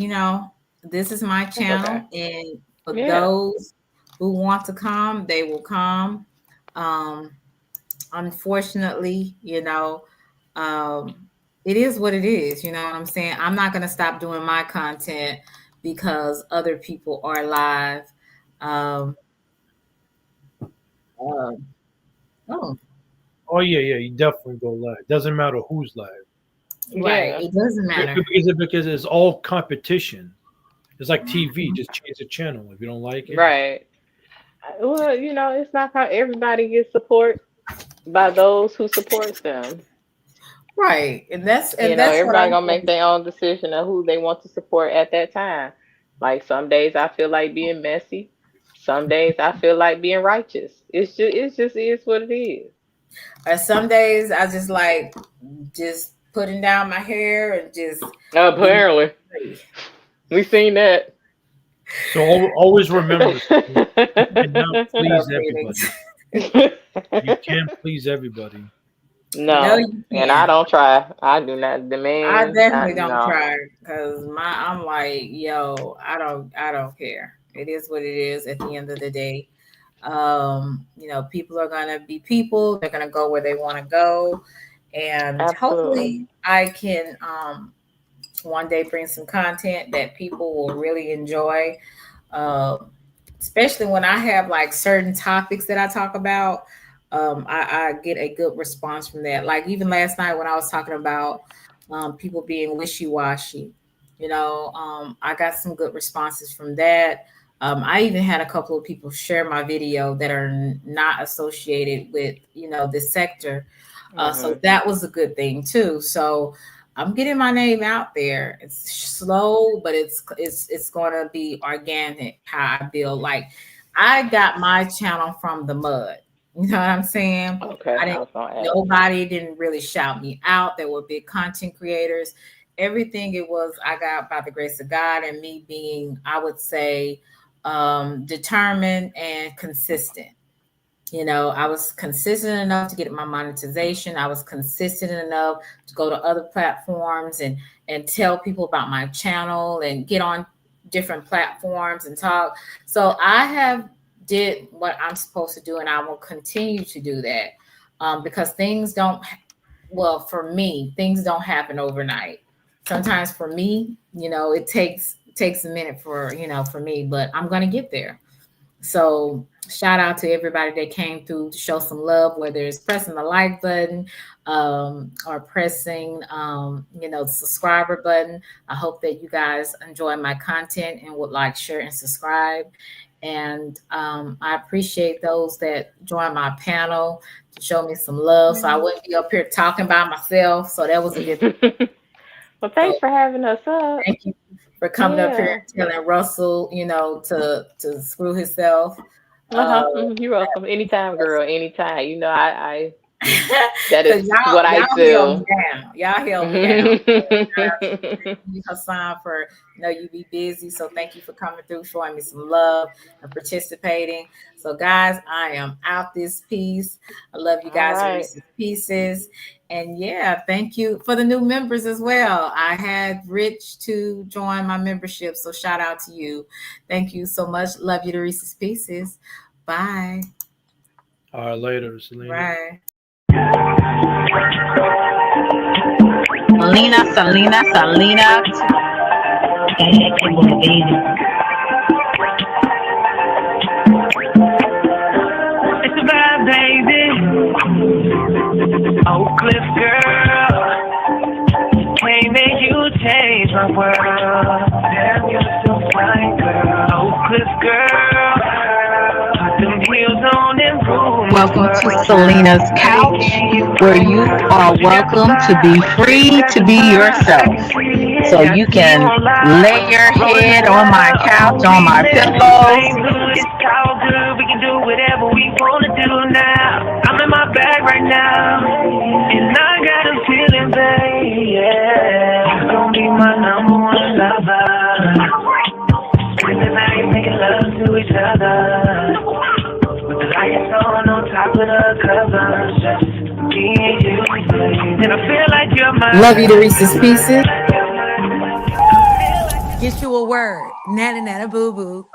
this is my It's okay. channel, and for Yeah. those who want to come, they will come. Um, Unfortunately, it is what it is. You know what I'm saying? I'm not going to stop doing my content because other people are live. Um, uh, oh, Oh yeah, you definitely go live. Doesn't matter who's live. right. Yeah. It doesn't matter. Because it's all competition. It's like TV. Just change the channel if you don't like it. Right. Well, it's not how everybody gets support by those who supports them. Right. And that's what Everybody I'm gonna going make to their own decision of who they want to support at that time. Like some days I feel like being messy. Some days I feel like being righteous. It's just is what it is. some days I just like just putting down my hair and just being Apparently. free. We seen that. So always remember, you cannot What up, please Phoenix? everybody. You can't please everybody. No, No. you And I can't. don't try. I do not I demand. definitely don't No. try because I'm like, yo, I don't care. It is what it is at the end of the day. People are gonna be people, they're gonna go where they want to go. And Absolutely. hopefully I can one day bring some content that people will really enjoy. Um, Especially when I have like certain topics that I talk about, I get a good response from that. Like even last night when I was talking about people being wishy-washy, I got some good responses from that. I even had a couple of people share my video that are not associated with this sector, so Hmm. that was a good thing too. So I'm getting my name out there. It's slow, but it's going to be organic. How I build, like I got my channel from the mud. You know what I'm saying? Okay, I I didn't. was gonna ask. Nobody didn't really shout me out. There were big content creators. Everything it was, I got by the grace of God and me being, I would say, determined and consistent. I was consistent enough to get my monetization. I was consistent enough to go to other platforms and tell people about my channel and get on different platforms and talk. So I have did what I'm supposed to do, and I will continue to do that because things don't. Well, for me, things don't happen overnight. Sometimes for me, it takes a minute for me, but I'm gonna get there. So shout out to everybody that came through to show some love, whether it's pressing the like button or pressing, the subscriber button. I hope that you guys enjoy my content and would like, share, and subscribe. And I appreciate those that join my panel to show me some love. So I wouldn't be up here talking by myself. So that was a good. Well, So thanks for having us up. thank you for coming up here Yeah. and telling Russell, to screw himself. Uh, You're welcome. Anytime, girl. Anytime. I that is Cause what I y'all held me do. down. Y'all held me down. You, Hassan, for you be busy. So thank you for coming through, showing me some love and participating. So guys, I am out this piece. I love you All guys, right. Reese's Pieces. And yeah, thank you for the new members as well. I had Rich to join my membership. So shout out to you. Thank you so much. Love you to Reese's Pieces. Bye. All right, later, Selena. Right. Selena. It's a vibe, baby. Oak Cliff girl, can't make you change my world. Damn, you're so fine, girl. Oak Cliff girl, put them heels on and rule. Welcome to Selena's couch, where you are welcome to be free to be yourself. So you can lay your head on my couch, on my pillows. It's all good, we can do whatever we wanna do now. I'm in my bag right now, and I got a feeling, babe, yeah. You're gonna be my number one lover. Spend the night making love to each other, with the lights on top of the covers, just me and you, babe. And I feel like you're my Love you to Reese's Pieces. Get you a word. Nana nana boo boo.